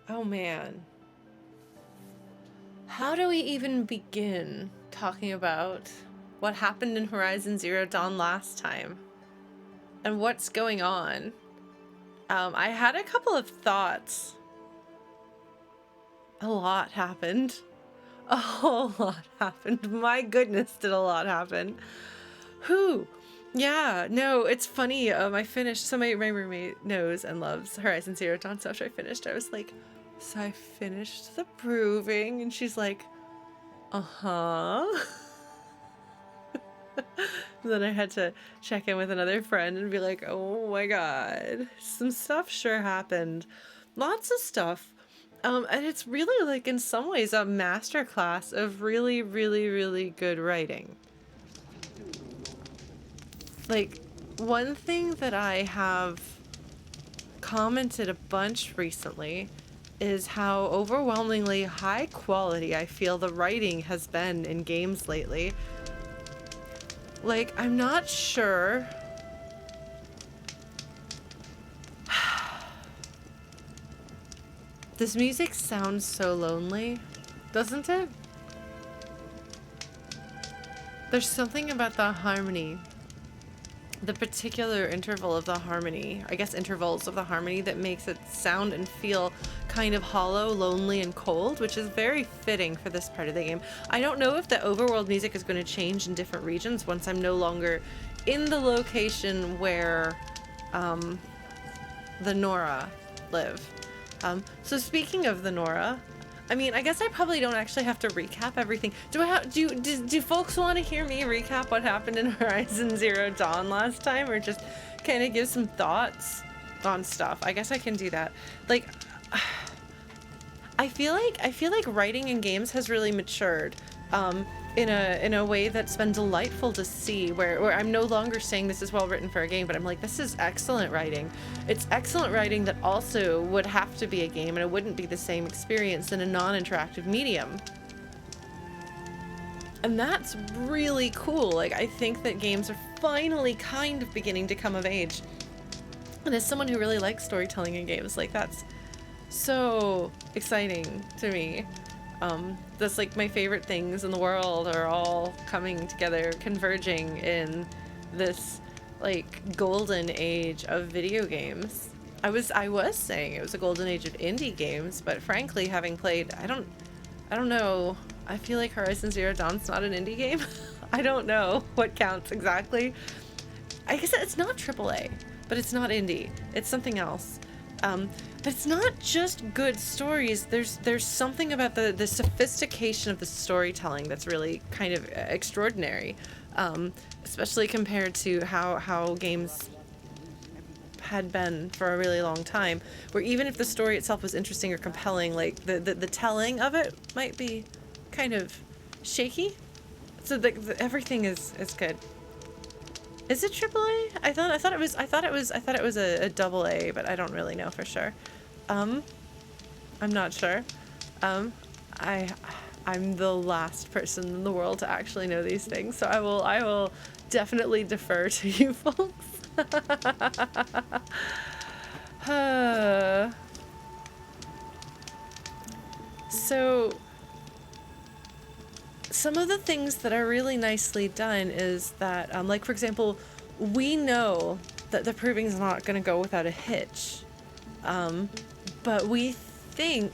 Oh man. How do we even begin talking about what happened in Horizon Zero Dawn last time? And what's going on? I had a couple of thoughts. A lot happened. A whole lot happened. My goodness, did a lot happen. Whew. Yeah, no, it's funny. I finished, so my roommate knows and loves Horizon Zero Dawn, so after I finished, I was like, so I finished the proving, and she's like, uh-huh. Then I had to check in with another friend and be like, oh my god, some stuff sure happened. Lots of stuff. And it's really, like, in some ways a masterclass of really, really, really good writing. Like, one thing that I have commented a bunch recently is how overwhelmingly high quality I feel the writing has been in games lately. Like, I'm not sure. This music sounds so lonely, doesn't it? There's something about the harmony, the particular interval of the harmony, I guess intervals of the harmony, that makes it sound and feel kind of hollow, lonely, and cold, which is very fitting for this part of the game. I don't know if the overworld music is going to change in different regions once I'm no longer in the location where the Nora live. So speaking of the Nora, I mean, I guess I probably don't actually have to recap everything. Do folks want to hear me recap what happened in Horizon Zero Dawn last time, or just kind of give some thoughts on stuff? I guess I can do that. Like, I feel like writing in games has really matured in a way that's been delightful to see, where I'm no longer saying this is well written for a game, but I'm like, this is excellent writing. It's excellent writing that also would have to be a game, and it wouldn't be the same experience in a non-interactive medium. And that's really cool. Like, I think that games are finally kind of beginning to come of age. And as someone who really likes storytelling in games, like, that's so exciting to me. That's like my favorite things in the world are all coming together, converging in this like golden age of video games. I was saying it was a golden age of indie games, but frankly, having played, I don't know. I feel like Horizon Zero Dawn's not an indie game. I don't know what counts exactly. I guess it's not AAA, but it's not indie. It's something else. But it's not just good stories. There's something about the sophistication of the storytelling that's really kind of extraordinary, especially compared to how games had been for a really long time, where even if the story itself was interesting or compelling, like the telling of it might be kind of shaky. So everything is good. Is it AAA? I thought it was a double A, but I don't really know for sure. I'm not sure. I'm the last person in the world to actually know these things, so I will definitely defer to you folks. So some of the things that are really nicely done is that, like, for example, we know that the proving's not going to go without a hitch, but we think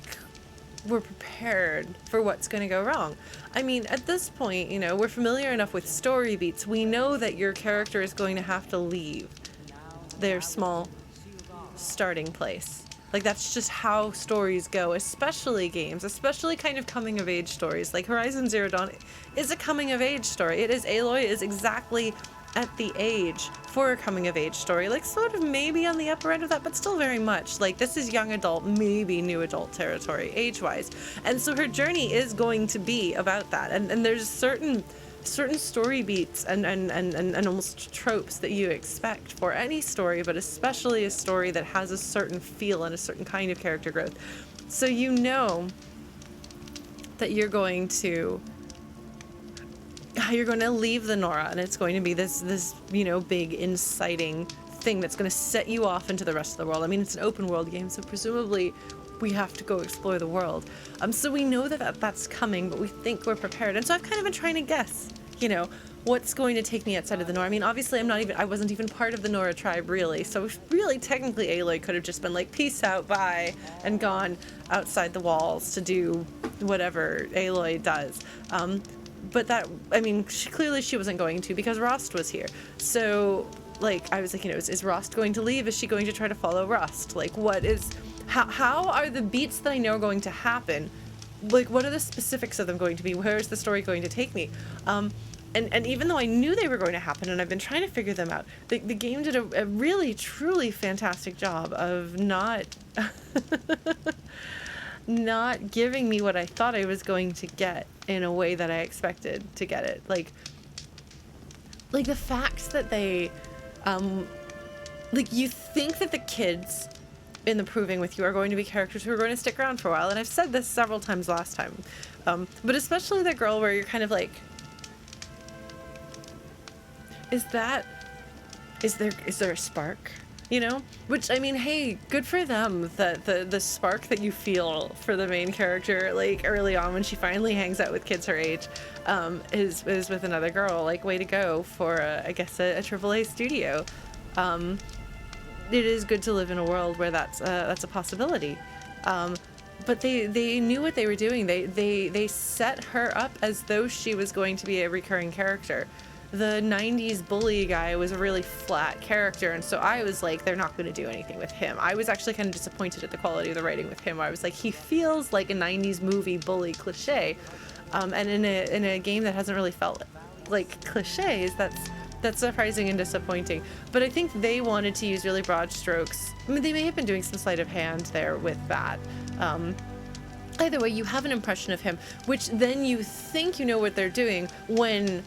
we're prepared for what's going to go wrong. I mean, at this point, you know, we're familiar enough with story beats. We know that your character is going to have to leave their small starting place. Like, that's just how stories go, especially games, especially kind of coming-of-age stories. Like, Horizon Zero Dawn is a coming-of-age story. It is, Aloy is exactly at the age for a coming-of-age story. Like, sort of maybe on the upper end of that, but still very much. Like, this is young adult, maybe new adult territory, age-wise. And so her journey is going to be about that. And there's certain story beats and almost tropes that you expect for any story, but especially a story that has a certain feel and a certain kind of character growth. So you know that you're going to leave the Nora, and it's going to be this you know, big inciting thing that's going to set you off into the rest of the world. I mean, it's an open world game, so presumably we have to go explore the world. So we know that's coming, but we think we're prepared. And so I've kind of been trying to guess, you know, what's going to take me outside of the Nora. I mean, obviously I wasn't even part of the Nora tribe, really. So really, technically, Aloy could have just been like, peace out, bye, and gone outside the walls to do whatever Aloy does. But that, I mean, clearly she wasn't going to, because Rost was here. So, like, I was like, you know, is Rost going to leave? Is she going to try to follow Rost? Like, how are the beats that I know are going to happen? Like, what are the specifics of them going to be? Where is the story going to take me? And even though I knew they were going to happen, and I've been trying to figure them out, the game did a really, truly fantastic job of not not giving me what I thought I was going to get in a way that I expected to get it. Like the fact that they, like, you think that the kids in the Proving with you are going to be characters who are going to stick around for a while, and I've said this several times last time, but especially the girl where you're kind of like, is there a spark? You know? Which, I mean, hey, good for them, that the spark that you feel for the main character, like, early on when she finally hangs out with kids her age, is with another girl. Like, way to go for, I guess, a AAA studio. It is good to live in a world where that's a possibility. But they knew what they were doing. They set her up as though she was going to be a recurring character. The 90s bully guy was a really flat character, and so I was like, they're not going to do anything with him. I was actually kind of disappointed at the quality of the writing with him, where I was like, he feels like a 90s movie bully cliche, and in a game that hasn't really felt like cliches, that's surprising and disappointing. But I think they wanted to use really broad strokes. I mean, they may have been doing some sleight of hand there with that. Either way, you have an impression of him, which then you think you know what they're doing when,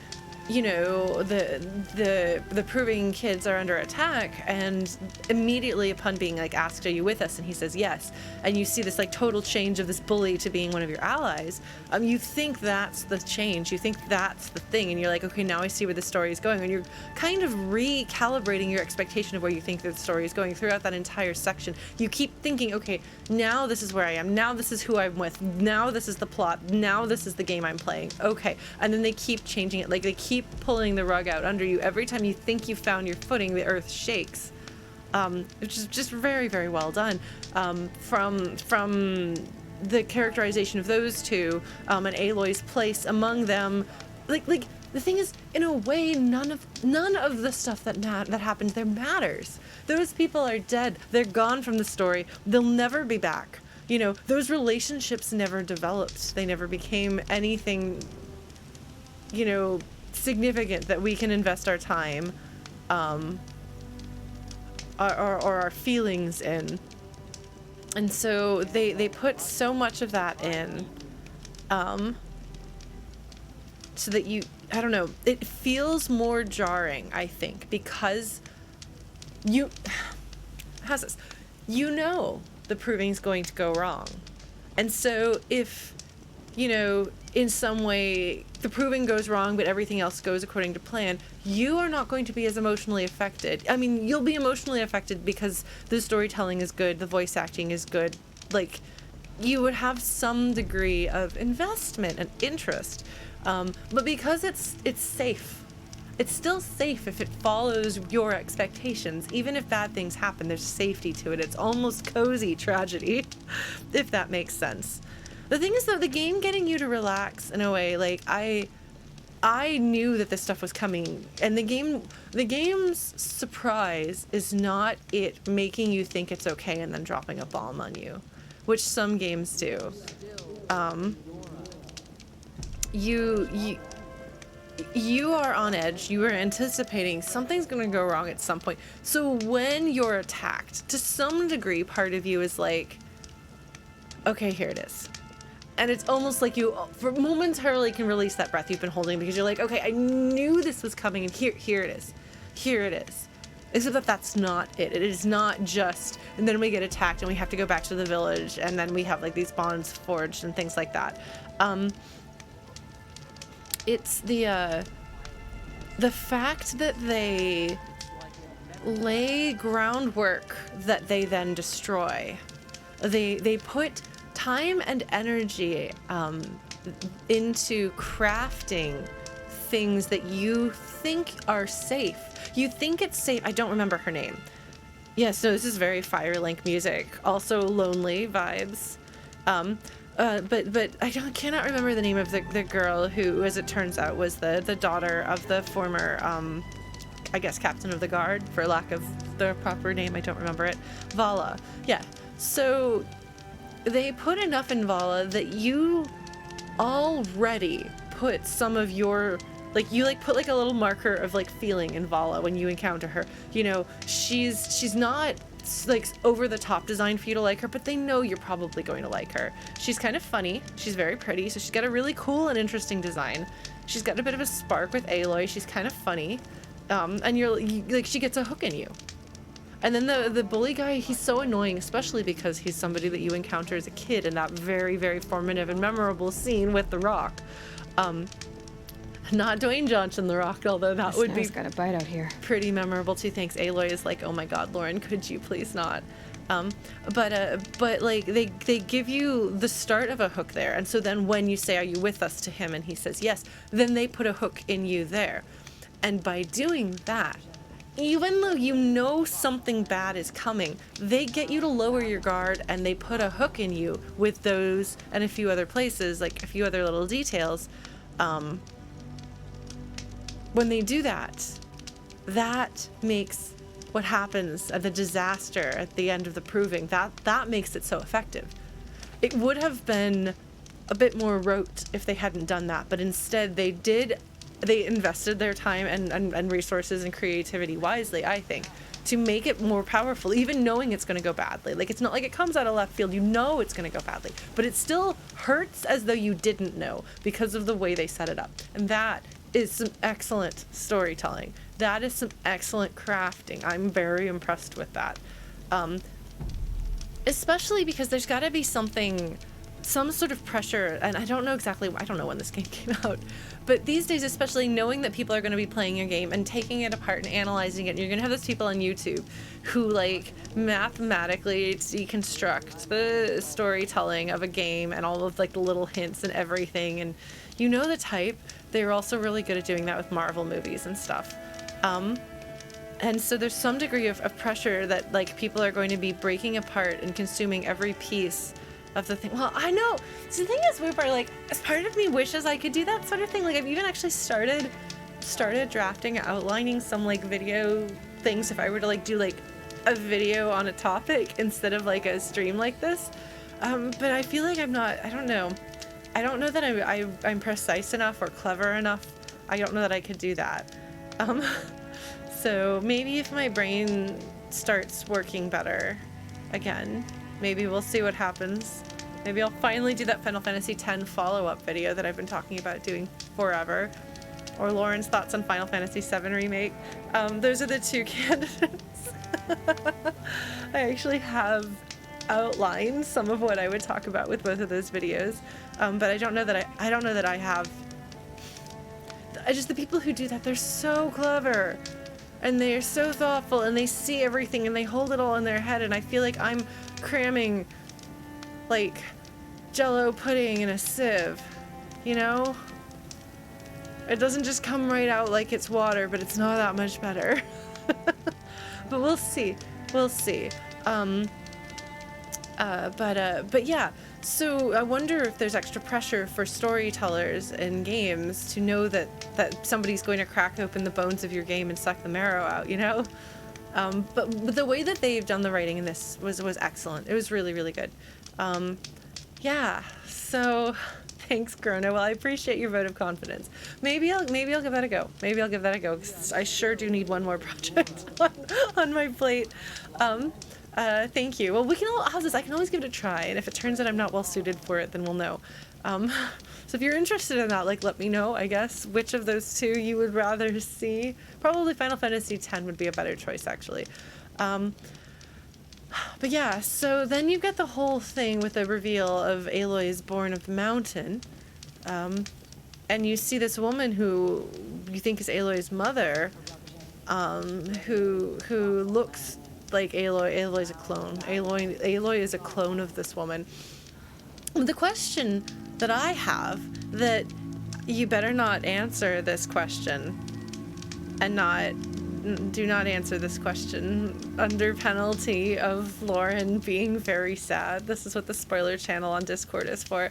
you know, the Proving kids are under attack, and immediately upon being like asked, are you with us, and he says yes, and you see this like total change of this bully to being one of your allies, you think that's the change, you think that's the thing, and you're like, okay, now I see where the story is going, and you're kind of recalibrating your expectation of where you think the story is going throughout that entire section. You keep thinking, okay, now this is where I am, now this is who I'm with, now this is the plot, now this is the game I'm playing, okay, and then they keep changing it, like they keep pulling the rug out under you. Every time you think you found your footing, the earth shakes, which is just very, very well done. From the characterization of those two, and Aloy's place among them, like the thing is, in a way, none of the stuff that happened there matters. Those people are dead. They're gone from the story. They'll never be back. You know, those relationships never developed. They never became anything, you know, significant that we can invest our time or our feelings in. And so they put so much of that in so that you, I don't know, it feels more jarring, I think, because how's this? You know the Proving's going to go wrong. And so if, you know, in some way the Proving goes wrong but everything else goes according to plan, you are not going to be as emotionally affected. I mean, you'll be emotionally affected because the storytelling is good, the voice acting is good, like, you would have some degree of investment and interest, but because it's safe, it's still safe if it follows your expectations. Even if bad things happen, there's safety to it. It's almost cozy tragedy, if that makes sense. The thing is, though, the game getting you to relax in a way, like, I knew that this stuff was coming, and the game's surprise is not it making you think it's okay and then dropping a bomb on you, which some games do. You are on edge. You are anticipating something's going to go wrong at some point. So when you're attacked, to some degree, part of you is like, okay, here it is. And it's almost like you for momentarily can release that breath you've been holding, because you're like, okay, I knew this was coming, and here it is. Here it is. Except that that's not it. It is not just, and then we get attacked and we have to go back to the village, and then we have like these bonds forged and things like that. It's the fact that they lay groundwork that they then destroy. They put time and energy into crafting things that you think are safe. You think it's safe. I don't remember her name. Yes, no, this is very Firelink music. Also lonely vibes. But I cannot remember the name of the girl who, as it turns out, was the daughter of the former, I guess, captain of the guard, for lack of the proper name. I don't remember it. Vala. Yeah. So they put enough in Vala that you already put some of your, like, you like put like a little marker of like feeling in Vala when you encounter her. You know, she's not like over the top design for you to like her, but they know you're probably going to like her. She's kind of funny. She's very pretty. So she's got a really cool and interesting design. She's got a bit of a spark with Aloy. She's kind of funny. And you like, she gets a hook in you. And then the bully guy, he's so annoying, especially because he's somebody that you encounter as a kid in that very, very formative and memorable scene with The Rock. Not Dwayne Johnson, The Rock, although that would be got a bite out here. Pretty memorable too. Thanks. Aloy is like, oh my God, Lauren, could you please not? But like they give you the start of a hook there, and so then when you say, "Are you with us?" to him, and he says yes, then they put a hook in you there, and by doing that, even though you know something bad is coming, they get you to lower your guard, and they put a hook in you with those and a few other places, like a few other little details. When they do that, that makes what happens at the disaster at the end of the proving, that makes it so effective. It would have been a bit more rote if they hadn't done that, but instead they invested their time and resources and creativity wisely, I think, to make it more powerful, even knowing it's going to go badly. Like, it's not like it comes out of left field. You know it's going to go badly, but it still hurts as though you didn't know because of the way they set it up. And that is some excellent storytelling. That is some excellent crafting. I'm very impressed with that. Especially because there's got to be some sort of pressure, and I don't know when this game came out, but these days, especially knowing that people are going to be playing your game and taking it apart and analyzing it, and you're going to have those people on YouTube who like mathematically deconstruct the storytelling of a game and all of like the little hints and everything, and you know the type. They're also really good at doing that with Marvel movies and stuff. And so there's some degree of pressure that like people are going to be breaking apart and consuming every piece of the thing. Well, I know. So the thing is, Wooper, like, as part of me wishes I could do that sort of thing. Like, I've even actually started drafting, outlining some like video things if I were to like do like a video on a topic instead of like a stream like this. But I feel like I'm not. I don't know that I'm precise enough or clever enough. I don't know that I could do that. So maybe if my brain starts working better again, maybe we'll see what happens. Maybe I'll finally do that Final Fantasy X follow-up video that I've been talking about doing forever. Or Lauren's thoughts on Final Fantasy VII Remake. Those are the two candidates. I actually have outlined some of what I would talk about with both of those videos. But I don't know that I have. The people who do that, they're so clever. And they're so thoughtful, and they see everything, and they hold it all in their head, and I feel like I'm cramming, like, Jell-O pudding in a sieve, you know? It doesn't just come right out like it's water, but it's not that much better. But we'll see. But yeah, so I wonder if there's extra pressure for storytellers in games to know that somebody's going to crack open the bones of your game and suck the marrow out, you know? But the way that they've done the writing in this was excellent. It was really, really good. Yeah, so thanks, Grona. Well, I appreciate your vote of confidence. Maybe I'll give that a go. 'Cause I sure do need one more project on my plate. Thank you. Well, how's this? I can always give it a try, and if it turns out I'm not well suited for it, then we'll know. So if you're interested in that, like, let me know, I guess, which of those two you would rather see. Probably Final Fantasy X would be a better choice, actually. But yeah, so then you've got the whole thing with the reveal of Aloy's Born of the Mountain. And you see this woman who you think is Aloy's mother, who looks like Aloy's a clone. Aloy is a clone of this woman. The question that I have, that you better not answer this question, and do not answer this question under penalty of Lauren being very sad. This is what the spoiler channel on Discord is for.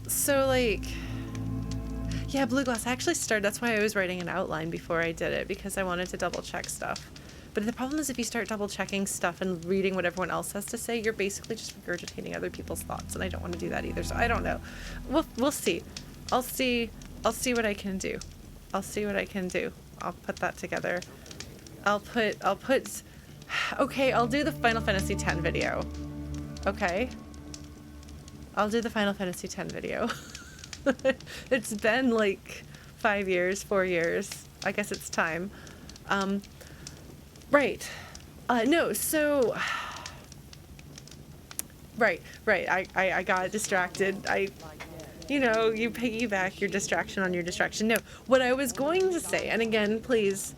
So like, yeah, Blue Glass, I actually started, that's why I was writing an outline before I did it, because I wanted to double check stuff. But the problem is if you start double checking stuff and reading what everyone else has to say, you're basically just regurgitating other people's thoughts, and I don't want to do that either. So I don't know. We'll see. I'll see what I can do. I'll see what I can do. I'll put that together. Okay, I'll do the Final Fantasy X video. Okay? I'll do the Final Fantasy X video. It's been like 4 years. I guess it's time. Right. No, so... Right. I got distracted. You piggyback your distraction on your distraction. No, what I was going to say, and again, please,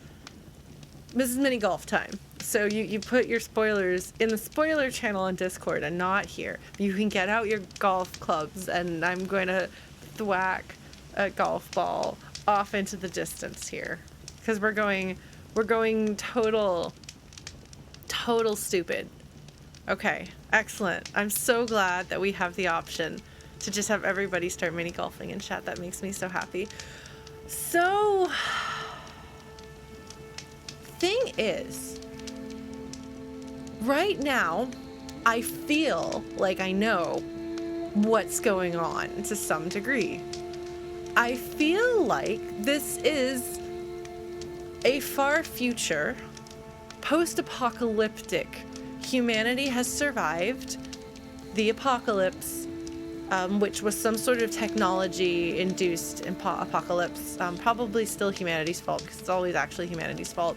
this is mini golf time. So you put your spoilers in the spoiler channel on Discord and not here. You can get out your golf clubs, and I'm going to thwack a golf ball off into the distance here. Because we're going total stupid. Okay, excellent. I'm so glad that we have the option to just have everybody start mini golfing in chat. That makes me so happy. So, thing is, right now, I feel like I know what's going on to some degree. I feel like this is a far future, post-apocalyptic. Humanity has survived the apocalypse, which was some sort of technology-induced apocalypse. Probably still humanity's fault, because it's always actually humanity's fault.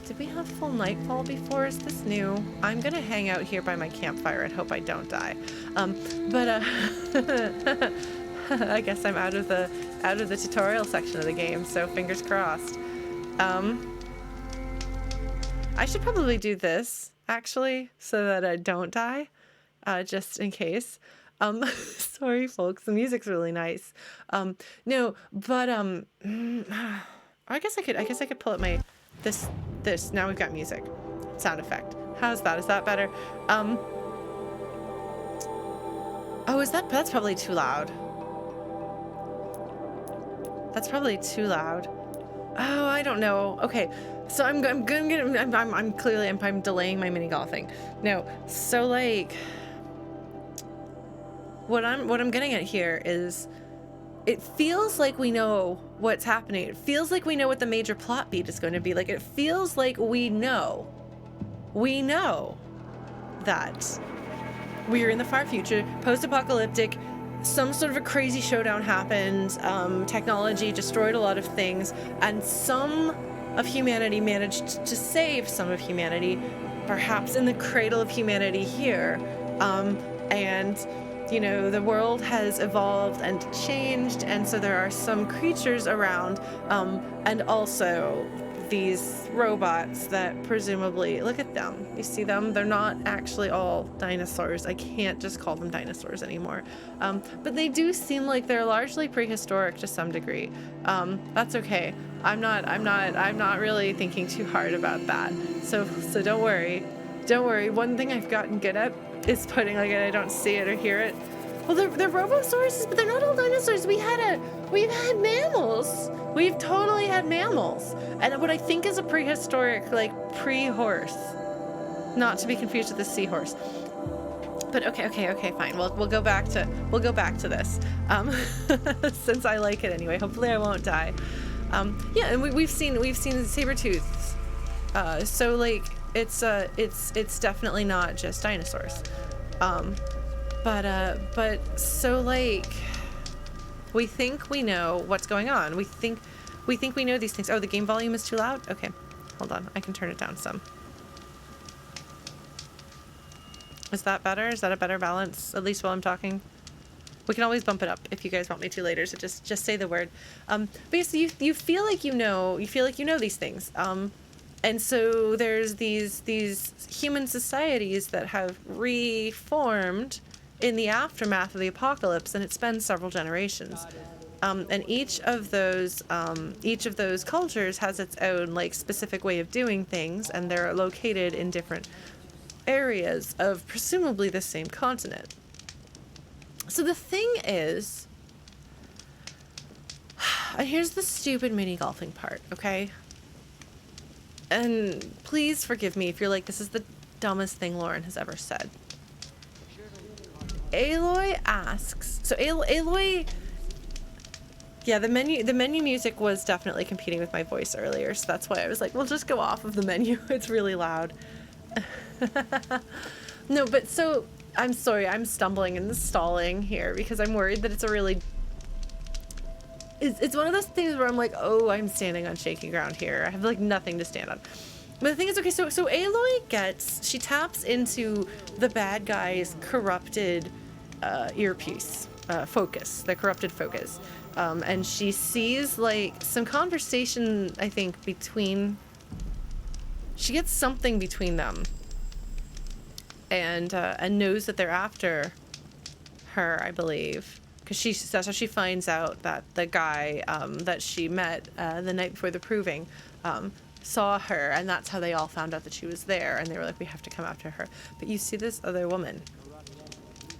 Did we have full nightfall before? Is this new? I'm gonna hang out here by my campfire and hope I don't die. I guess I'm out of the tutorial section of the game, so fingers crossed. I should probably do this, actually, so that I don't die, just in case. Sorry, folks, the music's really nice. No, but, I guess I could pull up my, this, now we've got music, sound effect. How's that? Is that better? Oh, that's probably too loud. That's probably too loud. Oh, I don't know. Okay, so I'm clearly delaying my mini golfing. No, so like, what I'm getting at here is, it feels like we know what's happening. It feels like we know what the major plot beat is going to be. Like, it feels like we know that we're in the far future, post-apocalyptic. Some sort of a crazy showdown happened, technology destroyed a lot of things, and some of humanity managed to save some of humanity, perhaps in the cradle of humanity here. And, the world has evolved and changed, and so there are some creatures around, and also these robots that presumably, look at them, you see them, they're not actually all dinosaurs. I can't just call them dinosaurs anymore, but they do seem like they're largely prehistoric to some degree. That's okay. I'm not really thinking too hard about that, so don't worry. One thing I've gotten good at is putting, like, I don't see it or hear it. Well, they're robosauruses, but they're not all dinosaurs. We've had mammals. We've totally had mammals. And what I think is a prehistoric, like, pre-horse. Not to be confused with the seahorse. But okay, fine. We'll go back to this. Since I like it anyway. Hopefully I won't die. Yeah, and we've seen saber-tooths. So like, it's definitely not just dinosaurs. But so like, we think we know what's going on. We think we know these things. Oh, the game volume is too loud? Okay, hold on. I can turn it down some. Is that better? Is that a better balance? At least while I'm talking? We can always bump it up if you guys want me to later. So just say the word. But yes, you feel like you know these things. And so there's these human societies that have reformed in the aftermath of the apocalypse, and it's been several generations. And each of those cultures has its own like specific way of doing things, and they're located in different areas of presumably the same continent. So the thing is, and here's the stupid mini golfing part, okay? And please forgive me if you're like, this is the dumbest thing Lauren has ever said. Aloy asks, so Aloy, yeah, the menu music was definitely competing with my voice earlier, so that's why I was like, we'll just go off of the menu. It's really loud. No, but so, I'm sorry, I'm stumbling and stalling here because I'm worried that it's a really... It's one of those things where I'm like, oh, I'm standing on shaky ground here. I have like nothing to stand on. But the thing is, okay, so Aloy she taps into the bad guy's corrupted earpiece, focus, the corrupted focus. And she sees like some conversation, I think, she gets something between them. And knows that they're after her, I believe. Because that's how she finds out that the guy that she met the night before the proving saw her, and that's how they all found out that she was there, and they were like, we have to come after her. But you see this other woman.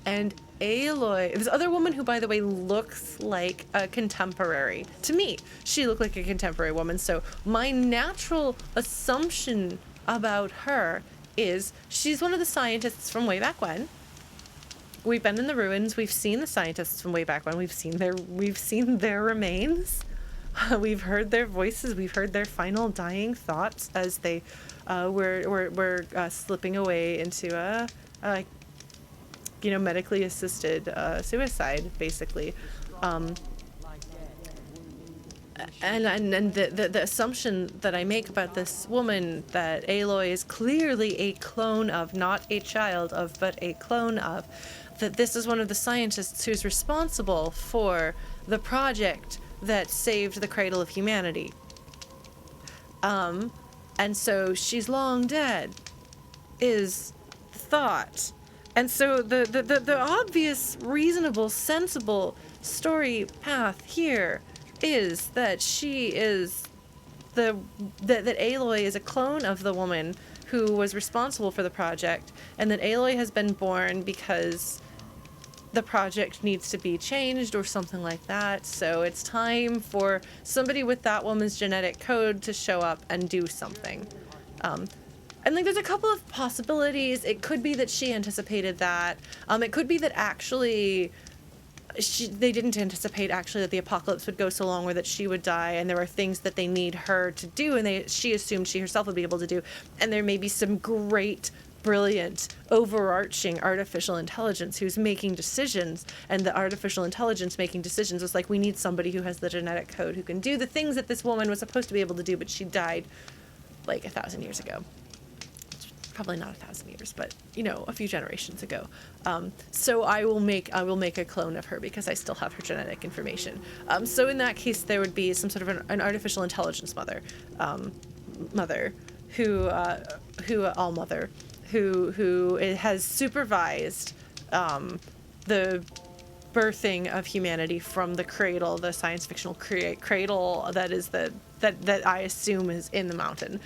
And Aloy, this other woman who, by the way, looks like a contemporary. To me, she looked like a contemporary woman, so my natural assumption about her is she's one of the scientists from way back when. We've been in the ruins. We've seen the scientists from way back when. We've seen their remains. We've heard their voices. We've heard their final dying thoughts as they were slipping away into a medically assisted suicide, basically. And the assumption that I make about this woman, that Aloy is clearly a clone of, not a child of, but a clone of, that this is one of the scientists who's responsible for the project that saved the cradle of humanity. And so she's long dead, is thought. And so the obvious, reasonable, sensible story path here is that she is that Aloy is a clone of the woman who was responsible for the project, and that Aloy has been born because the project needs to be changed or something like that. So it's time for somebody with that woman's genetic code to show up and do something. And like, there's a couple of possibilities. It could be that she anticipated that. It could be that actually they didn't anticipate actually that the apocalypse would go so long, or that she would die, and there are things that they need her to do, and she assumed she herself would be able to do. And there may be some great, brilliant, overarching artificial intelligence who's making decisions, and the artificial intelligence making decisions was like, we need somebody who has the genetic code who can do the things that this woman was supposed to be able to do, but she died like 1,000 years ago. Probably not 1,000 years, but a few generations ago. So I will make a clone of her because I still have her genetic information. So in that case, there would be some sort of an artificial intelligence mother who has supervised the birthing of humanity from the cradle, the science fictional cradle that I assume is in the mountain.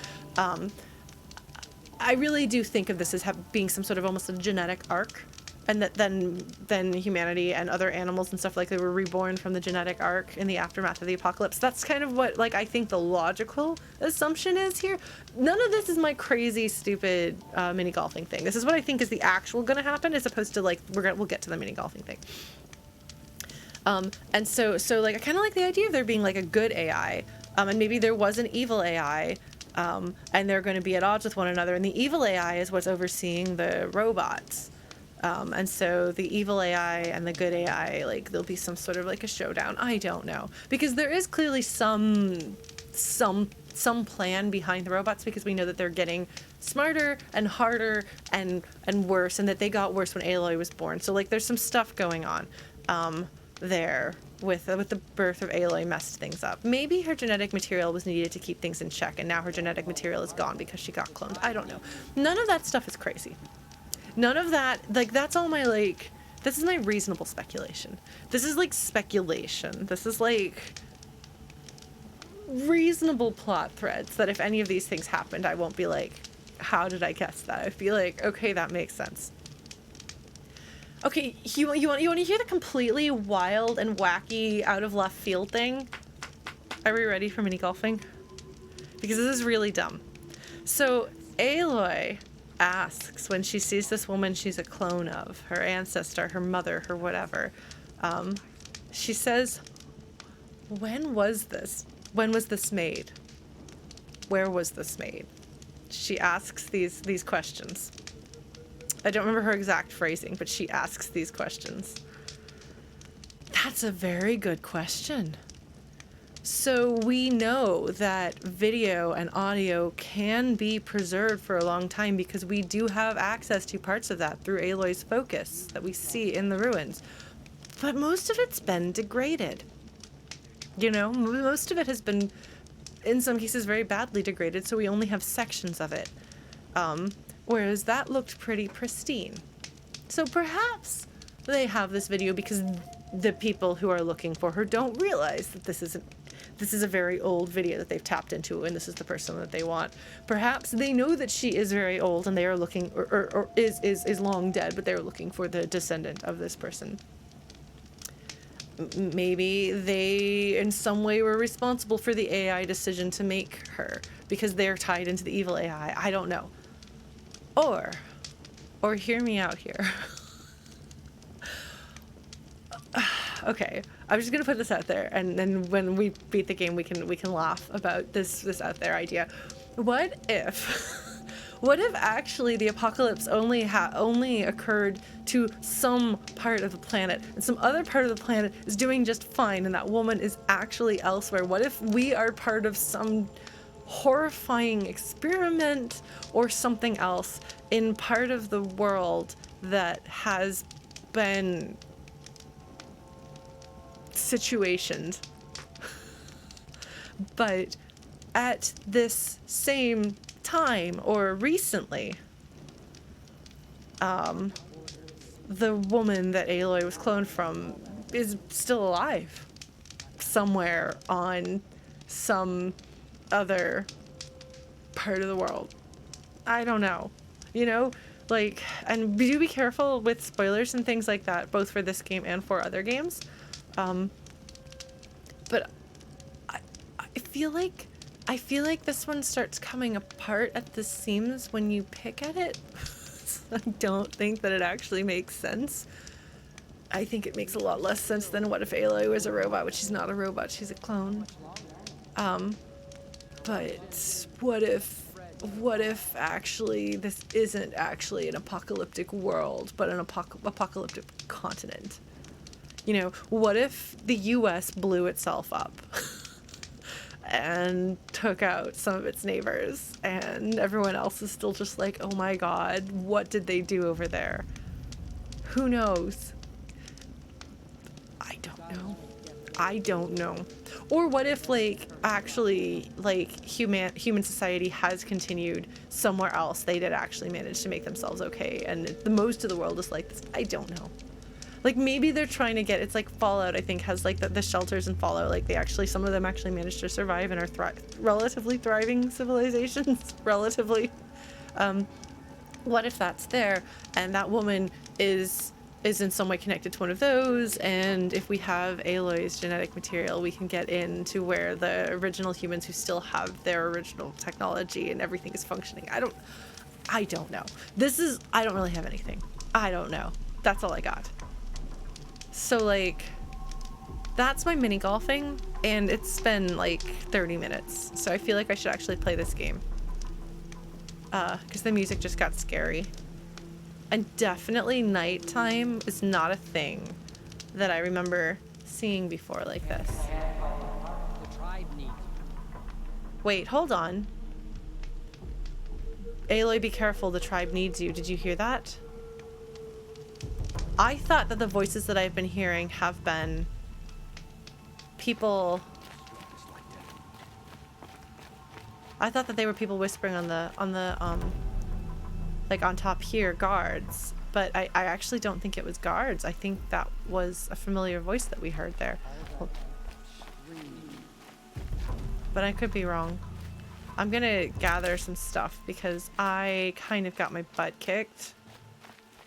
I really do think of this as being some sort of almost a genetic arc, and that then humanity and other animals and stuff, like, they were reborn from the genetic arc in the aftermath of the apocalypse. That's kind of what, like, I think the logical assumption is here. None of this is my crazy, stupid mini golfing thing. This is what I think is the actual gonna happen, as opposed to, like, we'll get to the mini golfing thing. And so like, I kind of like the idea of there being like a good AI, and maybe there was an evil AI. And they're going to be at odds with one another, and the evil AI is what's overseeing the robots. And so the evil AI and the good AI, like, there'll be some sort of like a showdown. I don't know, because there is clearly some plan behind the robots, because we know that they're getting smarter and harder and worse, and that they got worse when Aloy was born. So like, there's some stuff going on. there with the birth of Aloy messed things up. Maybe her genetic material was needed to keep things in check, and now her genetic material is gone because she got cloned. I don't know. None of that stuff is crazy. None of that, like, that's all my, like, this is my reasonable speculation. This is, like, speculation. This is, like, reasonable plot threads that if any of these things happened, I won't be like, how did I guess that? I'd be like, okay, that makes sense. Okay, you want to hear the completely wild and wacky out of left field thing? Are we ready for mini golfing? Because this is really dumb. So Aloy asks when she sees this woman she's a clone of, her ancestor, her mother, her whatever. She says, when was this? When was this made? Where was this made? She asks these questions. I don't remember her exact phrasing, but she asks these questions. That's a very good question. So we know that video and audio can be preserved for a long time because we do have access to parts of that through Aloy's focus that we see in the ruins. But most of it's been degraded. You know, most of it has been, in some cases, very badly degraded, so we only have sections of it. Whereas that looked pretty pristine. So perhaps they have this video because the people who are looking for her don't realize that this is a very old video that they've tapped into and this is the person that they want. Perhaps they know that she is very old and they are looking, or is long dead, but they're looking for the descendant of this person. Maybe they in some way were responsible for the AI decision to make her because they're tied into the evil AI. I don't know. Or hear me out here. Okay, I'm just gonna put this out there, and then when we beat the game, we can laugh about this out there idea. What if actually the apocalypse only occurred to some part of the planet, and some other part of the planet is doing just fine, and that woman is actually elsewhere? What if we are part of some horrifying experiment or something else in part of the world that has been situationed? But at this same time or recently, the woman that Aloy was cloned from is still alive somewhere on some other part of the world. I don't know. You know, like, and do be careful with spoilers and things like that, both for this game and for other games. But I feel like this one starts coming apart at the seams when you pick at it. I don't think that it actually makes sense. I think it makes a lot less sense than what if Aloy was a robot, which she's not a robot, she's a clone. But what if actually this isn't actually an apocalyptic world, but an apocalyptic continent? You know, what if the US blew itself up and took out some of its neighbors and everyone else is still just like, oh my god, what did they do over there? Who knows? I don't know. Or what if, like, actually, like, human society has continued somewhere else. They did actually manage to make themselves okay, and the most of the world is like this. I don't know. Like, maybe they're trying to get, it's like Fallout, I think, has, like, the shelters in Fallout. Like, some of them actually managed to survive and are relatively thriving civilizations. Relatively. What if that's there, and that woman is in some way connected to one of those, and if we have Aloy's genetic material, we can get into where the original humans who still have their original technology and everything is functioning. I don't know. I don't really have anything. I don't know. That's all I got. So, like, that's my mini golfing, and it's been like 30 minutes, so I feel like I should actually play this game. Because the music just got scary. And definitely nighttime is not a thing that I remember seeing before like this. Wait, hold on. Aloy, be careful, the tribe needs you. Did you hear that? I thought that the voices that I've been hearing have been people. I thought that they were people whispering on the like on top here, guards. But I actually don't think it was guards. I think that was a familiar voice that we heard there. But I could be wrong. I'm gonna gather some stuff because I kind of got my butt kicked.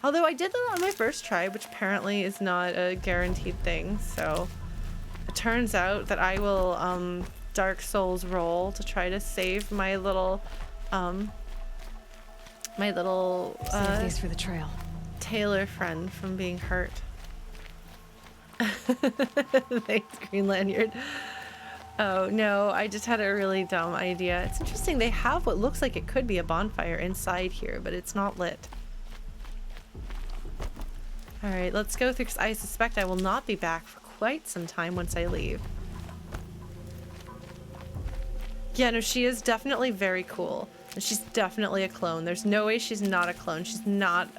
Although I did that on my first try, which apparently is not a guaranteed thing. So it turns out that I will Dark Souls roll to try to save my little save these for the trail. tailor friend from being hurt. Thanks, Green Lanyard. Oh no, I just had a really dumb idea. It's interesting, they have what looks like it could be a bonfire inside here, but it's not lit. Alright, let's go through, because I suspect I will not be back for quite some time once I leave. Yeah, no, she is definitely very cool. And she's definitely a clone. There's no way she's not a clone. She's not,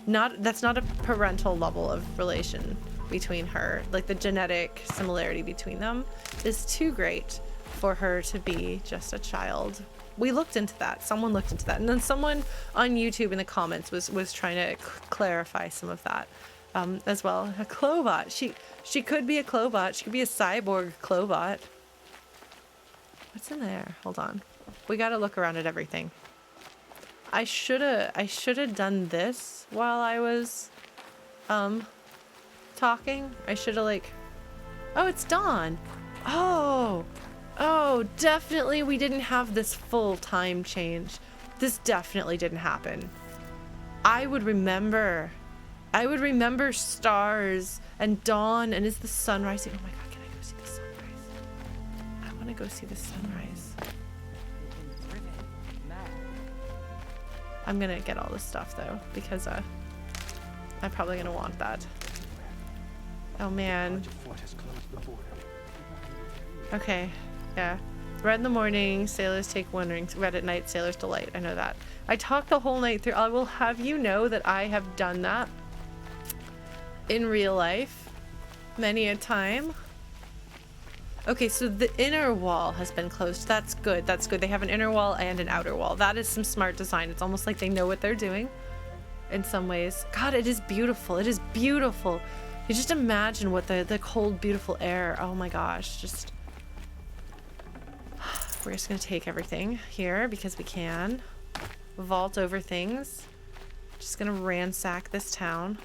that's not a parental level of relation between her. Like, the genetic similarity between them is too great for her to be just a child. We looked into that. Someone looked into that. And then someone on YouTube in the comments was trying to clarify some of that as well. A Clobot. She could be a Clobot. She could be a cyborg Clobot. What's in there? Hold on. We gotta look around at everything. I shoulda done this while I was talking. I shoulda like, oh, it's dawn. Oh, definitely we didn't have this full time change. This definitely didn't happen. I would remember stars and dawn, and is the sun rising? Oh my god, can I go see the sunrise? I want to go see the sunrise. I'm gonna get all this stuff though, because I'm probably gonna want that. Oh man. Okay, yeah. Red in the morning, sailors take wondering. Red at night, sailors delight. I know that. I talked the whole night through. I will have you know that I have done that in real life many a time. Okay, so the inner wall has been closed. That's good. That's good. They have an inner wall and an outer wall. That is some smart design. It's almost like they know what they're doing in some ways. God, it is beautiful. It is beautiful. You just imagine what the cold, beautiful air. Oh my gosh, just... We're just gonna take everything here because we can. Vault over things. Just gonna ransack this town.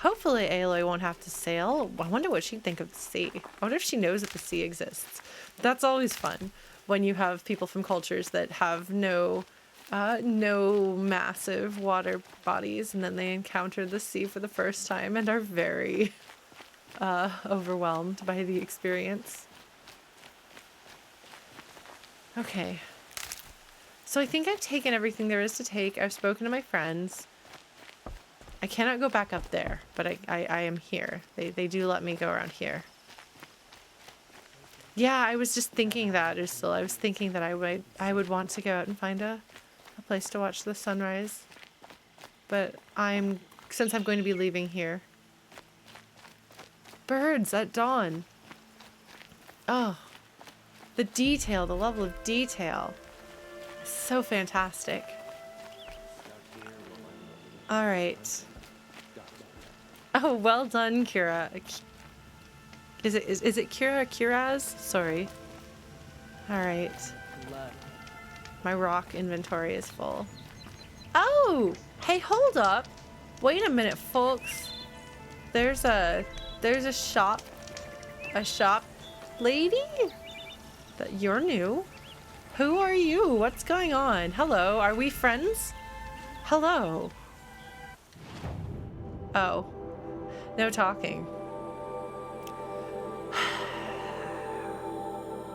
Hopefully Aloy won't have to sail. I wonder what she'd think of the sea. I wonder if she knows that the sea exists. That's always fun when you have people from cultures that have no massive water bodies, and then they encounter the sea for the first time and are very overwhelmed by the experience. Okay. So I think I've taken everything there is to take. I've spoken to my friends. I cannot go back up there, but I am here. They do let me go around here. Yeah, I was just thinking that, Ursula. I was thinking that I would want to go out and find a place to watch the sunrise. But since I'm going to be leaving here. Birds at dawn. Oh, the detail, the level of detail. So fantastic. All right. Oh, well done, Kira. Is it Kira? Kiraz? Sorry. All right. My rock inventory is full. Oh, hey, hold up. Wait a minute, folks. There's a shop lady. That you're new. Who are you? What's going on? Hello, are we friends? Hello. Oh. No talking.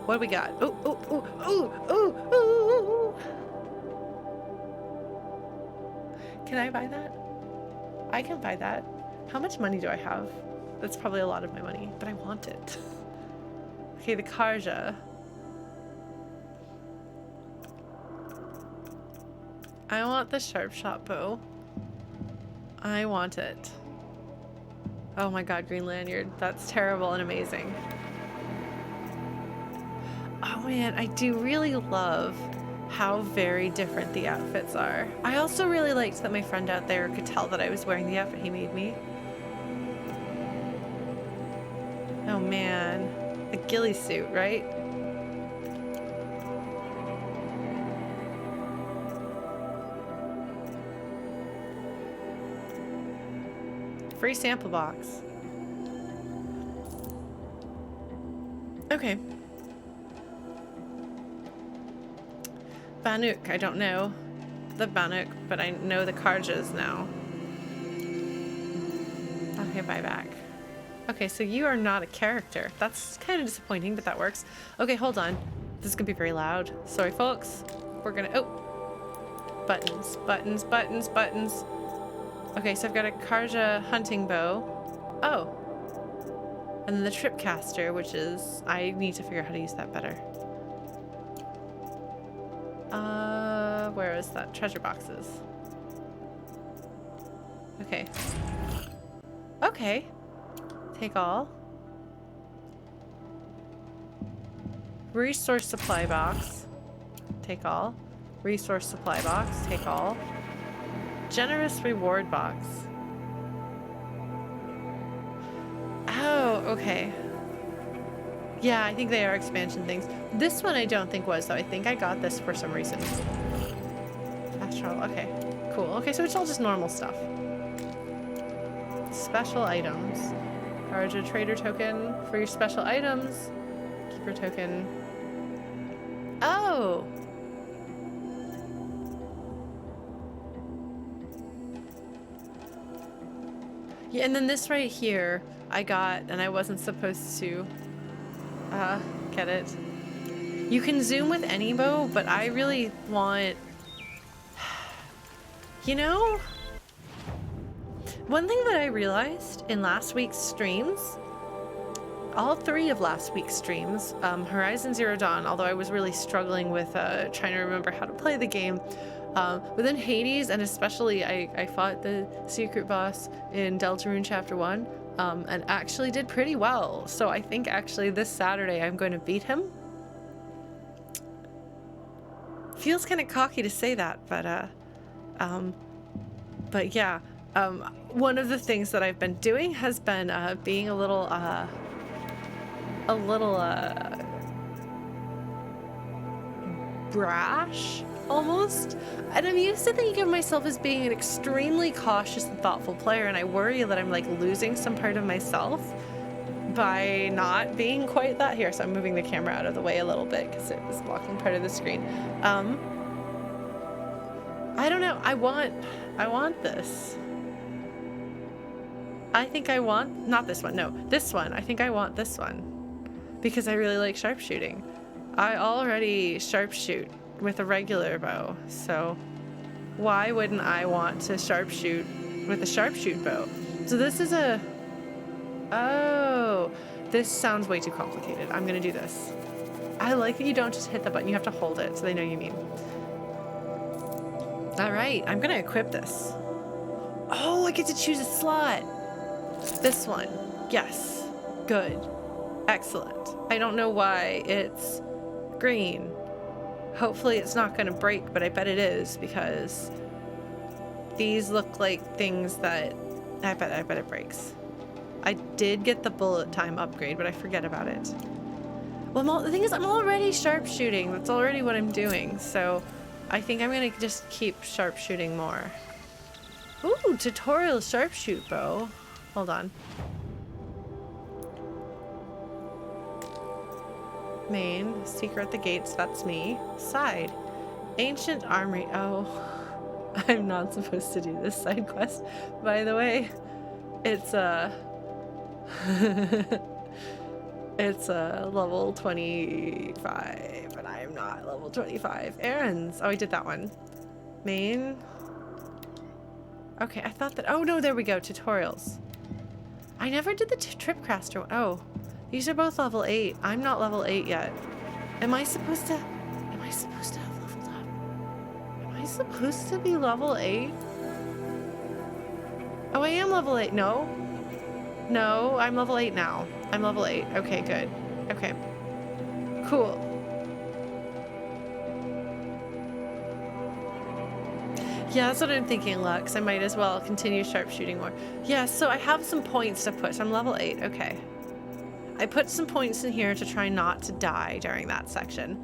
What do we got? Ooh, ooh, ooh, ooh, ooh, ooh, ooh. Can I buy that? I can buy that. How much money do I have? That's probably a lot of my money, but I want it. Okay, the Karja. I want the sharp shot bow. I want it. Oh my god, Green Lanyard. That's terrible and amazing. Oh man, I do really love how very different the outfits are. I also really liked that my friend out there could tell that I was wearing the outfit he made me. Oh man, a ghillie suit, right? Free sample box. Okay. Banuk, I don't know the Banuk, but I know the Karjas now. Okay, bye back. Okay, so you are not a character. That's kind of disappointing, but that works. Okay, hold on. This is gonna be very loud. Sorry, folks. We're gonna... Oh! Buttons, buttons, buttons, buttons. Okay, so I've got a Karja hunting bow. Oh. And then the tripcaster, which is... I need to figure out how to use that better. Where is that? Treasure boxes. Okay. Okay. Take all. Resource supply box. Take all. Resource supply box. Take all. Generous reward box. Oh, okay. Yeah, I think they are expansion things. This one I don't think was, though. I think I got this for some reason. Fast travel. Okay, cool. Okay, so it's all just normal stuff. Special items. Karja trader token for your special items. Keeper token. Oh! Yeah, and then this right here, I got, and I wasn't supposed to get it. You can zoom with any bow, but I really want, you know, one thing that I realized in last week's streams, all 3 of last week's streams, Horizon Zero Dawn, although I was really struggling with trying to remember how to play the game, within Hades, and especially I fought the secret boss in Deltarune Chapter 1, and actually did pretty well. So I think actually this Saturday I'm going to beat him. Feels kind of cocky to say that, but yeah, one of the things that I've been doing has been being a little brash almost, and I'm used to thinking of myself as being an extremely cautious and thoughtful player, and I worry that I'm like losing some part of myself by not being quite that. Here, so I'm moving the camera out of the way a little bit because it was blocking part of the screen. I don't know, I want this. I think I want, not this one, no, this one. I think I want this one because I really like sharpshooting. I already sharpshoot with a regular bow, so why wouldn't I want to sharpshoot with a sharpshoot bow? So this is a... Oh, this sounds way too complicated. I'm gonna do this. I like that you don't just hit the button, you have to hold it so they know you mean. Alright, I'm gonna equip this. Oh, I get to choose a slot. This one. Yes. Good. Excellent. I don't know why it's green. Hopefully it's not going to break, but I bet it is because these look like things that I bet it breaks. I did get the bullet time upgrade, but I forget about it. Well, the thing is, I'm already sharpshooting. That's already what I'm doing. So I think I'm going to just keep sharpshooting more. Ooh, tutorial sharpshoot bow. Hold on. Main, seeker at the gates, that's me. Side, ancient armory. Oh, I'm not supposed to do this side quest, by the way. It's it's level 25, but I'm not level 25. Errands. Oh, I did that one. Main. Okay, I thought that. Oh no, there we go. Tutorials. I never did the tripcaster one. Oh. These are both level 8. I'm not level 8 yet. Am I supposed to have leveled up? Am I supposed to be level 8? Oh, I am level 8. No. No, I'm level 8 now. I'm level 8. Okay, good. Okay. Cool. Yeah, that's what I'm thinking, Lux. I might as well continue sharpshooting more. Yeah, so I have some points to put. So I'm level 8. Okay. I put some points in here to try not to die during that section.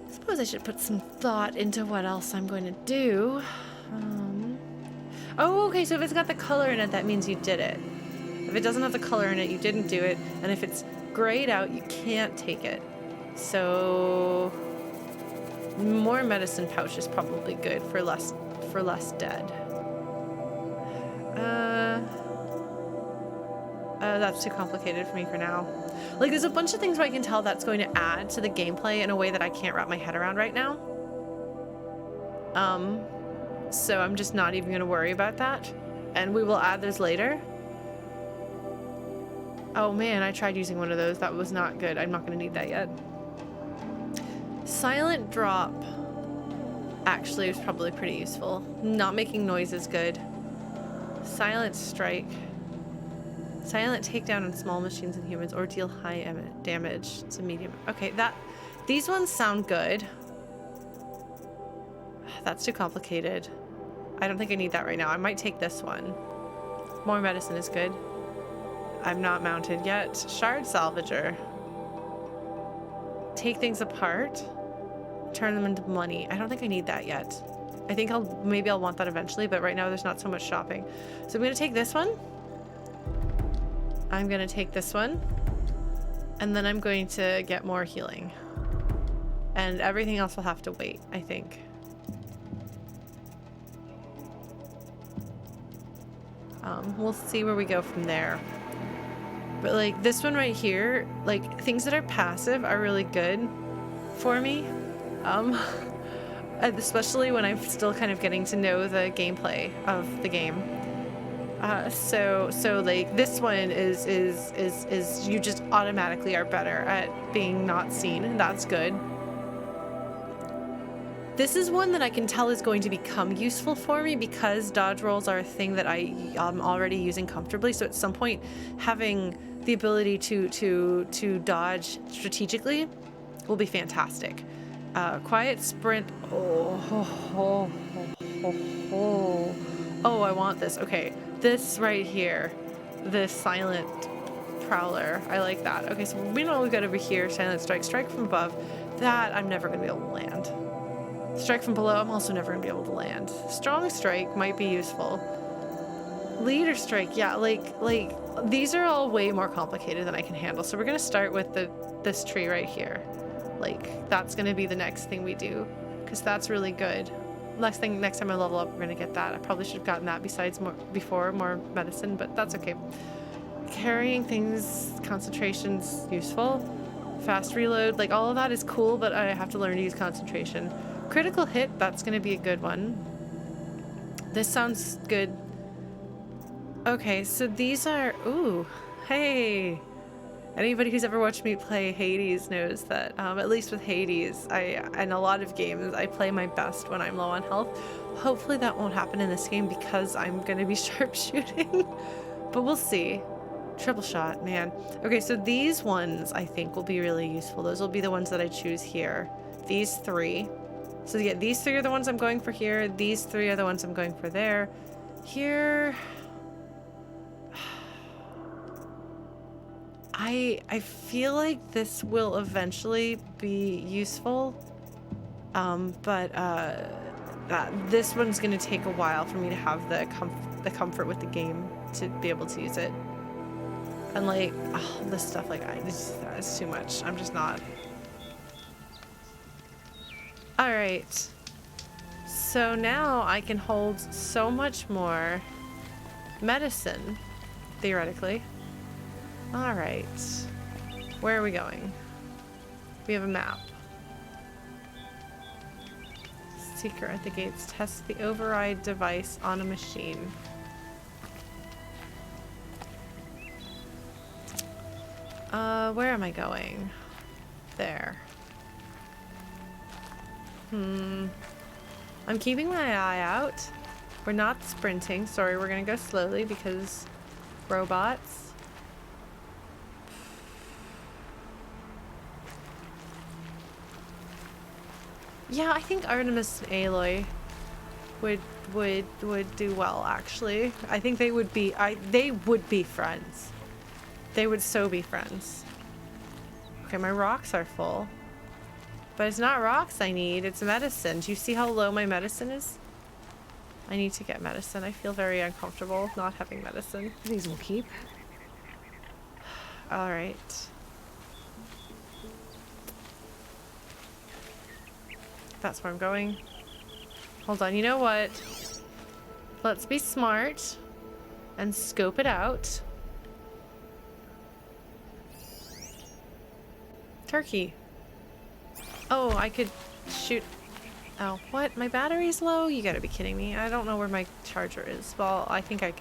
I suppose I should put some thought into what else I'm going to do. Oh, okay, so if it's got the color in it, that means you did it. If it doesn't have the color in it, you didn't do it. And if it's grayed out, you can't take it. So more medicine pouch is probably good for less dead. That's too complicated for me for now. Like, there's a bunch of things where I can tell that's going to add to the gameplay in a way that I can't wrap my head around right now. So I'm just not even going to worry about that. And we will add those later. Oh man, I tried using one of those. That was not good. I'm not going to need that yet. Silent drop actually is probably pretty useful. Not making noise is good. Silent strike. Silent takedown on small machines and humans, or deal high damage to medium. Okay, these ones sound good. That's too complicated. I don't think I need that right now. I might take this one. More medicine is good. I'm not mounted yet. Shard salvager. Take things apart. Turn them into money. I don't think I need that yet. I think maybe I'll want that eventually, but right now there's not so much shopping. So I'm gonna take this one. I'm gonna take this one. And then I'm going to get more healing. And everything else will have to wait, I think. We'll see where we go from there. But like this one right here, like things that are passive are really good for me. Especially when I'm still kind of getting to know the gameplay of the game. So like this one is you just automatically are better at being not seen, and that's good. This is one that I can tell is going to become useful for me because dodge rolls are a thing that I'm already using comfortably. So at some point, having the ability to dodge strategically will be fantastic. Quiet sprint. Oh, I want this. Okay, this right here, this silent prowler. I like that. Okay, so we know we've got over here. Silent strike, strike from above. That I'm never gonna be able to land. Strike from below, I'm also never gonna be able to land. Strong strike might be useful. Leader strike, yeah, like these are all way more complicated than I can handle. So we're gonna start with this tree right here. Like that's gonna be the next thing we do, because that's really good. Next time I level up, we're gonna get that. I probably should have gotten that besides more medicine, but that's okay. Carrying things, concentration's useful. Fast reload, like all of that is cool, but I have to learn to use concentration. Critical hit, that's gonna be a good one. This sounds good. Okay, so these are, ooh, hey. Anybody who's ever watched me play Hades knows that, at least with Hades, in a lot of games, I play my best when I'm low on health. Hopefully that won't happen in this game because I'm gonna be sharpshooting, but we'll see. Triple shot, man. Okay, so these ones I think will be really useful. Those will be the ones that I choose here. These three. So yeah, these three are the ones I'm going for here. These three are the ones I'm going for there. Here... I feel like this will eventually be useful. But this one's gonna take a while for me to have the comfort with the game to be able to use it. And like, oh, this stuff, like, it's too much. I'm just not. Alright. So now I can hold so much more medicine, theoretically. Alright. Where are we going? We have a map. Seeker at the gates. Test the override device on a machine. Where am I going? There. I'm keeping my eye out. We're not sprinting. Sorry, we're gonna go slowly because robots. Yeah, I think Artemis and Aloy would do well, actually. I think they would be friends. They would so be friends. Okay, my rocks are full. But it's not rocks I need, it's medicine. Do you see how low my medicine is? I need to get medicine. I feel very uncomfortable not having medicine. These will keep. Alright. That's where I'm going. Hold on, you know what? Let's be smart and scope it out. Turkey. Oh, I could shoot. Oh, what? My battery's low? You gotta be kidding me. I don't know where my charger is. Well, I think I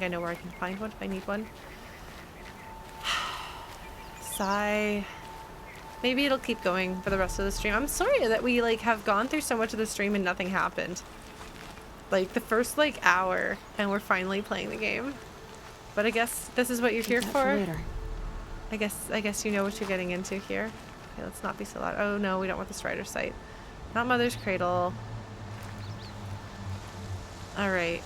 know where I can find one if I need one. Sigh. Maybe it'll keep going for the rest of the stream. I'm sorry that we like have gone through so much of the stream and nothing happened. Like the first like hour and we're finally playing the game. But I guess this is what you're here for. Later. I guess you know what you're getting into here. Okay, let's not be so loud. Oh no, we don't want the Strider site. Not Mother's Cradle. Alright.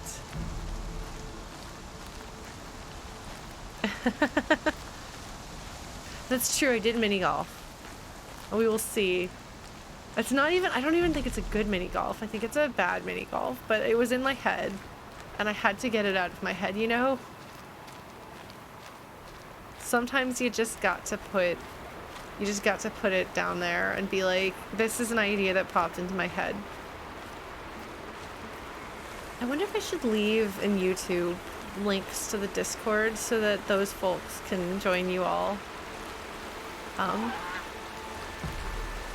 That's true, I did mini golf. We will see. It's not even, I don't even think it's a good mini golf. I think it's a bad mini golf, but it was in my head and I had to get it out of my head, you know? Sometimes you just got to put it down there and be like, this is an idea that popped into my head. I wonder if I should leave in YouTube links to the Discord so that those folks can join you all.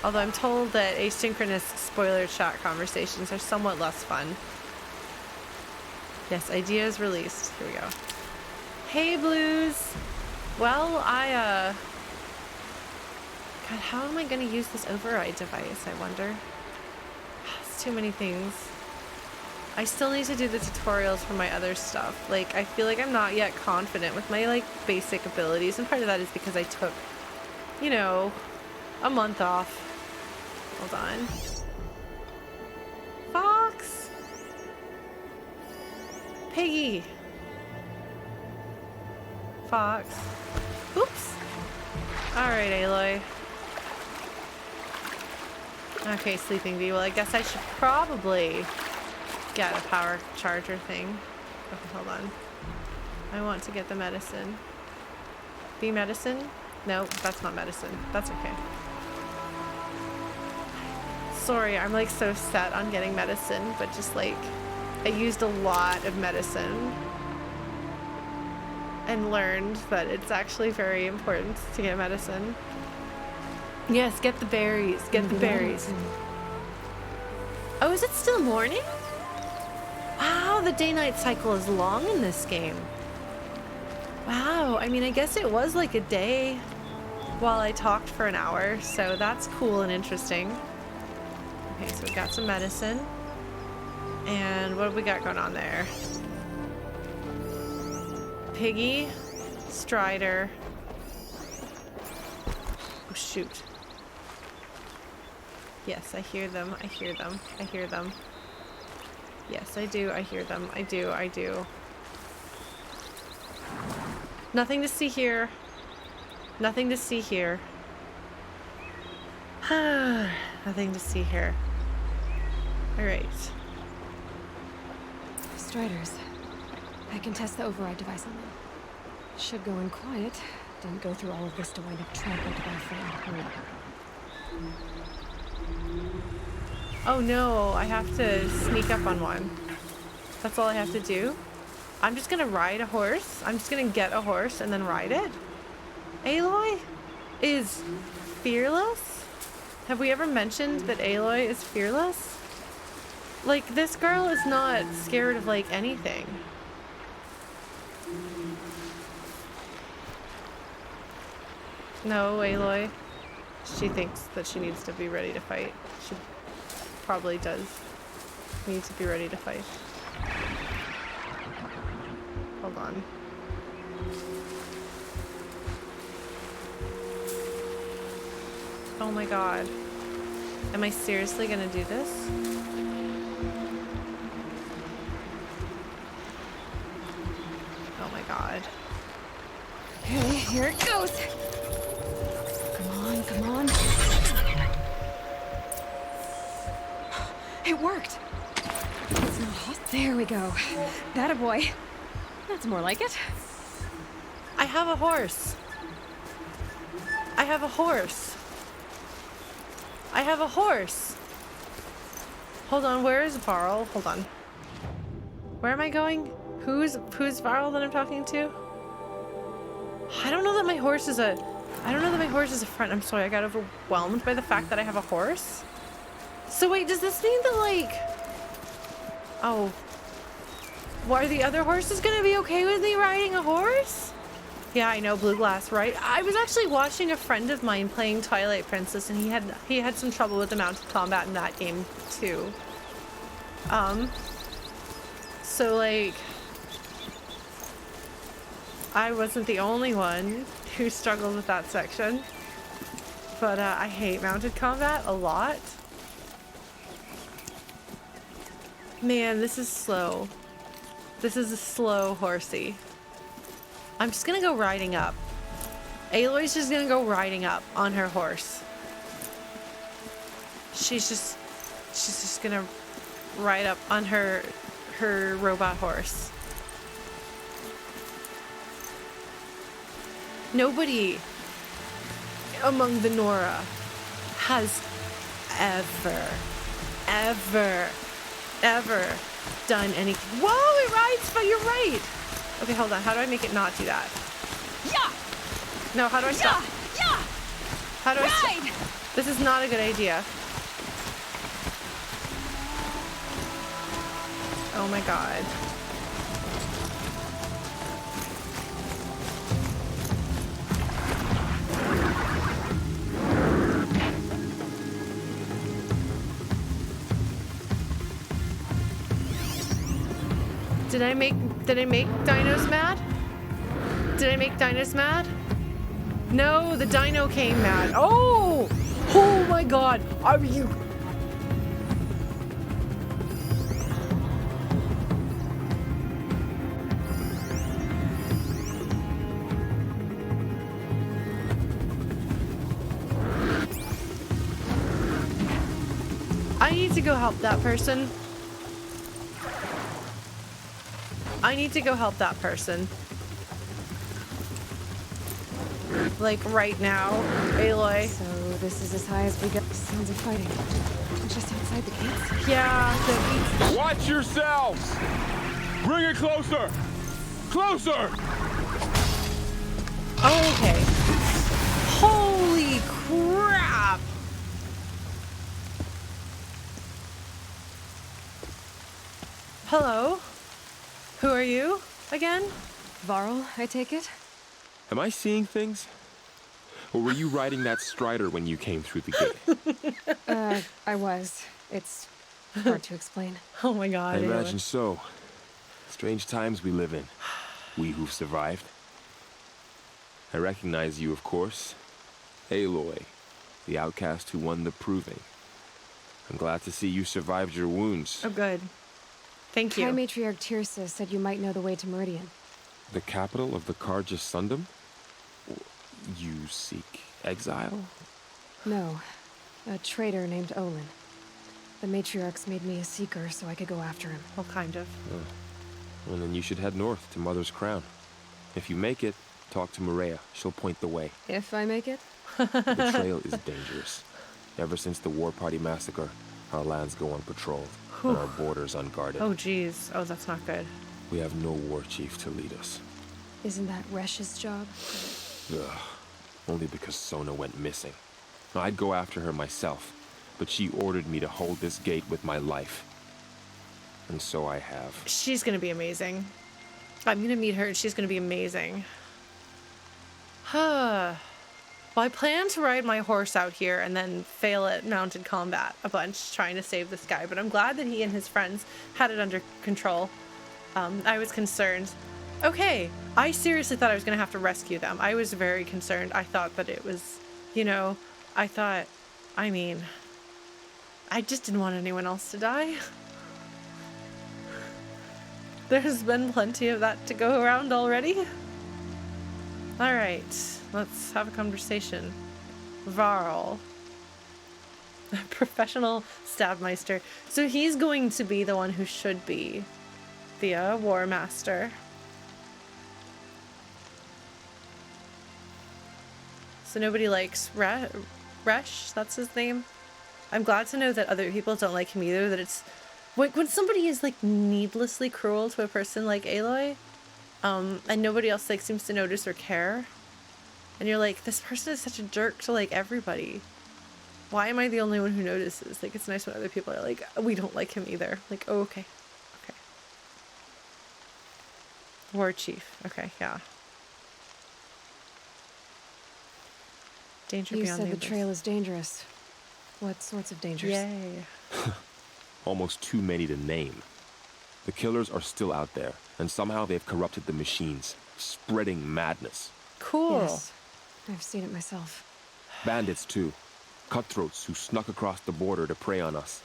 Although I'm told that asynchronous spoiler chat conversations are somewhat less fun. Yes, ideas released. Here we go. Hey, Blues! Well, God, how am I going to use this override device, I wonder? It's too many things. I still need to do the tutorials for my other stuff. Like, I feel like I'm not yet confident with my, like, basic abilities. And part of that is because I took, you know, a month off. Hold on. Fox! Piggy! Fox. Oops! Alright, Aloy. Okay, Sleeping Bee. Well, I guess I should probably get a power charger thing. Okay, hold on. I want to get the medicine. Bee medicine? No, that's not medicine. That's okay. Sorry, I'm like so set on getting medicine, but just like, I used a lot of medicine and learned that it's actually very important to get medicine. Yes, get the berries. Get the berries. Oh, is it still morning? Wow, the day-night cycle is long in this game. Wow, I mean, I guess it was like a day while I talked for an hour, so that's cool and interesting. Okay, so we got some medicine. And what have we got going on there? Piggy, Strider. Oh, shoot. Yes, I hear them. I hear them. I hear them. Yes, I do. I hear them. I do. I do. Nothing to see here. Nothing to see here. Nothing to see here. Alright. Striders. I can test the override device on them. Should go in quiet. Didn't go through all of this to wind up trampled by a friend. Oh no, I have to sneak up on one. That's all I have to do? I'm just gonna ride a horse. I'm just gonna get a horse and then ride it. Aloy is fearless? Have we ever mentioned that Aloy is fearless? Like, this girl is not scared of, like, anything. No, Aloy. She thinks that she needs to be ready to fight. She probably does need to be ready to fight. Hold on. Oh my god. Am I seriously gonna do this? Oh my god. Okay, here it goes. Come on, come on. It worked. It's not hot. There we go. That a boy. That's more like it. I have a horse. I have a horse. I have a horse. Hold on, where is Varl? Hold on. Where am I going? Who's Varl that I'm talking to? I don't know that my horse is a friend. I'm sorry, I got overwhelmed by the fact that I have a horse. So wait, does this mean that like... Oh. Well, are the other horses gonna be okay with me riding a horse? Yeah, I know, blue glass, right? I was actually watching a friend of mine playing Twilight Princess, and he had some trouble with the mounted combat in that game too. So like, I wasn't the only one who struggled with that section, but I hate mounted combat a lot. Man, this is slow. This is a slow horsey. I'm just gonna go riding up. Aloy's just gonna go riding up on her horse. She's just gonna ride up on her robot horse. Nobody among the Nora has ever done anything. Whoa, it rides, but you're right. Okay, hold on. How do I make it not do that? Yeah. No, how do I stop? Yeah. How do I stop? Ride. This is not a good idea. Oh my god. Did I make dinos mad? Did I make dinos mad? No, the dino came mad. Oh! Oh my god. Are you... I need to go help that person. I need to go help that person. Like right now, Aloy. So this is as high as we go. Sounds of fighting. Just outside the gates. Yeah, Watch yourselves! Bring it closer! Closer! oh, okay. Holy crap! Hello? Who are you again? Varl, I take it? Am I seeing things? Or were you riding that strider when you came through the gate? I was. It's hard to explain. Oh my god. I imagine so. Strange times we live in. We who've survived. I recognize you, of course. Aloy, the outcast who won the proving. I'm glad to see you survived your wounds. Oh, good. Thank you. High Matriarch Tirsa said you might know the way to Meridian. The capital of the Carja Sundom? You seek exile? No. A traitor named Olin. The Matriarchs made me a seeker so I could go after him. Well, kind of. Well, then you should head north to Mother's Crown. If you make it, talk to Maria. She'll point the way. If I make it? The trail is dangerous. Ever since the War Party massacre, our lands go unpatrolled, and our borders unguarded. Oh, geez. Oh, that's not good. We have no war chief to lead us. Isn't that Resh's job? Ugh. Only because Sona went missing. I'd go after her myself, but she ordered me to hold this gate with my life. And so I have. She's gonna be amazing. I'm gonna meet her and she's gonna be amazing. Huh. Well, I plan to ride my horse out here and then fail at mounted combat a bunch trying to save this guy, but I'm glad that he and his friends had it under control. I was concerned Okay, I seriously thought I was gonna have to rescue them. I was very concerned. I thought that it was, you know, I mean, I just didn't want anyone else to die. There's been plenty of that to go around already. Alright, let's have a conversation. Varl. Professional stabmeister. So he's going to be the one who should be the war master. So nobody likes Resh, that's his name. I'm glad to know that other people don't like him either, that it's like when somebody is like needlessly cruel to a person like Aloy, and nobody else like seems to notice or care. And you're like, this person is such a jerk to like everybody. Why am I the only one who notices? Like, it's nice when other people are like, we don't like him either. Like, oh, okay. Okay. War chief. Okay, yeah. Danger You beyond said the neighbors. trail is dangerous. What sorts of dangers? Yay. Almost too many to name. The killers are still out there, and somehow they've corrupted the machines, spreading madness. Cool. Yes, I've seen it myself. Bandits, too. Cutthroats who snuck across the border to prey on us.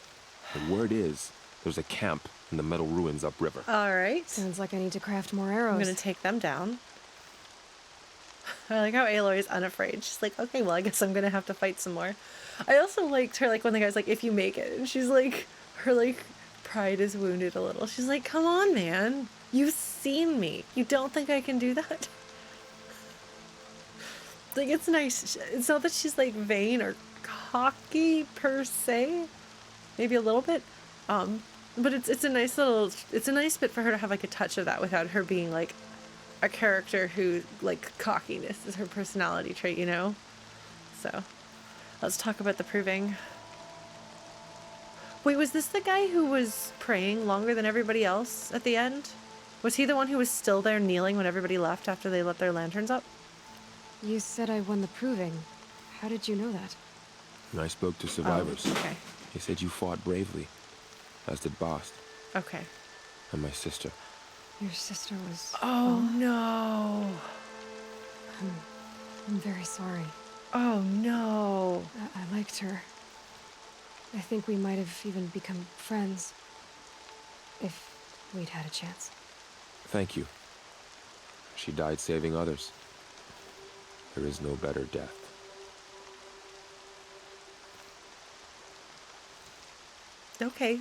The word is, there's a camp in the metal ruins upriver. All right. Sounds like I need to craft more arrows. I'm going to take them down. I like how Aloy is unafraid. She's like, okay, well, I guess I'm going to have to fight some more. I also liked her, like, when the guy's like, if you make it. And she's like, her, like, pride is wounded a little. She's like, come on, man. You've seen me. You don't think I can do that? Like, it's nice. It's not that she's, like, vain or cocky, per se. Maybe a little bit. But it's a nice little... It's a nice bit for her to have, like, a touch of that without her being, like, a character who, like, cockiness is her personality trait, you know? So, let's talk about the proving. Wait, was this the guy who was praying longer than everybody else at the end? Was he the one who was still there kneeling when everybody left after they lit their lanterns up? You said I won the proving. How did you know that? And I spoke to survivors. Oh, okay. They said you fought bravely, as did Bast Okay. and my sister. Your sister was... Oh, no. I'm very sorry. Oh, no. I liked her. I think we might have even become friends. If we'd had a chance. Thank you. She died saving others. There is no better death. Okay.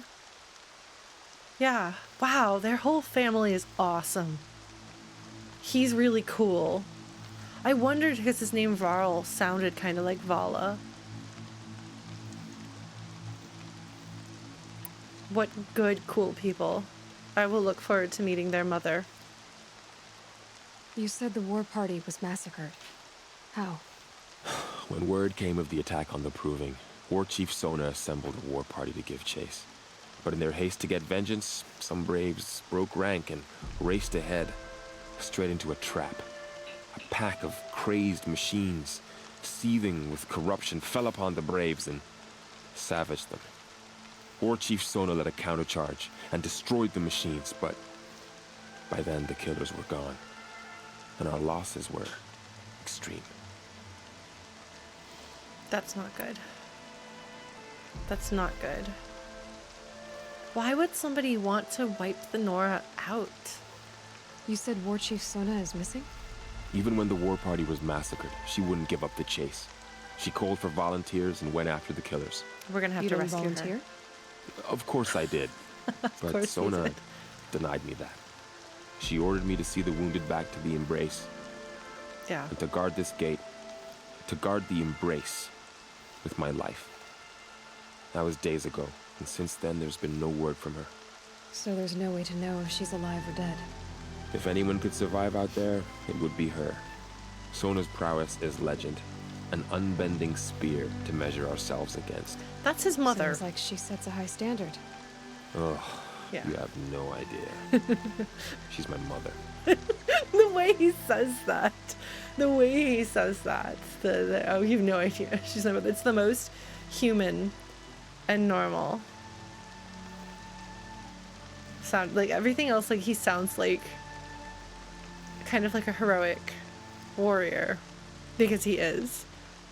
Yeah. Wow, their whole family is awesome. He's really cool. I wondered because his name Varl sounded kind of like Vala. What good, cool people. I will look forward to meeting their mother. You said the war party was massacred. How? When word came of the attack on the Proving, War Chief Sona assembled a war party to give chase. But in their haste to get vengeance, some braves broke rank and raced ahead, straight into a trap. A pack of crazed machines, seething with corruption, fell upon the braves and savaged them. War Chief Sona led a countercharge and destroyed the machines, but by then the killers were gone, and our losses were extreme. That's not good. That's not good. Why would somebody want to wipe the Nora out? You said War Chief Sona is missing? Even when the war party was massacred, she wouldn't give up the chase. She called for volunteers and went after the killers. We're gonna have You to didn't rescue volunteer? her. Of course I did. But course you Sona did. denied me that. She ordered me to see the wounded back to the embrace, Yeah. and to guard this gate, to guard the embrace with my life. That was days ago, and since then there's been no word from her. So there's no way to know if she's alive or dead. If anyone could survive out there, it would be her. Sona's prowess is legend, an unbending spear to measure ourselves against. That's his mother. Sounds like she sets a high standard. Ugh, Yeah. you have no idea. She's my mother. The way he says that. The way he says that. Oh, you have no idea. She's not. It's the most human and normal. Sound like everything else. Like he sounds like kind of like a heroic warrior, because he is.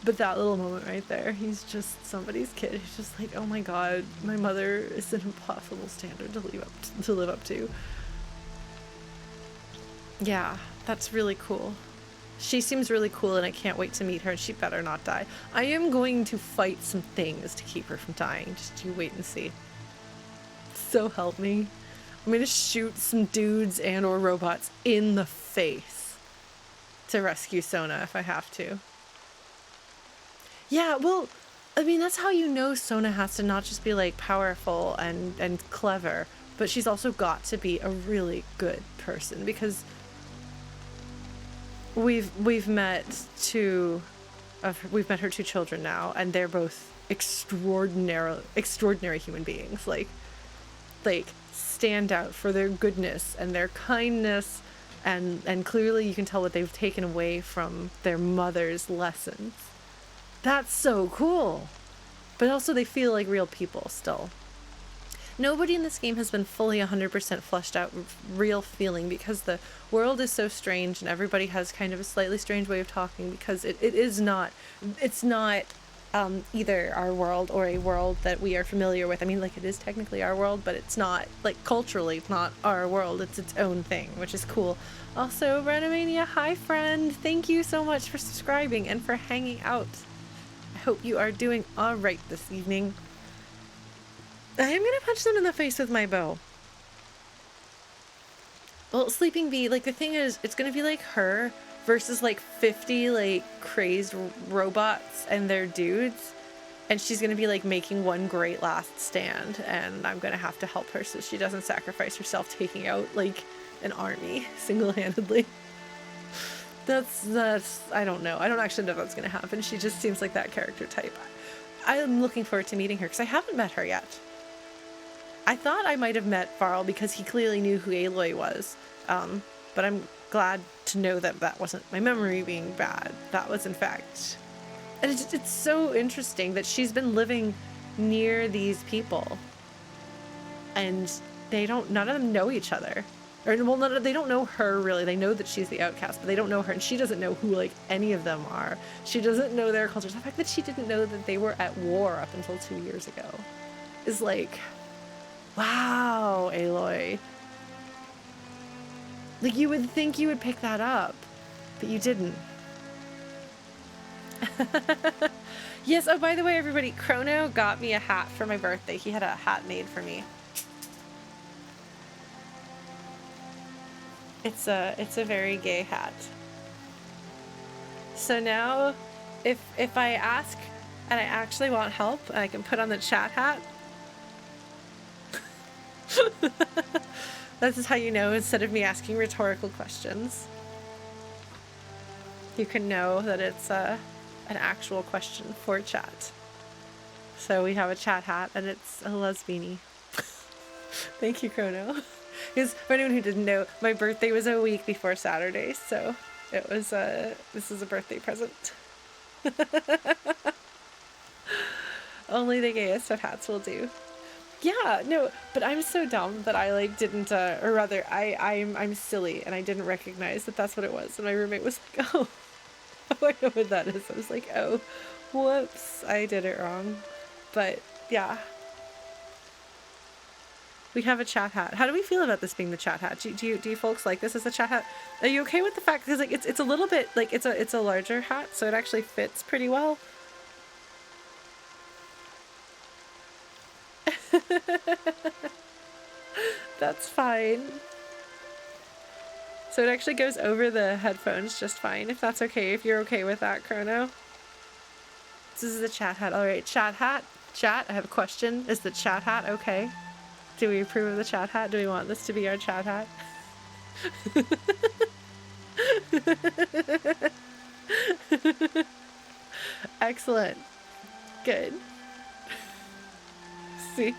But that little moment right there, he's just somebody's kid. He's just like, oh my god, my mother is an impossible standard to live up to. Yeah, that's really cool. She seems really cool, and I can't wait to meet her, and she better not die. I am going to fight some things to keep her from dying. Just you wait and see. So help me. I'm gonna shoot some dudes and or robots in the face to rescue Sona if I have to. Yeah, well, I mean, that's how you know Sona has to not just be, like, powerful and clever, but she's also got to be a really good person, because we've met her two children now, and they're both extraordinary human beings. Like stand out for their goodness and their kindness, and clearly you can tell what they've taken away from their mother's lessons. That's so cool. But also they feel like real people still. Nobody in this game has been fully 100% fleshed out real feeling, because the world is so strange and everybody has kind of a slightly strange way of talking, because it's not either our world or a world that we are familiar with. I mean, like, it is technically our world, but it's not, like, culturally, it's not our world. It's its own thing, which is cool. Also, Renomania, hi friend. Thank you so much for subscribing and for hanging out. I hope you are doing all right this evening. I am gonna punch them in the face with my bow. Well, Sleeping Bee, like, the thing is, it's gonna be like her versus like 50 like crazed robots and their dudes, and she's gonna be like making one great last stand, and I'm gonna have to help her so she doesn't sacrifice herself taking out like an army single-handedly. That's I don't know. I don't actually know if that's gonna happen. She just seems like that character type. I'm looking forward to meeting her because I haven't met her yet. I thought I might have met Varl because he clearly knew who Aloy was, but I'm glad to know that that wasn't my memory being bad. That was in fact, and it's so interesting that she's been living near these people, and none of them know each other. Or, well, they don't know her really. They know that she's the outcast, but they don't know her, and she doesn't know who like any of them are. She doesn't know their cultures. The fact that she didn't know that they were at war up until 2 years ago is like, wow, Aloy. Like, you would think you would pick that up, but you didn't. Yes, oh, by the way, everybody, Chrono got me a hat for my birthday. He had a hat made for me. It's a very gay hat. So now, if I ask and I actually want help, and I can put on the chat hat, this is how you know, instead of me asking rhetorical questions, you can know that it's an actual question for chat. So we have a chat hat, and it's a lesbian-y. Thank you, Chrono. Because for anyone who didn't know, my birthday was a week before Saturday, so it was this is a birthday present. Only the gayest of hats will do. Yeah, no, but I'm so dumb that I like didn't, or rather, I'm silly and I didn't recognize that that's what it was. And my roommate was like, oh, I know what that is. I was like, oh, whoops, I did it wrong. But yeah. We have a chat hat. How do we feel about this being the chat hat? Do you folks like this as a chat hat? Are you okay with the fact, because like it's a little bit like it's a larger hat, so it actually fits pretty well. That's fine. So it actually goes over the headphones just fine, if that's okay, if you're okay with that, Chrono. This is the chat hat. All right, chat hat. Chat, I have a question. Is the chat hat okay? Do we approve of the chat hat? Do we want this to be our chat hat? Excellent. Good. See?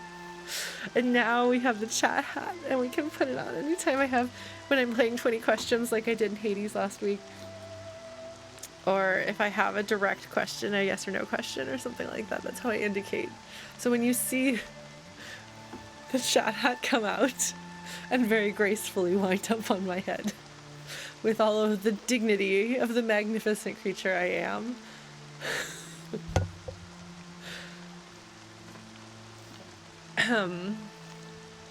And now we have the chat hat, and we can put it on anytime when I'm playing 20 questions like I did in Hades last week. Or if I have a direct question, a yes or no question or something like that, that's how I indicate. So when you see the chat hat come out and very gracefully wind up on my head, with all of the dignity of the magnificent creature I am.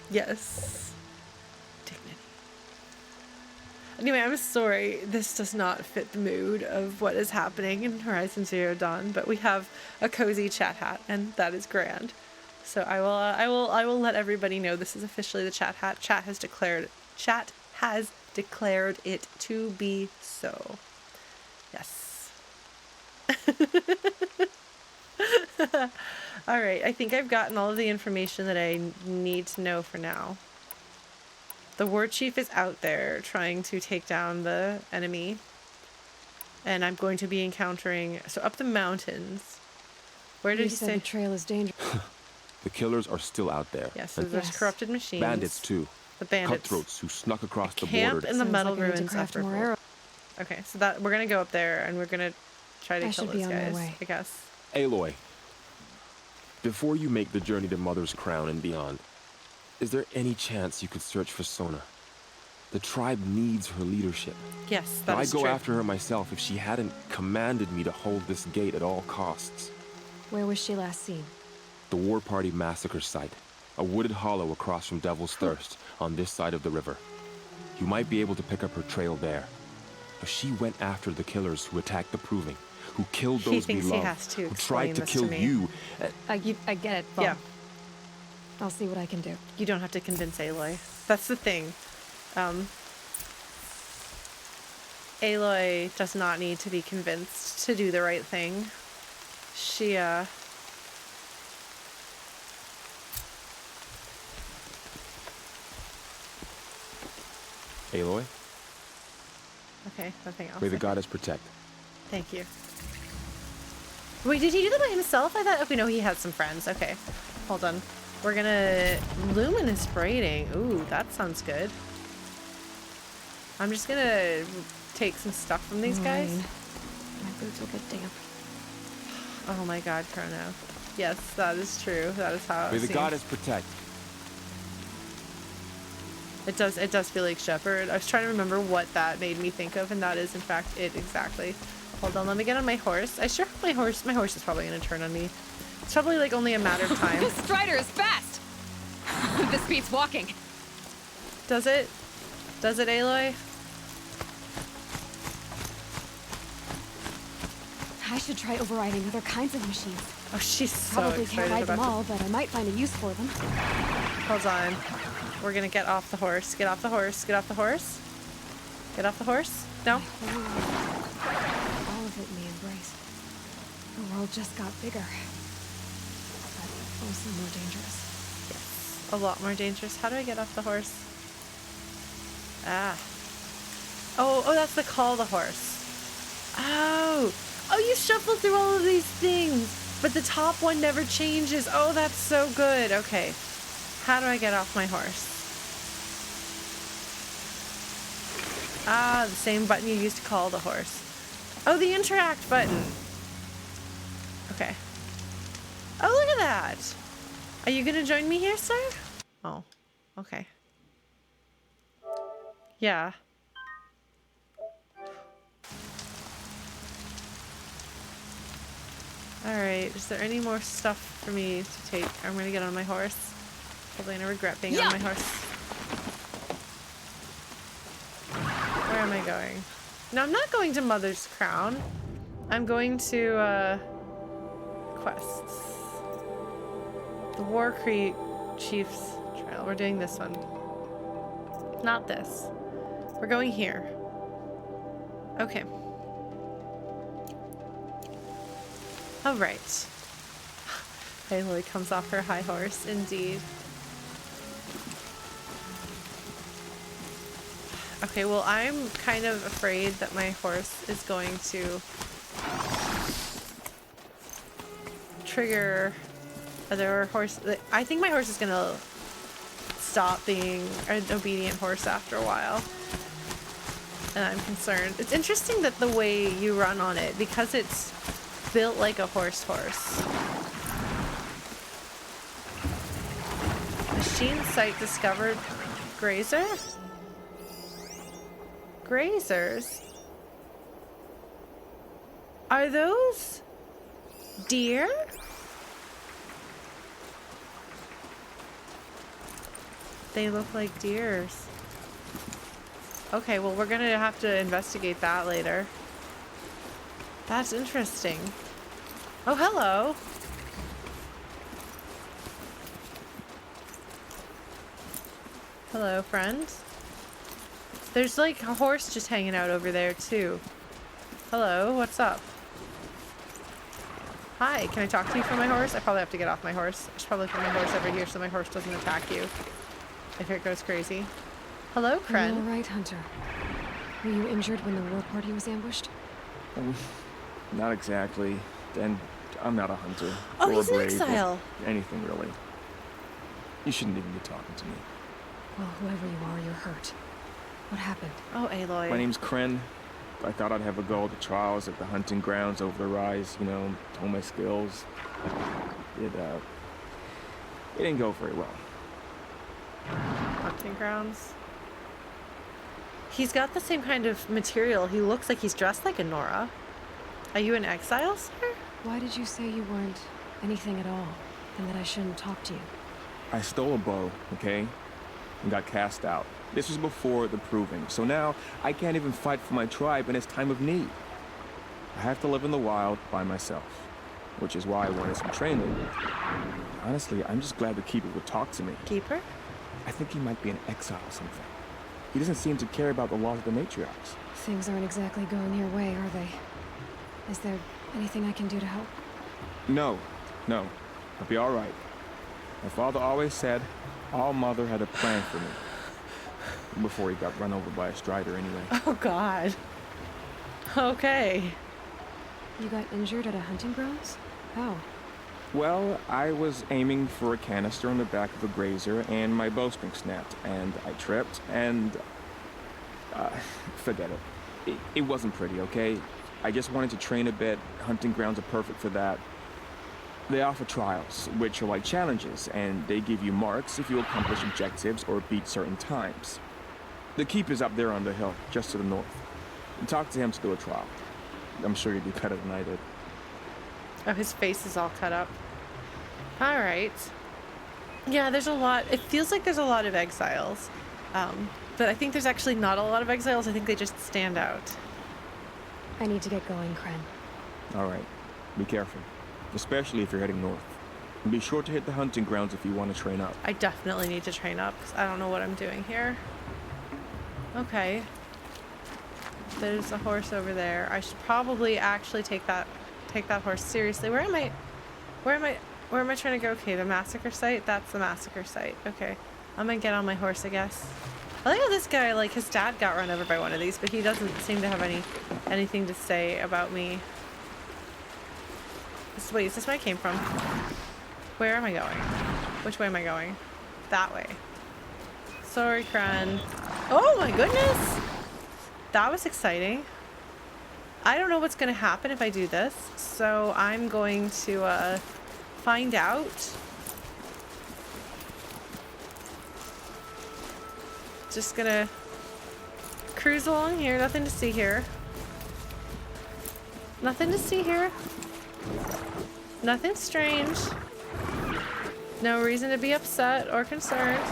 Yes. Dignity. Anyway, I'm sorry. This does not fit the mood of what is happening in Horizon Zero Dawn, but we have a cozy chat hat, and that is grand. So I will let everybody know this is officially the chat hat. Chat has declared it to be so. Yes. All right, I think I've gotten all of the information that I need to know for now. The war chief is out there trying to take down the enemy. And I'm going to be encountering, so up the mountains. Where did he say? The trail is dangerous. The killers are still out there. Yeah, so And there's corrupted machines. bandits too. The bandits. Cutthroats who snuck across the Camp border. in the Sounds metal like I need to ruins craft after. more arrows. Okay, so that we're gonna go up there and we're gonna try to I kill should be those on my guys. way. I guess. Aloy, before you make the journey to Mother's Crown and beyond, is there any chance you could search for Sona? The tribe needs her leadership. Yes, Now, that is I'd go true. after her myself if she hadn't commanded me to hold this gate at all costs. Where was she last seen? The War Party massacre site, a wooded hollow across from Devil's Thirst on this side of the river. You might be able to pick up her trail there. But she went after the killers who attacked the Proving, who killed He those we thinks he love, has to who explain tried to this kill to me. you. I get it, Varl. Yeah. I'll see what I can do. You don't have to convince Aloy. That's the thing. Aloy does not need to be convinced to do the right thing. She, Aloy, Okay, nothing else. may the Okay. goddess protect. Thank you. Wait, did he do that by himself? I thought, okay, no, he had some friends. Okay, hold on. We're gonna luminous braiding. Ooh, that sounds good. I'm just gonna take some stuff from these guys. Rain. My boots will get damp. Oh my god, Chrono. Yes, that is true. That is how it May the seems. goddess protect. It does feel like shepherd. I was trying to remember what that made me think of, and that is in fact it exactly. Hold on, let me get on my horse. I sure hope my horse is probably gonna turn on me. It's probably like only a matter of time. This strider is fast! This beats walking. Does it? Does it, Aloy? I should try overriding other kinds of machines. Oh, she's so Probably excited can't ride about them all, but I might find a use for them. Hold on. We're gonna get off the horse. Get off the horse. Get off the horse. Get off the horse. No? All of it in the embrace. The world just got bigger. But also more dangerous. Yes. A lot more dangerous. How do I get off the horse? Ah. Oh, that's the call the horse. Oh. Oh, you shuffle through all of these things, but the top one never changes. Oh, that's so good. Okay. How do I get off my horse? Ah, the same button you used to call the horse. Oh, the interact button. Okay. Oh, look at that. Are you gonna join me here, sir? Oh, okay. Yeah. Alright, is there any more stuff for me to take? I'm gonna get on my horse. Probably gonna regret being on my horse. Where am I going? No, I'm not going to Mother's Crown. I'm going to, quests. The War Creek Chief's Trail. We're doing this one. Not this. We're going here. Okay. All right. Aloy comes off her high horse, indeed. Okay, well, I'm kind of afraid that my horse is going to trigger other horse. I think my horse is gonna stop being an obedient horse after a while. And I'm concerned. It's interesting that the way you run on it, because it's built like a horse. Machine site discovered. Grazer? Grazers? Are those deer? They look like deers. Okay, well, we're gonna have to investigate that later. That's interesting. Oh, hello. Hello, friend. There's like a horse just hanging out over there, too. Hello, what's up? Hi, can I talk to you from my horse? I probably have to get off my horse. I should probably put my horse over here so my horse doesn't attack you if it goes crazy. Hello, Are you Kren. all right, Hunter? Were you injured when the war party was ambushed? Not exactly. And I'm not a hunter. Oh, or he's an brave, or exile. anything, really. You shouldn't even be talking to me. Well, whoever you are, you're hurt. What happened? Oh, Aloy. My name's Kren. I thought I'd have a go at the trials at the hunting grounds over the rise, you know, hone my skills. It didn't go very well. Hunting grounds. He's got the same kind of material. He looks like he's dressed like a Nora. Are you in exile, sir? Why did you say you weren't anything at all, and that I shouldn't talk to you? I stole a bow, okay? And got cast out. This was before the proving, so now I can't even fight for my tribe in its time of need. I have to live in the wild by myself, which is why I wanted some training. Honestly, I'm just glad the Keeper would talk to me. Keeper? I think he might be in exile or something. He doesn't seem to care about the laws of the matriarchs. Things aren't exactly going your way, are they? Is there anything I can do to help? No. I'll be all right. My father always said All Mother had a plan for me. Before he got run over by a strider anyway. Oh, God. Okay. You got injured at a hunting grounds? How? Well, I was aiming for a canister on the back of a grazer, and my bowstring snapped, and I tripped, and... forget it. It wasn't pretty, okay? I just wanted to train a bit. Hunting grounds are perfect for that. They offer trials, which are like challenges, and they give you marks if you accomplish objectives or beat certain times. The Keeper's up there on the hill, just to the north. Talk to him to do a trial. I'm sure you'd do better than I did. Oh, his face is all cut up. All right. Yeah, there's a lot. It feels like there's a lot of exiles. But I think there's actually not a lot of exiles. I think they just stand out. I need to get going, Kren. All right. Be careful. Especially if you're heading north. And be sure to hit the hunting grounds if you want to train up. I definitely need to train up because I don't know what I'm doing here. Okay. There's a horse over there. I should probably actually take that horse seriously. Where am I trying to go? Okay, the massacre site? That's the massacre site. Okay. I'm gonna get on my horse, I guess. I like how this guy, like, his dad got run over by one of these, but he doesn't seem to have anything to say about me. Wait, is this where I came from? Where am I going? Which way am I going? That way. Sorry, Kren. Oh my goodness! That was exciting. I don't know what's going to happen if I do this, so I'm going to find out. Just gonna cruise along here. Nothing to see here. Nothing to see here. Nothing strange. No reason to be upset or concerned.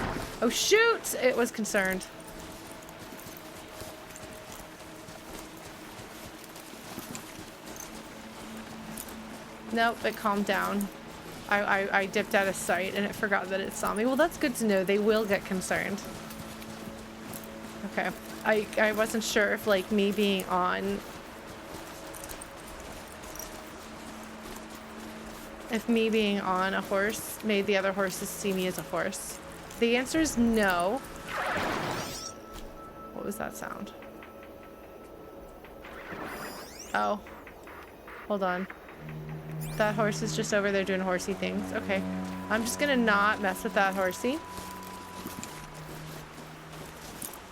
Oh shoot! It was concerned. Nope, it calmed down. I dipped out of sight and it forgot that it saw me. Well, that's good to know. They will get concerned. Okay. I wasn't sure if, like, me being on... If me being on a horse made the other horses see me as a horse. The answer is no. What was that sound? Oh. Hold on. That horse is just over there doing horsey things. Okay. I'm just gonna not mess with that horsey.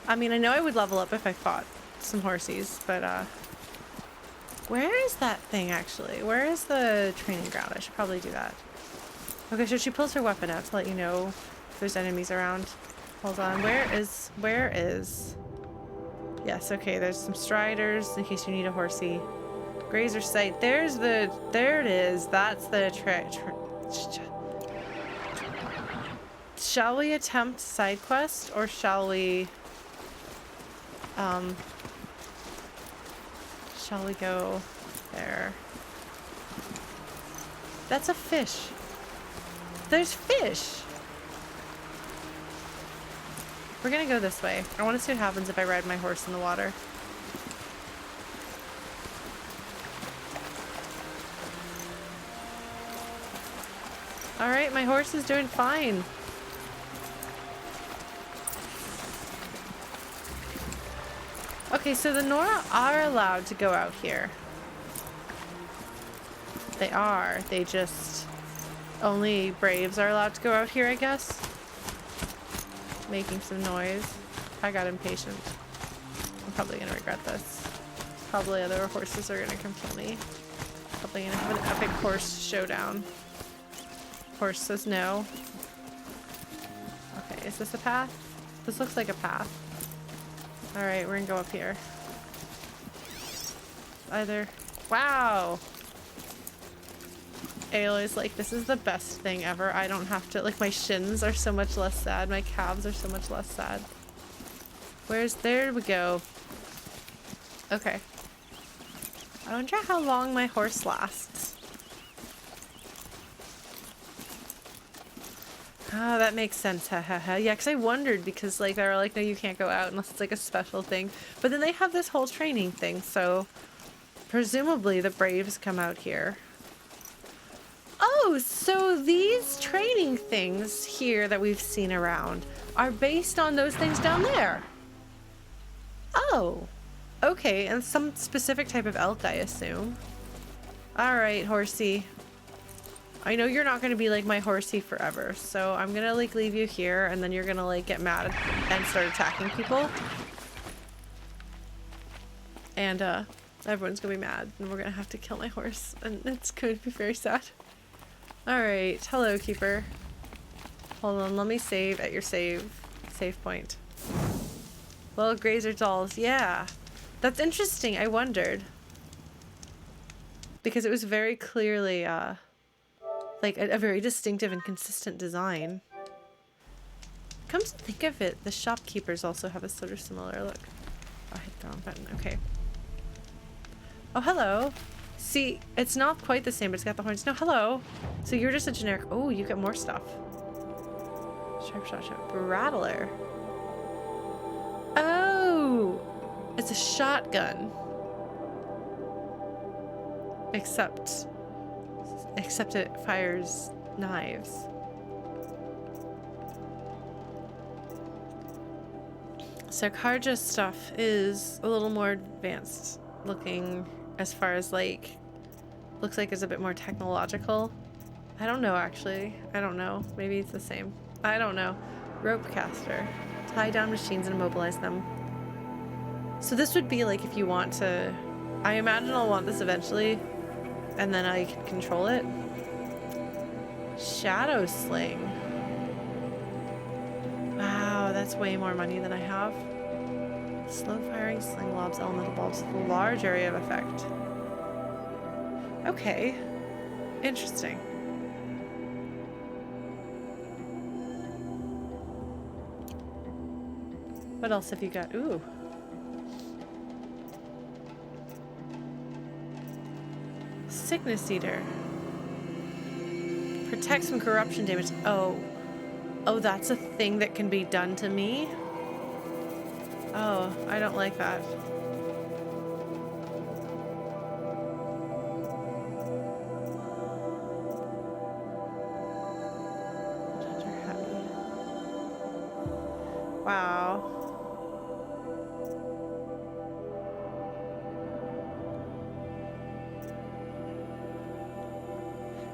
I mean, I know I would level up if I fought some horsies, but, where is that thing, actually? Where is the training ground? I should probably do that. Okay, so she pulls her weapon out to let you know if there's enemies around. Hold on. Where is... Yes, okay, there's some striders in case you need a horsey. Grazer site. There it is. That's the shall we attempt side quest or shall we go there? That's a fish. There's fish. We're gonna go this way. I want to see what happens if I ride my horse in the water. Alright, my horse is doing fine. Okay, so the Nora are allowed to go out here. They are. They just... Only Braves are allowed to go out here, I guess. Making some noise. I got impatient. I'm probably gonna regret this. Probably other horses are gonna come kill me. Probably gonna have an epic horse showdown. Horse says no. Okay, is this a path? This looks like a path. Alright, we're gonna go up here. Either. Wow! Aloy's like, this is the best thing ever. I don't have to, like, my shins are so much less sad. My calves are so much less sad. There we go. Okay. I wonder how long my horse lasts. Oh, that makes sense. Ha ha ha. Yeah, because I wondered because, like, they were like, no, you can't go out unless it's, like, a special thing. But then they have this whole training thing, so presumably the Braves come out here. Oh, so these training things here that we've seen around are based on those things down there. Oh, okay, and some specific type of elk, I assume. All right, horsey. I know you're not going to be like my horsey forever, so I'm going to like leave you here and then you're going to like get mad and start attacking people. And everyone's going to be mad and we're going to have to kill my horse and it's going to be very sad. Alright, hello keeper. Hold on, let me save at your save point. Well, grazer dolls, yeah. That's interesting, I wondered. Because it was very clearly, like a very distinctive and consistent design. Come to think of it, the shopkeepers also have a sort of similar look. Oh, I hit the wrong button, okay. Oh, hello. See, it's not quite the same, but it's got the horns. No, hello. So you're just a generic. Oh, you get more stuff. Sharp shot. Rattler. Oh, it's a shotgun. Except it fires knives. So Karja's stuff is a little more advanced looking. As far as like, looks like it's a bit more technological. I don't know actually. I don't know. Maybe it's the same. I don't know. Rope caster. Tie down machines and immobilize them. So this would be like if you want to, I imagine I'll want this eventually and then I can control it. Shadow sling. Wow, that's way more money than I have. Slow firing sling lobs elemental bulbs with a large area of effect. Okay. Interesting. What else have you got? Ooh. Sickness eater. Protects from corruption damage. Oh. Oh, that's a thing that can be done to me? Oh, I don't like that. Wow.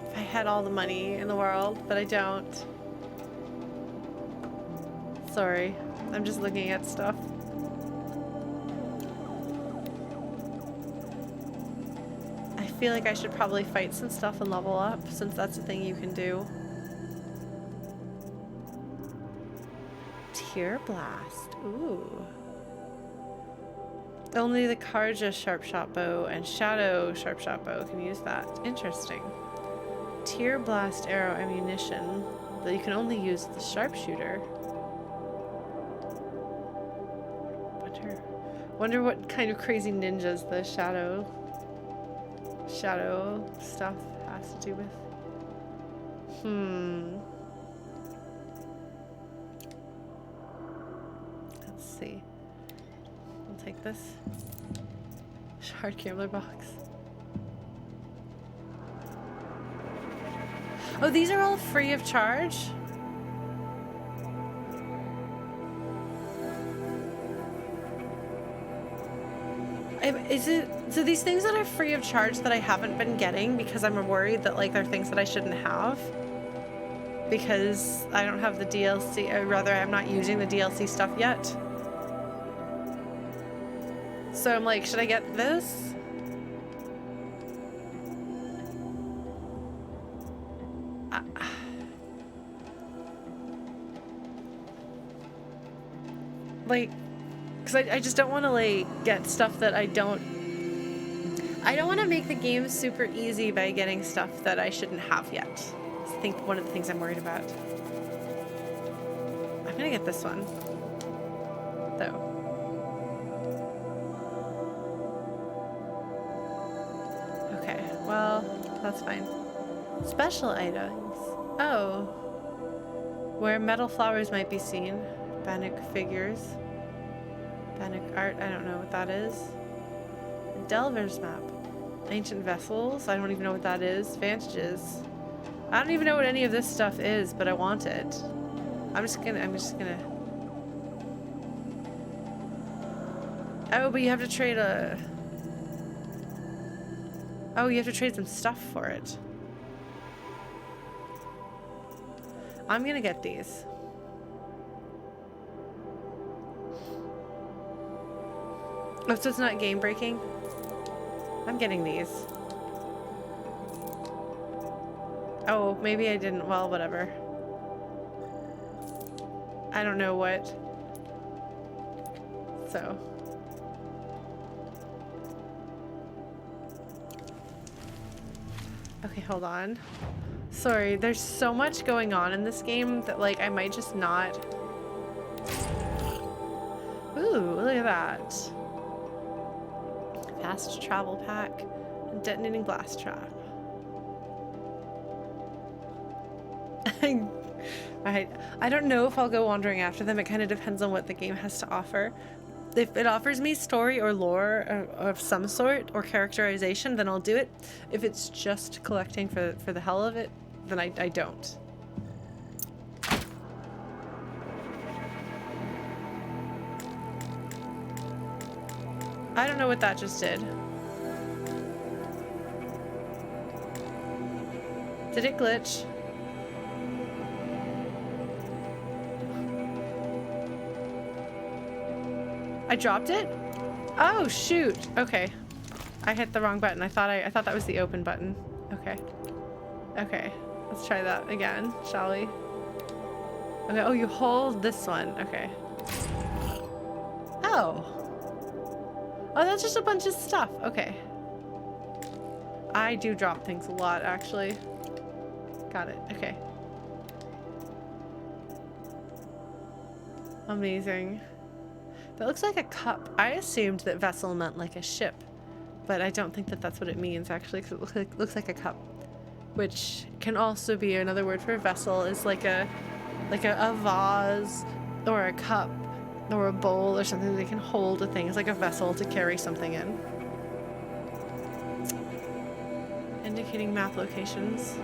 If I had all the money in the world, but I don't. Sorry, I'm just looking at stuff. I feel like I should probably fight some stuff and level up, since that's a thing you can do. Tear blast. Ooh. Only the Karja sharpshot bow and Shadow sharpshot bow can use that. Interesting. Tear blast arrow ammunition, but you can only use the sharpshooter. Wonder what kind of crazy ninjas the shadow stuff has to do with. Let's see. I'll take this. Shard gambler box. Oh, these are all free of charge? Is it, so these things that are free of charge that I haven't been getting because I'm worried that like they're things that I shouldn't have because I don't have the DLC, or rather I'm not using the DLC stuff yet. So I'm like, should I get this? Like, because I just don't want to like get stuff that I don't want to make the game super easy by getting stuff that I shouldn't have yet. I think one of the things I'm worried about. I'm gonna get this one though. Okay, well, that's fine. Special items. Oh, where metal flowers might be seen. Bannock figures. Bannock art, I don't know what that is. Delver's map. Ancient vessels, I don't even know what that is. Vantages. I don't even know what any of this stuff is, but I want it. I'm just gonna Oh, but you have to trade a... Oh, you have to trade some stuff for it. I'm gonna get these. Oh, so it's not game breaking? I'm getting these. Oh, maybe I didn't. Well, whatever. I don't know what. So. Okay, hold on. Sorry, there's so much going on in this game that, like, I might just not... Ooh, look at that. Fast travel pack and detonating blast trap. I don't know if I'll go wandering after them. It kind of depends on what the game has to offer. If it offers me story or lore of some sort or characterization, then I'll do it. If it's just collecting for the hell of it, then I don't. I don't know what that just did. Did it glitch? I dropped it? Oh shoot. Okay. I hit the wrong button. I thought that was the open button. Okay. Okay. Let's try that again, shall we? Okay, oh, you hold this one. Okay. Oh. Oh, that's just a bunch of stuff. Okay. I do drop things a lot, actually. Got it. Okay. Amazing. That looks like a cup. I assumed that vessel meant like a ship, but I don't think that that's what it means, actually, because it looks like a cup, which can also be another word for a vessel, is like a vase or a cup or a bowl or something that can hold a thing. It's like a vessel to carry something in. Indicating map locations.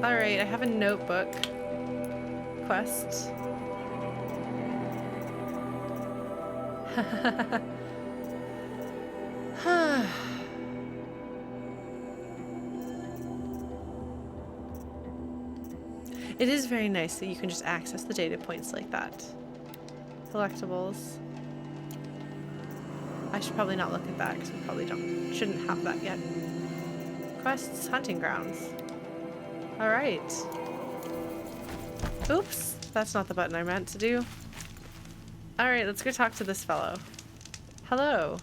Alright, I have a notebook. Quest. It is very nice that you can just access the data points like that. Collectibles. I should probably not look at that because we probably shouldn't have that yet. Quests, hunting grounds. Alright. Oops, that's not the button I meant to do. All right, let's go talk to this fellow. Hello.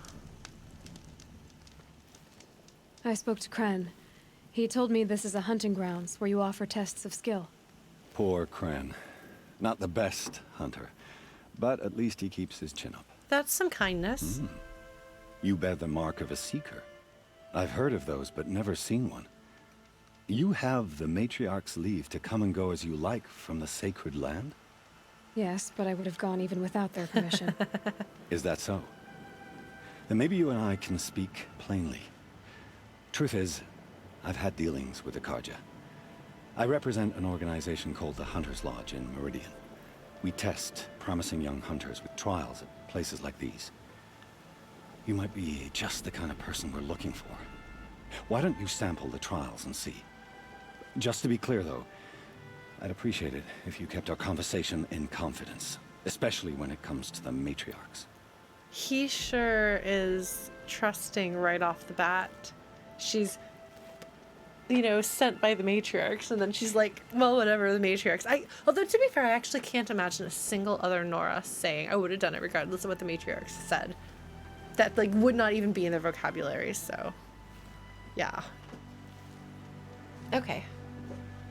I spoke to Kren. He told me this is a hunting grounds where you offer tests of skill. Poor Kren. Not the best hunter, but at least he keeps his chin up. That's some kindness. You bear the mark of a seeker. I've heard of those, but never seen one. You have the matriarch's leave to come and go as you like from the sacred land? Yes, but I would have gone even without their permission. Is that so? Then maybe you and I can speak plainly. Truth is, I've had dealings with the Karja. I represent an organization called the Hunter's Lodge in Meridian. We test promising young hunters with trials at places like these. You might be just the kind of person we're looking for. Why don't you sample the trials and see? Just to be clear, though, I'd appreciate it if you kept our conversation in confidence, especially when it comes to the matriarchs. He sure is trusting right off the bat. She's, you know, sent by the matriarchs, and then she's like, well, whatever, the matriarchs. Although, to be fair, I actually can't imagine a single other Nora saying, I would have done it regardless of what the matriarchs said. That, like, would not even be in their vocabulary, so, yeah. Okay.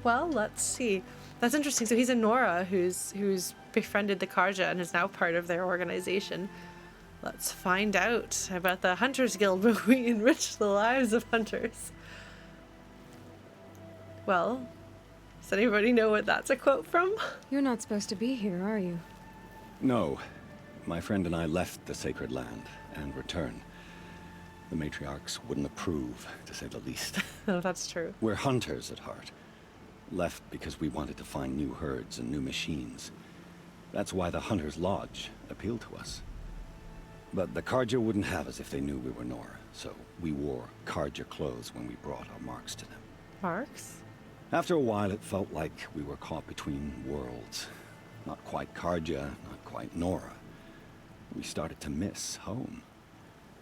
Well, let's see. That's interesting. So he's a Nora who's befriended the Karja and is now part of their organization. Let's find out about the Hunters Guild where we enrich the lives of hunters. Well, does anybody know what that's a quote from? You're not supposed to be here, are you? No. My friend and I left the sacred land and returned. The matriarchs wouldn't approve, to say the least. No, that's true. We're hunters at heart. Left because we wanted to find new herds and new machines. That's why the Hunter's Lodge appealed to us. But the Karja wouldn't have us if they knew we were Nora, so we wore Karja clothes when we brought our marks to them. Marks? After a while, it felt like we were caught between worlds. Not quite Karja, not quite Nora. We started to miss home.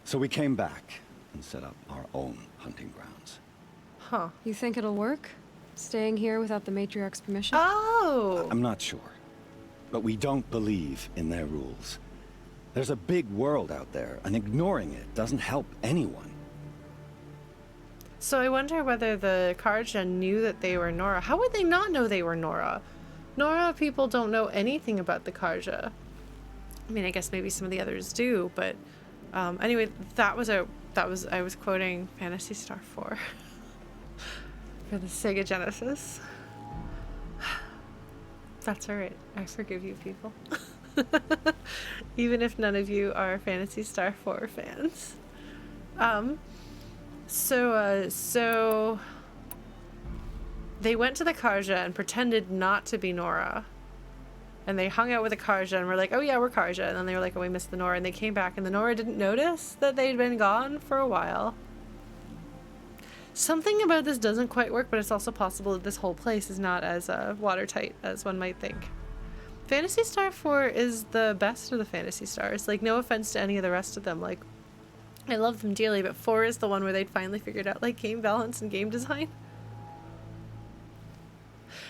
So we came back and set up our own hunting grounds. Huh. You think it'll work? Staying here without the matriarch's permission? Oh! I'm not sure. But we don't believe in their rules. There's a big world out there, and ignoring it doesn't help anyone. So I wonder whether the Karja knew that they were Nora. How would they not know they were Nora? Nora people don't know anything about the Karja. I mean, I guess maybe some of the others do, but anyway, I was quoting Phantasy Star 4 for the Sega Genesis. That's alright. I forgive you people. Even if none of you are Phantasy Star 4 fans. So they went to the Karja and pretended not to be Nora. And they hung out with the Karja and were like, oh yeah, we're Karja. And then they were like, oh, we missed the Nora. And they came back and the Nora didn't notice that they'd been gone for a while. Something about this doesn't quite work, but it's also possible that this whole place is not as watertight as one might think. Phantasy Star 4 is the best of the Phantasy Stars. Like, no offense to any of the rest of them. Like, I love them dearly, but 4 is the one where they'd finally figured out, like, game balance and game design.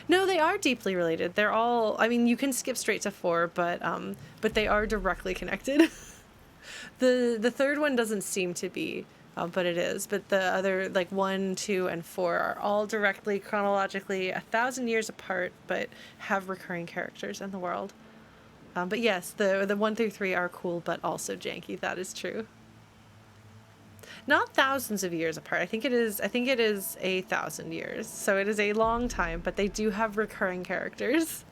No, they are deeply related. They're all, I mean, you can skip straight to 4, but they are directly connected. The third one doesn't seem to be, but it is. But the other, like 1, 2, and 4 are all directly, chronologically 1,000 years apart, but have recurring characters in the world. But yes, the 1 through 3 are cool, but also janky. That is true. Not thousands of years apart. I think it is 1,000 years. So it is a long time, but they do have recurring characters.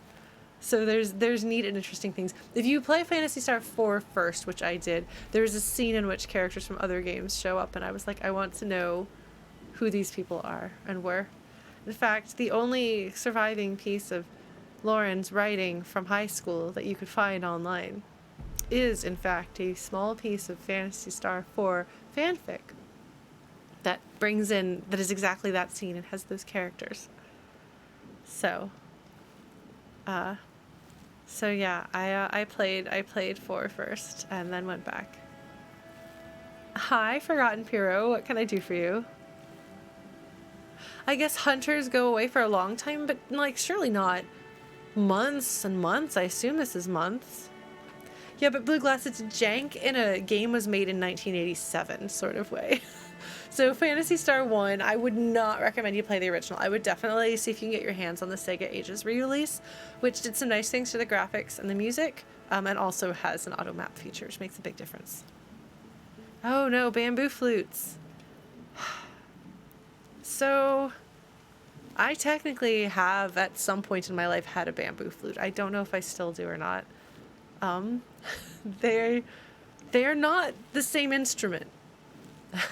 So there's neat and interesting things. If you play Phantasy Star 4 first, which I did, there's a scene in which characters from other games show up, and I was like, I want to know who these people are and where. In fact, the only surviving piece of Lauren's writing from high school that you could find online is, in fact, a small piece of Phantasy Star 4 fanfic that is exactly that scene and has those characters. So yeah, I played 4 first and then went back. Hi, Forgotten Piro, what can I do for you? I guess hunters go away for a long time, but like surely not months and months. I assume this is months. Yeah, but Blue Glass, it's jank in a game was made in 1987 sort of way. So Phantasy Star 1, I would not recommend you play the original. I would definitely see if you can get your hands on the Sega Ages re-release, which did some nice things to the graphics and the music, and also has an auto map feature, which makes a big difference. Oh no, bamboo flutes. So, I technically have at some point in my life had a bamboo flute. I don't know if I still do or not. They're not the same instrument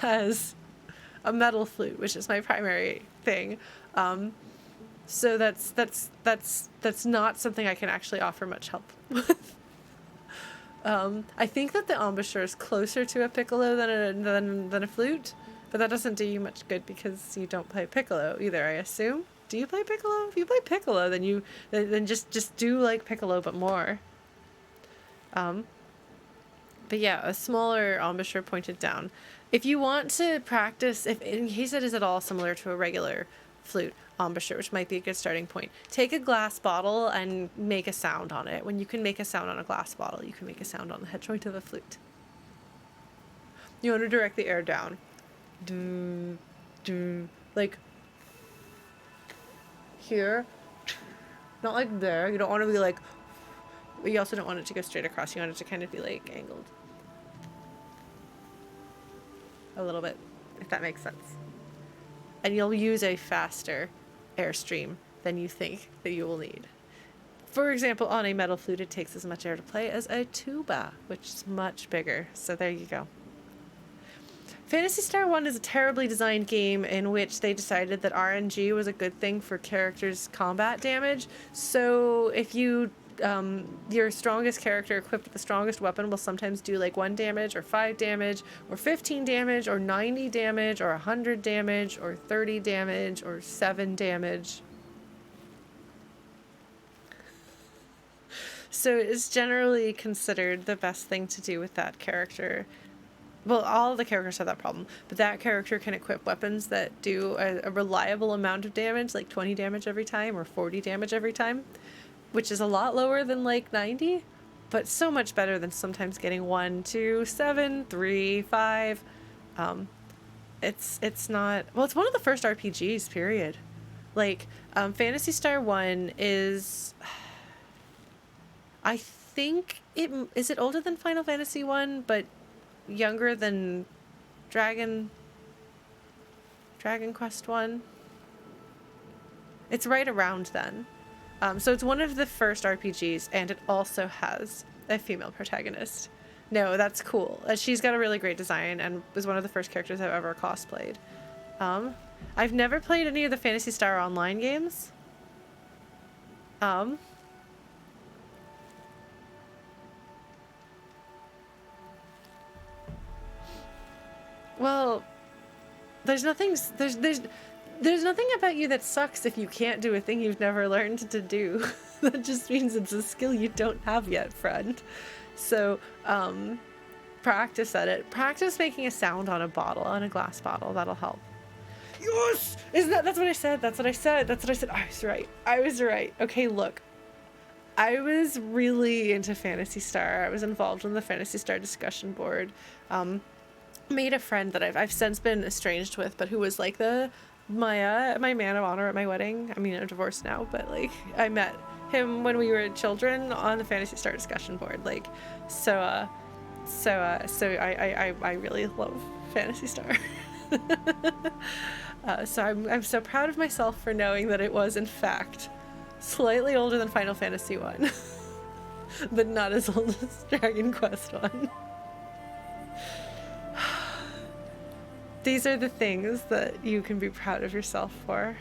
as a metal flute, which is my primary thing. So that's not something I can actually offer much help with. I think that the embouchure is closer to a piccolo than a flute, but that doesn't do you much good because you don't play piccolo either, I assume. Do you play piccolo? If you play piccolo, then just do like piccolo but more. But yeah, a smaller embouchure pointed down. If you want to practice, if in case it is at all similar to a regular flute embouchure, which might be a good starting point, take a glass bottle and make a sound on it. When you can make a sound on a glass bottle, you can make a sound on the head joint of a flute. You want to direct the air down. Do, do, like here. Not like there. You don't want to be like, you also don't want it to go straight across. You want it to kind of be like angled. A little bit, if that makes sense. And you'll use a faster airstream than you think that you will need. For example, on a metal flute, it takes as much air to play as a tuba, which is much bigger. So there you go. Phantasy Star 1 is a terribly designed game in which they decided that RNG was a good thing for characters' combat damage. So if you your strongest character equipped with the strongest weapon will sometimes do like 1 damage or 5 damage or 15 damage or 90 damage or 100 damage or 30 damage or 7 damage. So it's generally considered the best thing to do with that character. Well, all of the characters have that problem, but that character can equip weapons that do a reliable amount of damage, like 20 damage every time or 40 damage every time, which is a lot lower than like 90, but so much better than sometimes getting 1, 2, 7, 3, 5. It's not, well, it's one of the first RPGs, period. Like, Phantasy Star 1 is, I think is it older than Final Fantasy 1, but younger than Dragon Quest 1. It's right around then. So it's one of the first RPGs, and it also has a female protagonist. No, that's cool. She's got a really great design and was one of the first characters I've ever cosplayed. I've never played any of the Phantasy Star Online games. Well, there's nothing about you that sucks if you can't do a thing you've never learned to do. That just means it's a skill you don't have yet, friend. So, practice at it. Practice making a sound on a bottle, on a glass bottle. That'll help. Yes! That's what I said. That's what I said. I was right. Okay, look. I was really into Phantasy Star. I was involved in the Phantasy Star discussion board. Made a friend that I've since been estranged with, but who was like my man of honor at my wedding. I mean, I'm divorced now, but like I met him when we were children on the Phantasy Star discussion board. Like, so I really love Phantasy Star. So I'm so proud of myself for knowing that it was in fact slightly older than Final Fantasy 1, but not as old as Dragon Quest 1. These are the things that you can be proud of yourself for.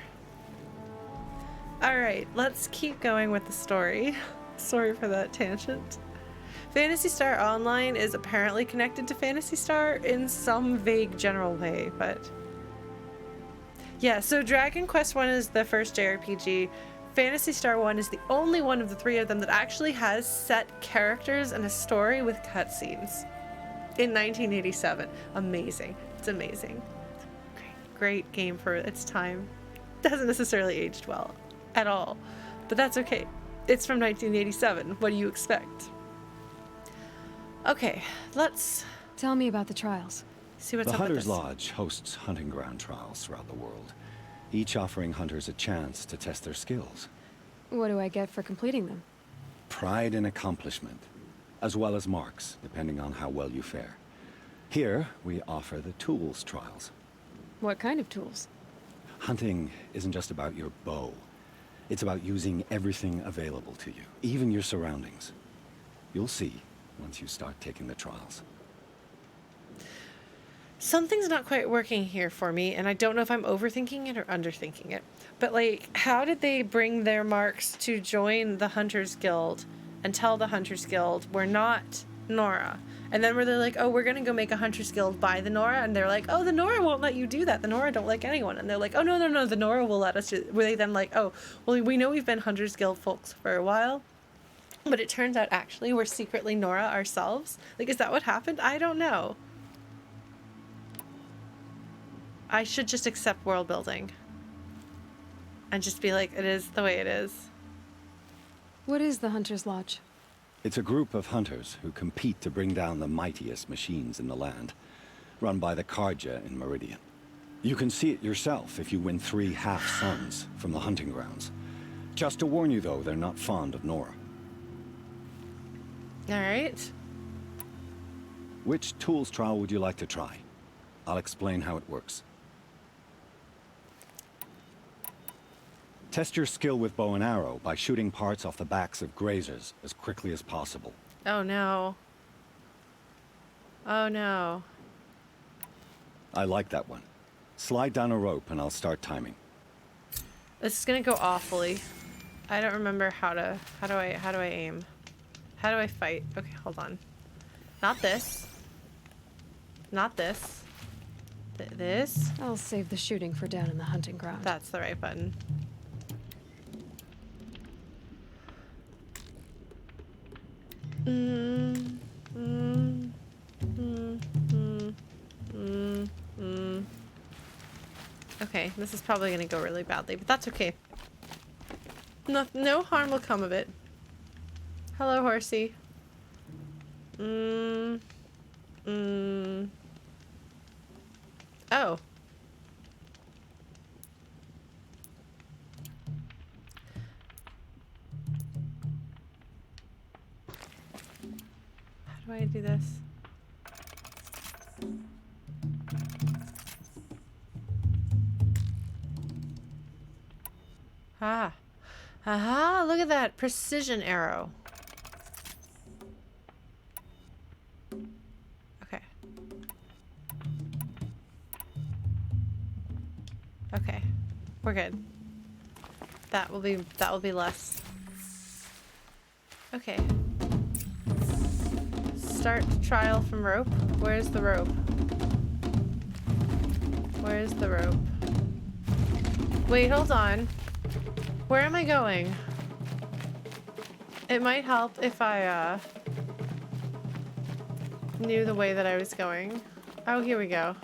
Alright, let's keep going with the story. Sorry for that tangent. Phantasy Star Online is apparently connected to Phantasy Star in some vague general way, but... yeah, so Dragon Quest 1 is the first JRPG. Phantasy Star 1 is the only one of the 3 of them that actually has set characters and a story with cutscenes. In 1987. Amazing. It's amazing. Great game for its time. Doesn't necessarily aged well at all, but that's okay. It's from 1987. What do you expect? Okay, let's Tell me about the trials. see what's The up with Hunter's this. Lodge hosts hunting ground trials throughout the world, each offering hunters a chance to test their skills. What do I get for completing them? Pride in accomplishment, as well as marks, depending on how well you fare. Here, we offer the tools trials. What kind of tools? Hunting isn't just about your bow. It's about using everything available to you, even your surroundings. You'll see once you start taking the trials. Something's not quite working here for me, and I don't know if I'm overthinking it or underthinking it. But, like, how did they bring their marks to join the Hunters Guild and tell the Hunters Guild we're not Nora? And then were they like, oh, we're going to go make a Hunters Guild by the Nora? And they're like, oh, the Nora won't let you do that. The Nora don't like anyone. And they're like, oh, no, the Nora will let us do it. Were they then like, oh, well, we know we've been Hunters Guild folks for a while, but it turns out actually we're secretly Nora ourselves? Like, is that what happened? I don't know. I should just accept world building and just be like, it is the way it is. What is the Hunter's Lodge? It's a group of hunters who compete to bring down the mightiest machines in the land, run by the Carja in Meridian. You can see it yourself if you win 3 half-suns from the hunting grounds. Just to warn you, though, they're not fond of Nora. All right. Which tools trial would you like to try? I'll explain how it works. Test your skill with bow and arrow by shooting parts off the backs of grazers as quickly as possible. Oh, no. Oh, no. I like that one. Slide down a rope and I'll start timing. This is gonna go awfully. I don't remember how do I aim? How do I fight? Okay, hold on. Not this. Not this. This. I'll save the shooting for down in the hunting ground. That's the right button. Okay, this is probably gonna go really badly, but that's okay. No harm will come of it. Hello, horsey. Oh. How do I do this? Ah. Aha, look at that. Precision arrow. Okay. Okay. We're good. That will be less. Okay. Start trial from rope. Where's the rope? Where's the rope? Wait, hold on. Where am I going? It might help if I knew the way that I was going. Oh, here we go.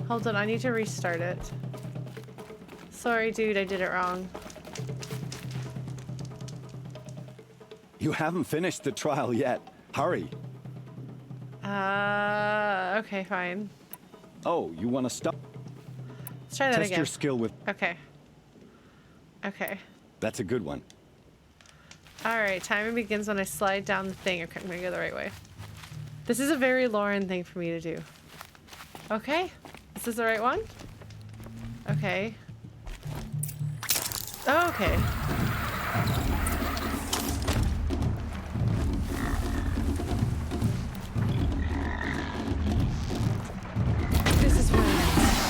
Hold on, I need to restart it. Sorry, dude, I did it wrong. You haven't finished the trial yet. Hurry. Okay, fine. Oh, you want to stop? Let's try that Test again. your skill with... Okay. Okay. That's a good one. Alright, timing begins when I slide down the thing. Okay, I'm gonna go the right way. This is a very Lauren thing for me to do. Okay. This is the right one? Okay. Oh, okay. This is where it ends.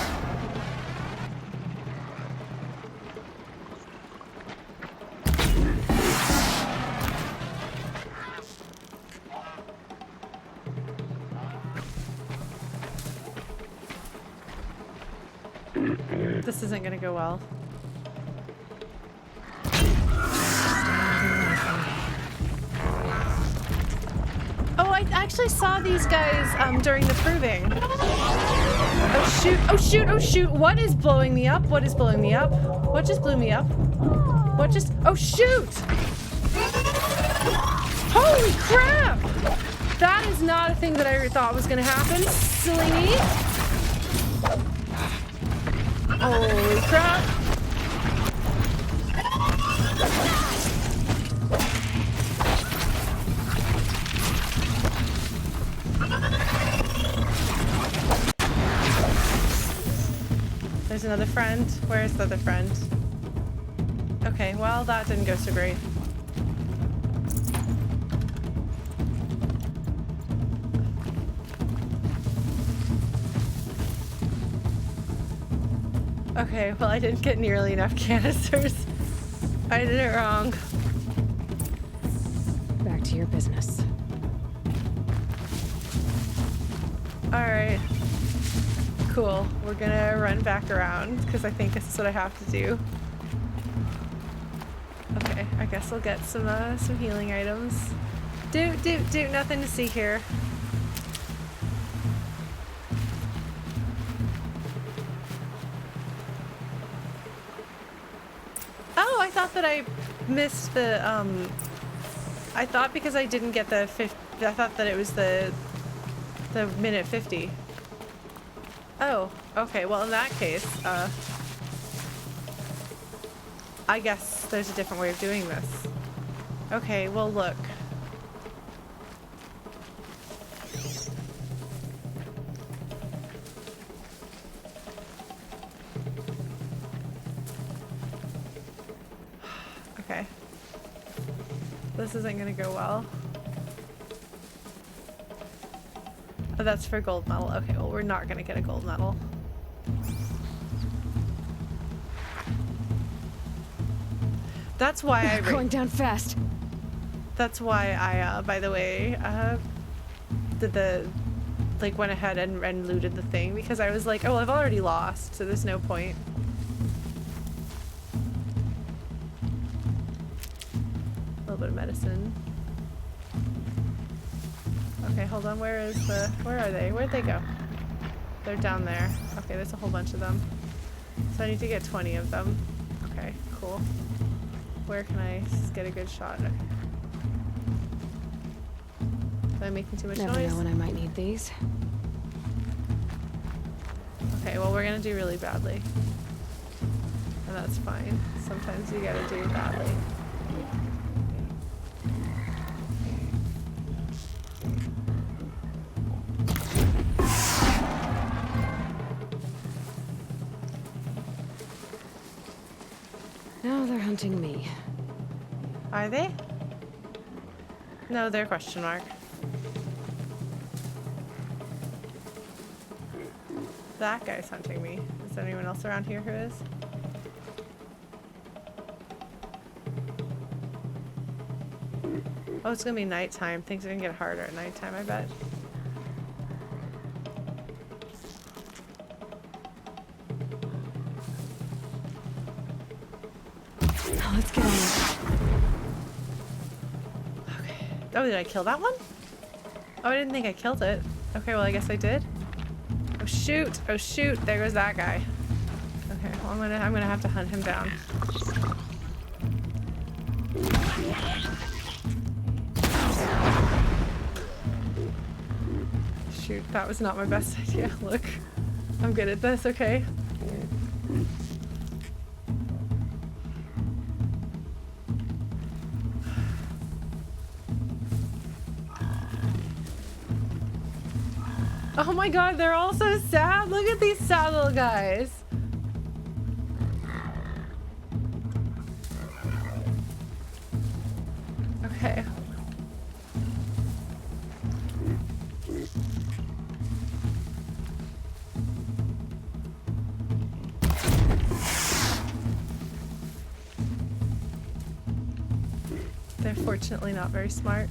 This isn't gonna go well. Oh, I actually saw these guys during the proving. Oh shoot, oh shoot, oh shoot. What is blowing me up? What is blowing me up? What just blew me up? What just, oh shoot! Holy crap! That is was not a thing that I thought was gonna happen. Silly me. Holy crap. There's another friend. Where's the other friend? Okay, well, that didn't go so great. Okay, well, I didn't get nearly enough canisters. I did it wrong. Back to your business. Alright. Cool. We're gonna run back around, because I think this is what I have to do. Okay, I guess I'll get some healing items. Nothing to see here. Oh, I thought that I missed the, I thought because I didn't get the I thought that it was the minute 50. Oh, okay, well in that case, I guess there's a different way of doing this. Okay, well look. Okay. This isn't gonna go well. Oh, that's for gold medal. Okay, well we're not gonna get a gold medal. That's why I going down fast. That's why I by the way, did the went ahead and looted the thing, because I was like, oh, I've already lost, so there's no point. A little bit of medicine. Okay, hold on. Where are they? Where'd they go? They're down there. Okay, there's a whole bunch of them. So I need to get 20 of them. Okay, cool. Where can I get a good shot? Okay. Am I making too much Never noise? know when I might need these. Okay, well we're gonna do really badly. And that's fine. Sometimes you gotta do badly. Now they're hunting me. Are they? No, they're question mark. That guy's hunting me. Is there anyone else around here who is? Oh, it's gonna be nighttime. Things are gonna get harder at nighttime, I bet. Let's get on it. Okay. Oh, did I kill that one? Oh, I didn't think I killed it. Okay, well I guess I did. Oh shoot! Oh shoot! There goes that guy. Okay, well I'm gonna have to hunt him down. Shoot, that was not my best idea. Look, I'm good at this. Okay. Oh my god, they're all so sad. Look at these sad little guys. Okay. They're fortunately not very smart.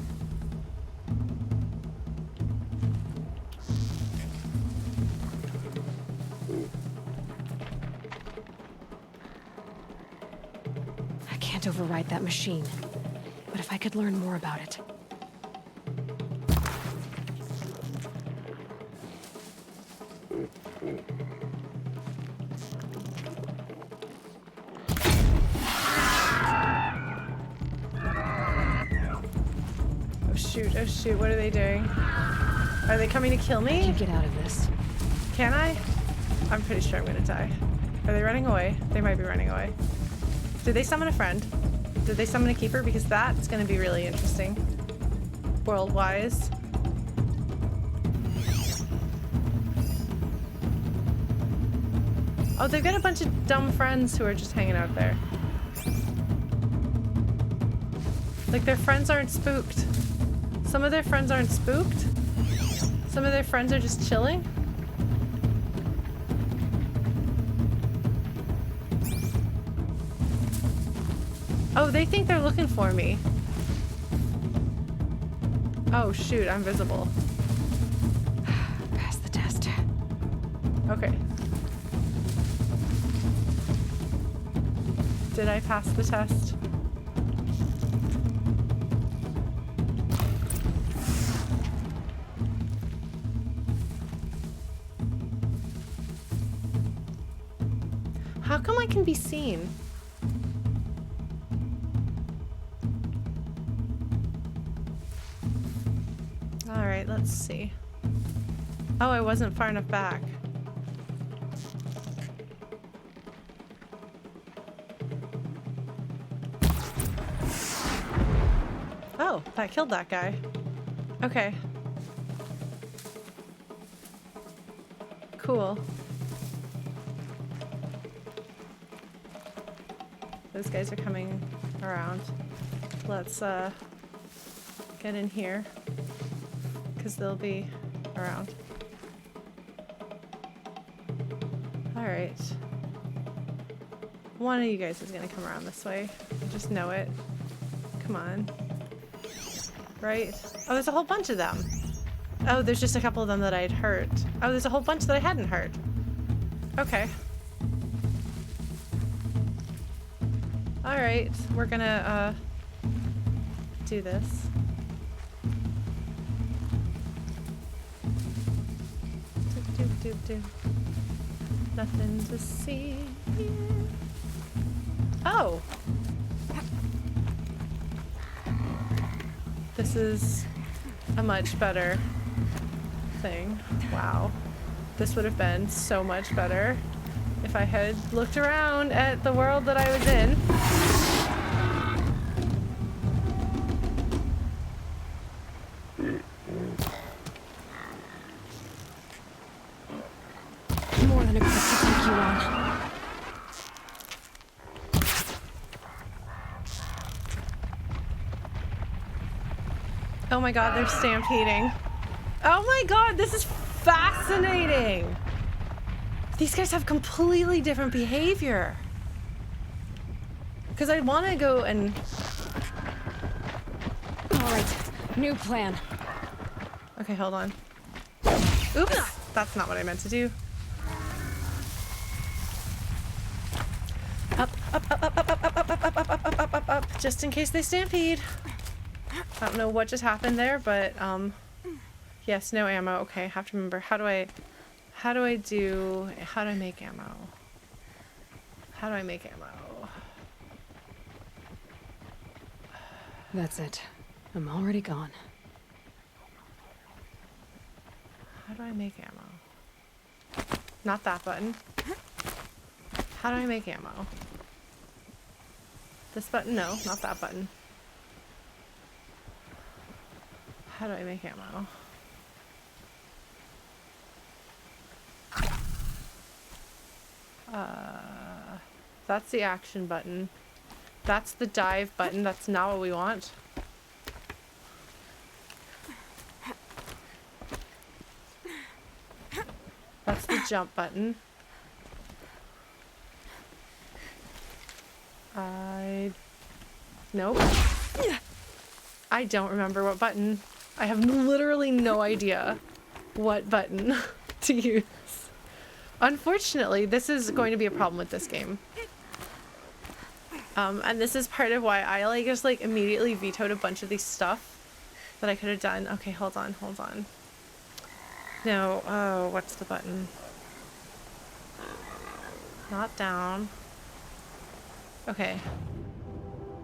Override that machine. But if I could learn more about it. Oh shoot, what are they doing? Are they coming to kill I me? can get out of this. Can I? I'm pretty sure I'm gonna die. Are they running away? They might be running away. Did they summon a friend? Did they summon a keeper? Because that's gonna be really interesting. World-wise. Oh, they've got a bunch of dumb friends who are just hanging out there. Like, their friends aren't spooked. Some of their friends aren't spooked. Some of their friends are just chilling. Oh, they think they're looking for me. Oh, shoot, I'm visible. Pass the test. Okay. Did I pass the test? How come I can be seen? All right, let's see. Oh, I wasn't far enough back. Oh, that killed that guy. Okay. Cool. Those guys are coming around. Let's get in here, because they'll be around. Alright. One of you guys is gonna come around this way. I just know it. Come on. Right? Oh, there's a whole bunch of them. Oh, there's just a couple of them that I'd hurt. Oh, there's a whole bunch that I hadn't hurt. Okay. Alright, we're gonna, do this. Do. Nothing to see here. Oh! This is a much better thing. Wow. This would have been so much better if I had looked around at the world that I was in. More than equipped to take you on. Oh my god, they're stampeding. Oh my god, this is fascinating! These guys have completely different behavior. Because I want to go and... Alright, new plan. Okay, hold on. Oops! That's not what I meant to do. Up, up, up, up, up, up, up, up, up, up, up, up, up, up, up, just in case they stampede. I don't know what just happened there, but, yes, no ammo. Okay, I have to remember, how do I make ammo? How do I make ammo? That's it. I'm already gone. How do I make ammo? Not that button. How do I make ammo? This button? No, not that button. How do I make ammo? That's the action button. That's the dive button. That's not what we want. That's the jump button. Nope. I don't remember what button. I have literally no idea what button to use. Unfortunately, this is going to be a problem with this game. And this is part of why I just immediately vetoed a bunch of these stuff that I could have done. Okay, hold on. No, oh, what's the button? Not down. Okay.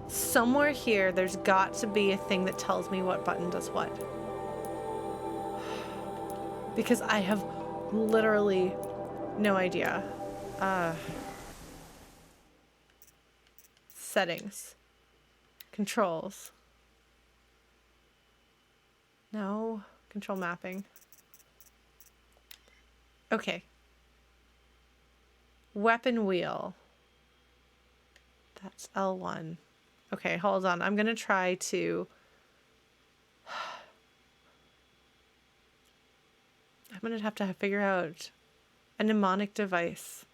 Somewhere here, there's got to be a thing that tells me what button does what. because I have literally no idea. Settings. Controls. No. Control mapping. Okay. Weapon wheel. That's L1. Okay, hold on. I'm gonna try to... I'm gonna have to figure out a mnemonic device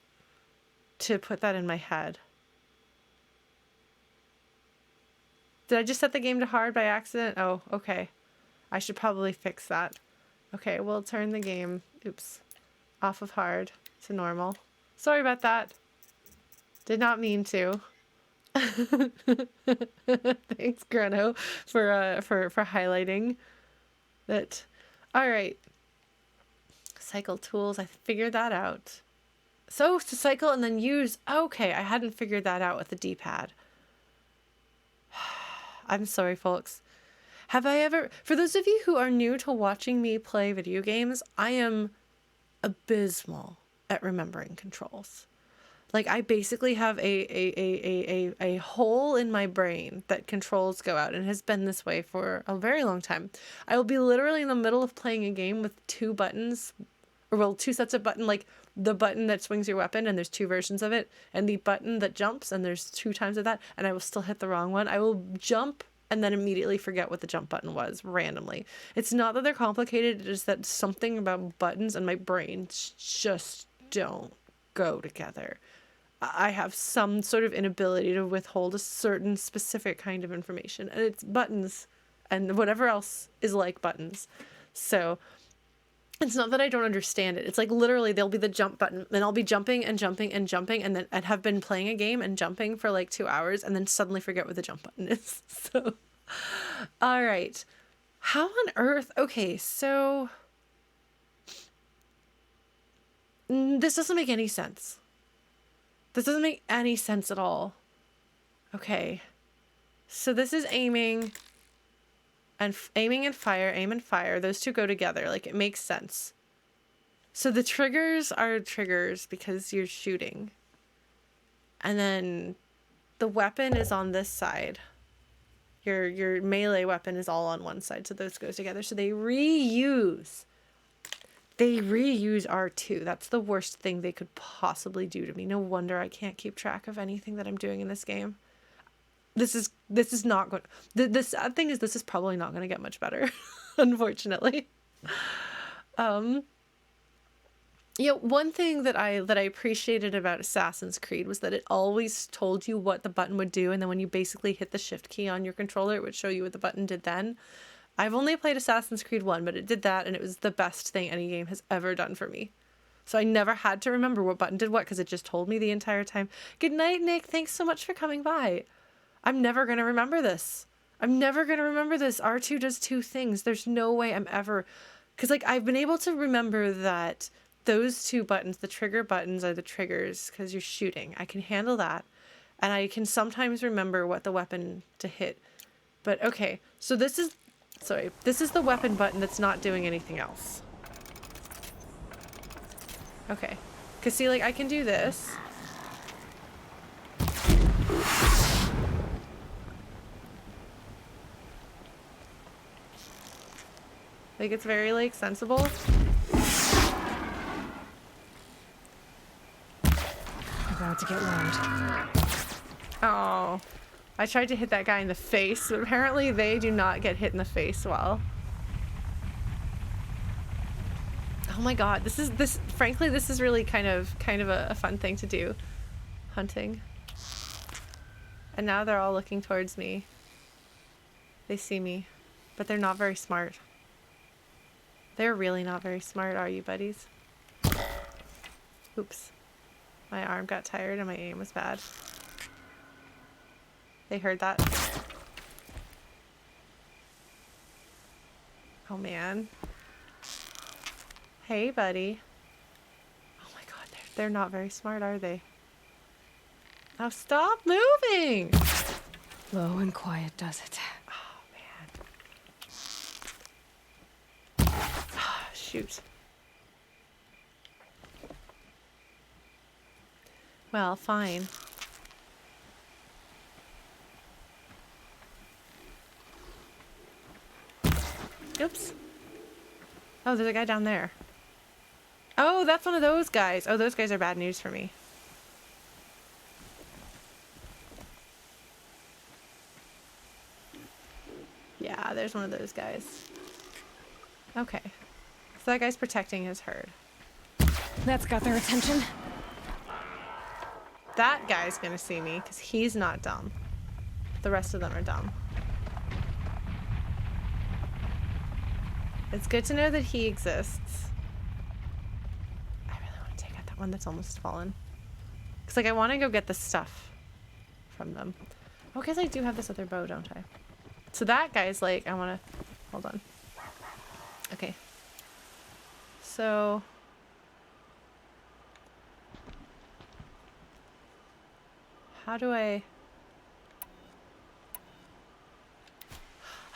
to put that in my head. Did I just set the game to hard by accident? Oh, okay. I should probably fix that. Okay, we'll turn the game, oops, off of hard to normal. Sorry about that. Did not mean to. Thanks, Greno, for highlighting that. All right. Cycle tools. I figured that out. So to cycle and then use. Okay, I hadn't figured that out with the D-pad. I'm sorry, folks. Have I ever... For those of you who are new to watching me play video games, I am abysmal at remembering controls. Like, I basically have a hole in my brain that controls go out, and has been this way for a very long time. I will be literally in the middle of playing a game with two buttons, or well, two sets of buttons, like the button that swings your weapon, and there's two versions of it, and the button that jumps, and there's two times of that, and I will still hit the wrong one. I will jump and then immediately forget what the jump button was randomly. It's not that they're complicated, it's just that something about buttons and my brain just don't go together. I have some sort of inability to withhold a certain specific kind of information, and it's buttons and whatever else is like buttons. So it's not that I don't understand it. It's like literally there'll be the jump button and I'll be jumping and jumping and jumping, and then I'd have been playing a game and jumping for like 2 hours and then suddenly forget what the jump button is. So, all right. How on earth? Okay, so this doesn't make any sense. This doesn't make any sense at all. Okay. So this is aiming and aiming and fire, aim and fire. Those two go together. Like, it makes sense. So the triggers are triggers because you're shooting. And then the weapon is on this side. Your melee weapon is all on one side. So those go together. So they reuse R2. That's the worst thing they could possibly do to me. No wonder I can't keep track of anything that I'm doing in this game. This is not good. The sad thing is this is probably not going to get much better, unfortunately. One thing that I appreciated about Assassin's Creed was that it always told you what the button would do, and then when you basically hit the shift key on your controller, it would show you what the button did then. I've only played Assassin's Creed 1, but it did that, and it was the best thing any game has ever done for me. So I never had to remember what button did what, because it just told me the entire time. Good night, Nick. Thanks so much for coming by. I'm never going to remember this. R2 does two things. There's no way I'm ever... Because, like, I've been able to remember that those two buttons, the trigger buttons, are the triggers because you're shooting. I can handle that. And I can sometimes remember what the weapon to hit. But, okay. So this is... Sorry. This is the weapon button that's not doing anything else. Okay. Because, see, like, I can do this. Like, it's very, like, sensible. About to get loud. Oh. I tried to hit that guy in the face, but apparently they do not get hit in the face well. Oh my god, frankly, this is really kind of a fun thing to do. Hunting. And now they're all looking towards me. They see me, but they're not very smart. They're really not very smart, are you, buddies? Oops. My arm got tired and my aim was bad. They heard that. Oh, man. Hey, buddy. Oh my god, they're not very smart, are they? Now stop moving! Low and quiet does it. Oh, man. Oh, shoot. Well, fine. Oops. Oh, there's a guy down there. Oh, that's one of those guys. Oh, those guys are bad news for me. Yeah, there's one of those guys. Okay. So that guy's protecting his herd. That's got their attention. That guy's gonna see me because he's not dumb. The rest of them are dumb. It's good to know that he exists. I really want to take out that one that's almost fallen. Because, like, I want to go get the stuff from them. Oh, because I do have this other bow, don't I? So that guy's like, I want to... Hold on. Okay. So... How do I...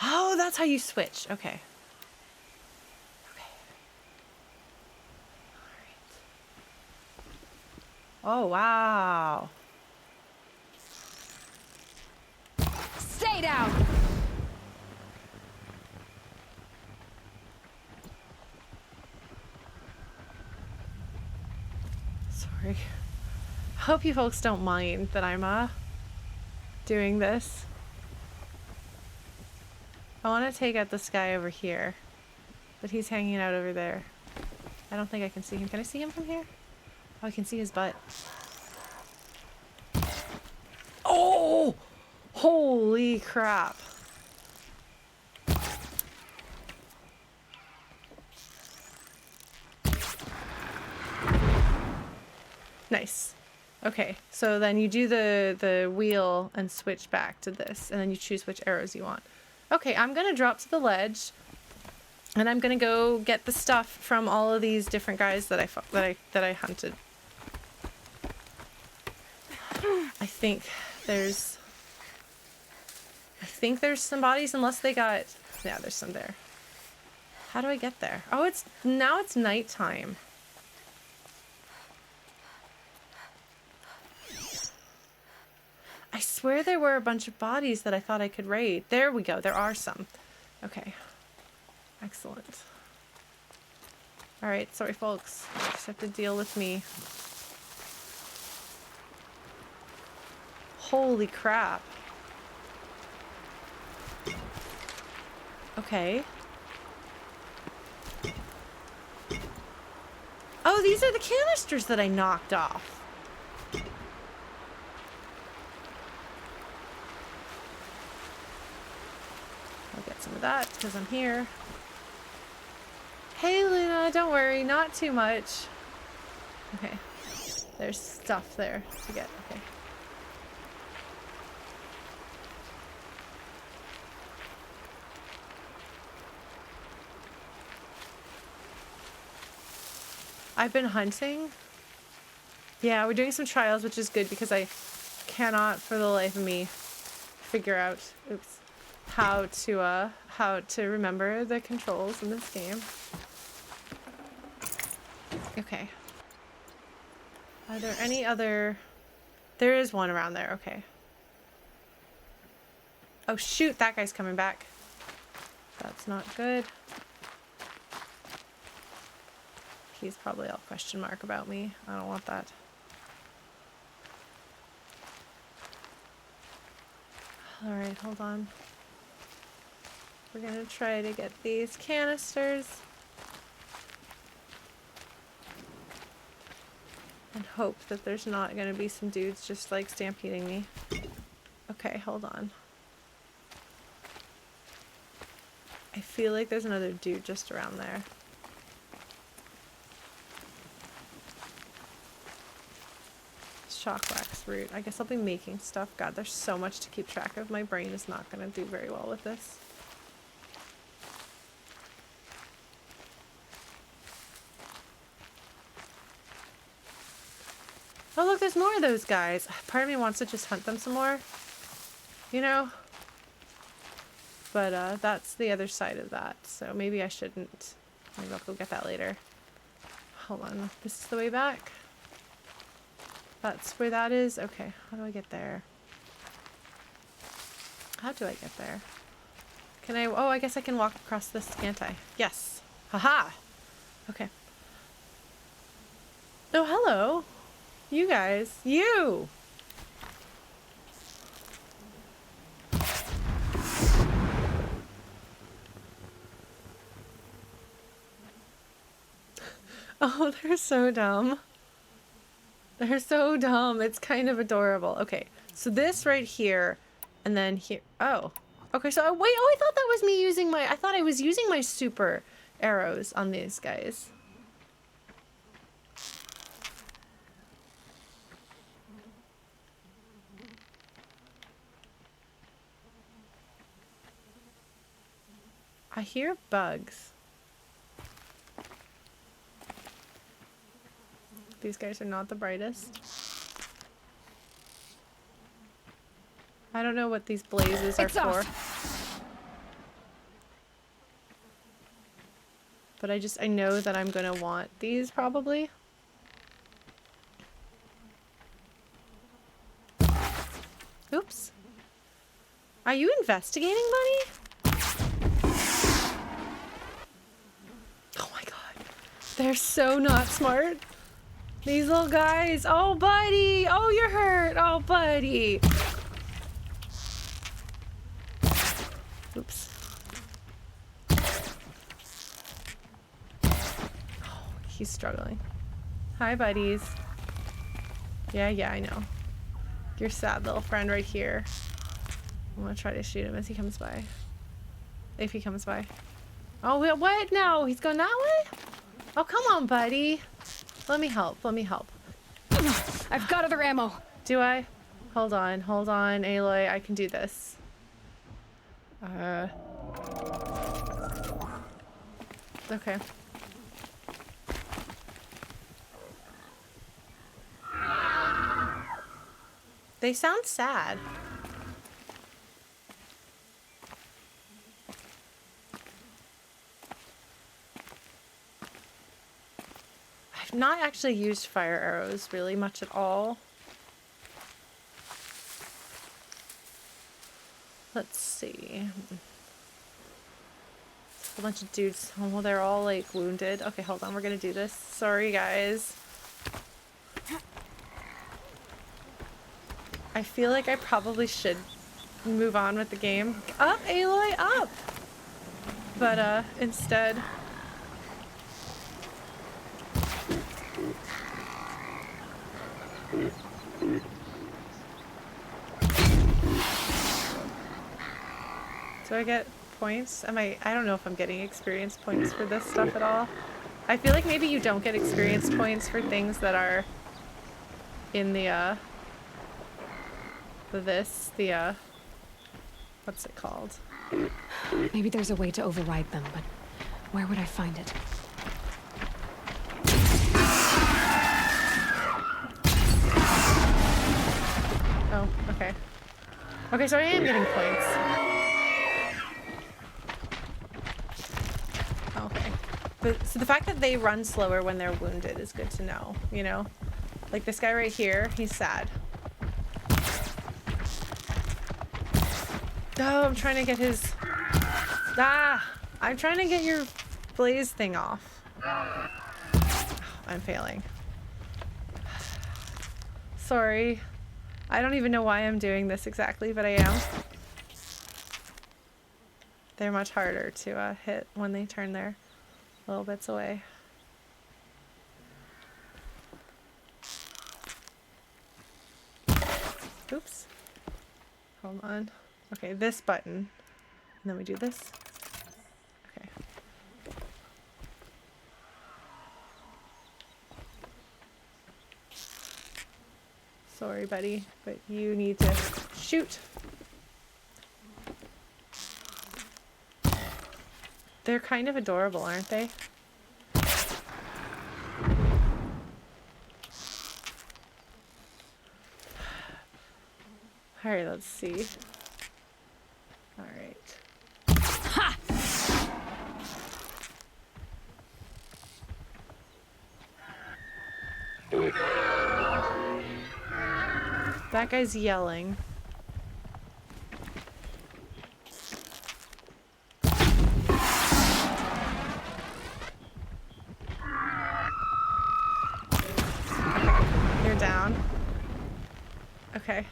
Oh, that's how you switch. Okay. Oh, wow. Stay down! Sorry. I hope you folks don't mind that I'm, doing this. I want to take out this guy over here. But he's hanging out over there. I don't think I can see him. Can I see him from here? Oh, I can see his butt. Oh! Holy crap. Nice. Okay, so then you do the wheel and switch back to this, and then you choose which arrows you want. Okay, I'm gonna drop to the ledge, and I'm gonna go get the stuff from all of these different guys that I hunted. I think there's some bodies, unless they got... Yeah, there's some there. How do I get there? Oh, now it's nighttime. I swear there were a bunch of bodies that I thought I could raid. There we go. There are some. Okay. Excellent. Alright, sorry folks. Just have to deal with me. Holy crap. Okay. Oh, these are the canisters that I knocked off. I'll get some of that because I'm here. Hey Luna, don't worry, not too much. Okay. There's stuff there to get. Okay. I've been hunting. Yeah, we're doing some trials, which is good because I cannot for the life of me figure out how to remember the controls in this game. Okay. Are there any other... There is one around there, okay. Oh shoot, that guy's coming back. That's not good. He's probably all question mark about me. I don't want that. Alright, hold on. We're gonna try to get these canisters. And hope that there's not gonna be some dudes just like stampeding me. Okay, hold on. I feel like there's another dude just around there. Shock wax root. I guess I'll be making stuff. God, there's so much to keep track of. My brain is not going to do very well with this. Oh look, there's more of those guys. Part of me wants to just hunt them some more. You know? But that's the other side of that. So maybe I shouldn't. Maybe I'll go get that later. Hold on. This is the way back. That's where that is? Okay, how do I get there? How do I get there? Can I... Oh, I guess I can walk across this, can't I? Yes. Haha! Okay. Oh, hello. You guys. You! Oh, they're so dumb. They're so dumb. It's kind of adorable. Okay, so this right here, and then here. Oh, okay. So wait. Oh, I thought that was me using my. I thought I was using my super arrows on these guys. I hear bugs. These guys are not the brightest. I don't know what these blazes are for. But I know that I'm gonna want these probably. Oops. Are you investigating, buddy? Oh my god. They're so not smart. These little guys. Oh, buddy. Oh, you're hurt. Oh, buddy. Oops. Oh, he's struggling. Hi, buddies. Yeah, I know. Your sad little friend right here. I'm gonna try to shoot him as he comes by. If he comes by. Oh, what? No, he's going that way? Oh, come on, buddy. Let me help. Let me help. I've got other ammo. Do I? Hold on, Aloy. I can do this. Okay. They sound sad. I've not actually used fire arrows really much at all. Let's see. A bunch of dudes. Oh, they're all like wounded. Okay, hold on. We're gonna do this. Sorry, guys. I feel like I probably should move on with the game. Up, Aloy, up! But, instead... Do I get points? I don't know if I'm getting experience points for this stuff at all. I feel like maybe you don't get experience points for things that are in the, what's it called? Maybe there's a way to override them, but where would I find it? Oh, okay. Okay, so I am getting points. Okay. But, so the fact that they run slower when they're wounded is good to know, you know? Like this guy right here, he's sad. Oh, I'm trying to get his... I'm trying to get your blaze thing off. I'm failing. Sorry. I don't even know why I'm doing this exactly, but I am. They're much harder to hit when they turn their little bits away. Oops. Hold on. Okay, this button. And then we do this. Okay. Sorry, buddy, but you need to shoot. They're kind of adorable, aren't they? Alright, let's see. Alright. Ha! that guy's yelling. You're down. Okay.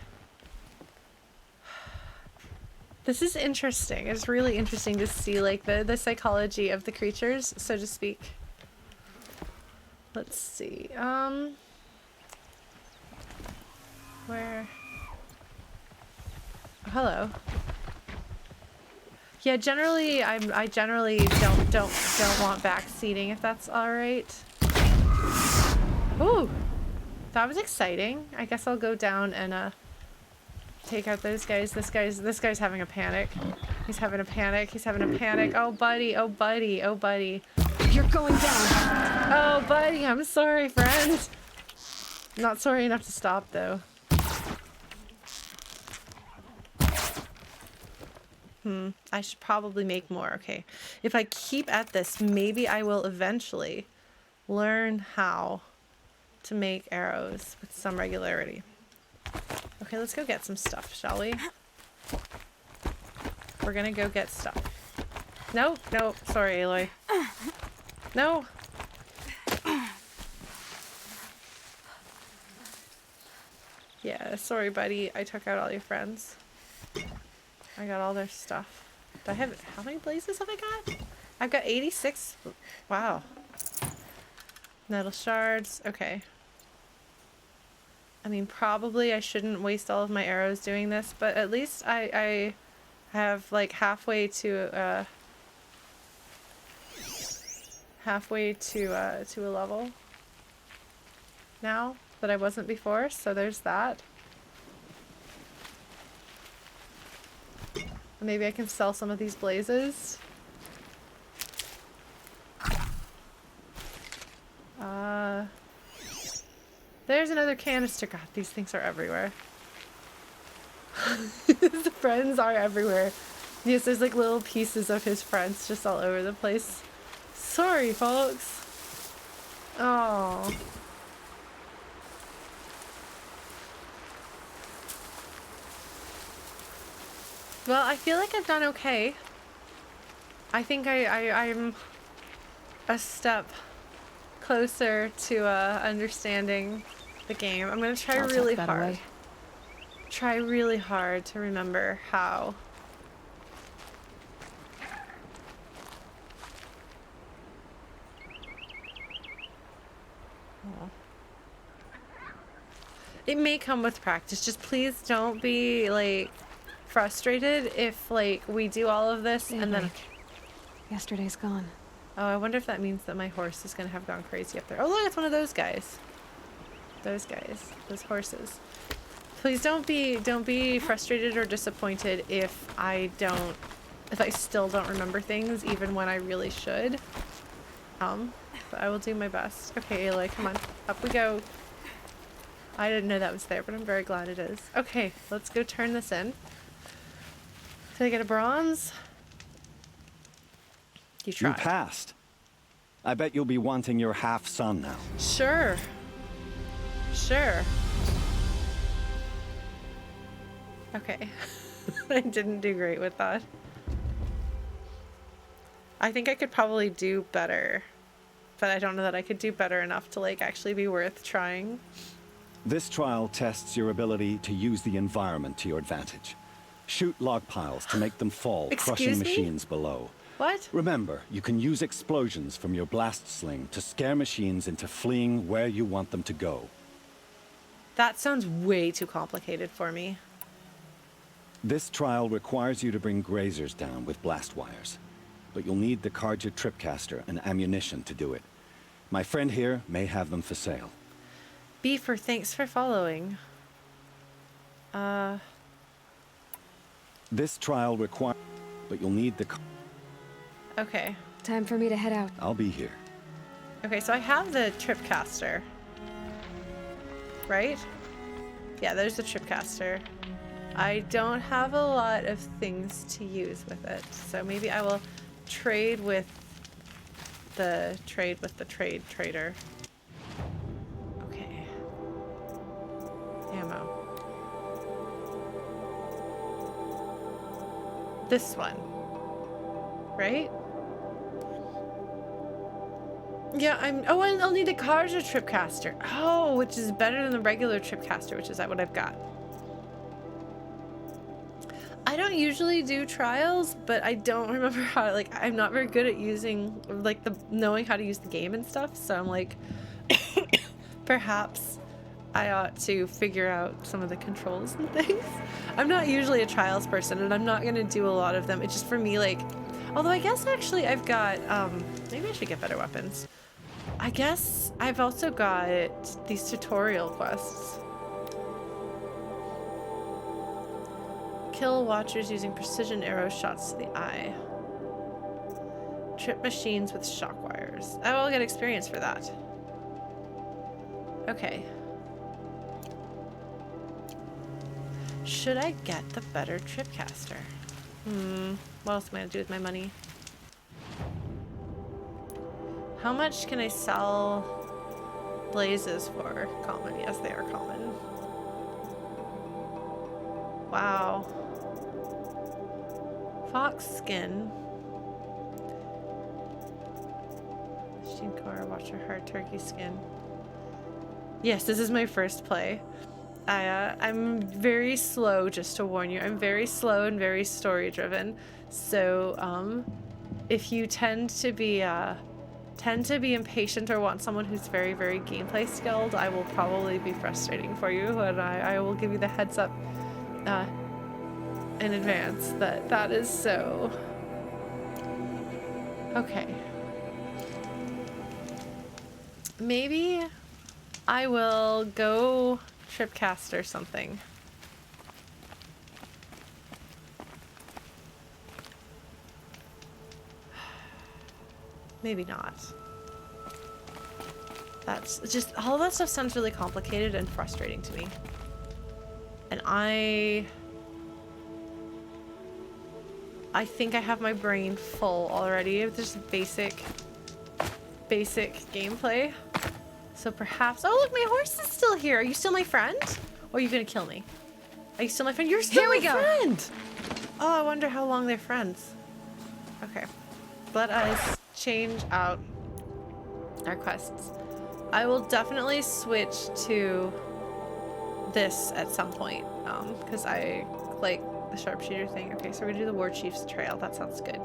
This is interesting. It's really interesting to see like the psychology of the creatures, so to speak. Let's see. Where? Oh, hello. Yeah, generally I generally don't want back seating if that's all right. Ooh. That was exciting. I guess I'll go down and take out those guys. This guy's having a panic. He's having a panic. He's having a panic. Oh buddy, oh buddy, oh buddy. You're going down. Oh buddy, I'm sorry, friend. Not sorry enough to stop though. I should probably make more. Okay. If I keep at this, maybe I will eventually learn how to make arrows with some regularity. Okay, let's go get some stuff, shall we? We're gonna go get stuff. Nope, nope. Sorry, Aloy. No. Yeah, sorry, buddy. I took out all your friends. I got all their stuff. Do I have... How many blazes have I got? I've got 86. Wow. Metal shards. Okay. I mean, probably I shouldn't waste all of my arrows doing this, but at least I have like halfway to a level now that I wasn't before, so there's that. Maybe I can sell some of these blazes. There's another canister. God, these things are everywhere. The friends are everywhere. Yes, there's like little pieces of his friends just all over the place. Sorry, folks. Oh. Well, I feel like I've done okay. I think I'm a step closer to understanding the game. I'm gonna try really hard. Try really hard to remember how. Oh. It may come with practice. Just please don't be like frustrated if like we do all of this and then Yesterday's gone. Oh, I wonder if that means that my horse is gonna have gone crazy up there. Oh look, it's one of those guys. Those guys. Those horses. Please don't be frustrated or disappointed if I still don't remember things even when I really should. But I will do my best. Okay, Aloy, come on. Up we go. I didn't know that was there, but I'm very glad it is. Okay, let's go turn this in. Did I get a bronze? You tried. You passed. I bet you'll be wanting your half-son now. Sure. Sure. Okay. I didn't do great with that. I think I could probably do better. But I don't know that I could do better enough to like actually be worth trying. This trial tests your ability to use the environment to your advantage. Shoot log piles to make them fall, crushing machines below. What? Remember, you can use explosions from your blast sling to scare machines into fleeing where you want them to go. That sounds way too complicated for me. This trial requires you to bring grazers down with blast wires. But you'll need the Carja tripcaster and ammunition to do it. My friend here may have them for sale. Beefer, thanks for following. This trial requires... But you'll need the... Okay. Time for me to head out. I'll be here. Okay, so I have the tripcaster. Right? Yeah, there's the tripcaster. I don't have a lot of things to use with it, so maybe I will trade with the trader. Okay. Ammo. this one. Right? Yeah, oh, and I'll need a Carja Tripcaster. Oh, which is better than the regular Tripcaster, which is what I've got. I don't usually do trials, but I don't remember how, like, I'm not very good at using, like, knowing how to use the game and stuff, so I'm like, perhaps I ought to figure out some of the controls and things. I'm not usually a trials person, and I'm not going to do a lot of them. It's just for me, like, although I guess actually I've got, maybe I should get better weapons. I guess I've also got these tutorial quests. Kill watchers using precision arrow shots to the eye. Trip machines with shock wires. I will get experience for that. Okay. Should I get the better Tripcaster? What else am I gonna do with my money? How much can I sell blazes for? Common. Yes, they are common. Wow. Fox skin. Machine core, watcher heart, turkey skin. Yes, this is my first play. I'm very slow, just to warn you. I'm very slow and very story driven. So, if you tend to be impatient or want someone who's very, very gameplay skilled, I will probably be frustrating for you, and I will give you the heads up in advance that is so. Okay. Maybe I will go Tripcaster something. Maybe not. That's just, all that stuff sounds really complicated and frustrating to me. And I think I have my brain full already of just basic gameplay. So perhaps, oh look, my horse is still here. Are you still my friend? Or are you gonna kill me? Are you still my friend? You're still my friend! Oh, I wonder how long they're friends. Okay. Let us change out our quests. I will definitely switch to this at some point, because I like the sharpshooter thing. Okay, so we're gonna do the War Chief's Trail. That sounds good.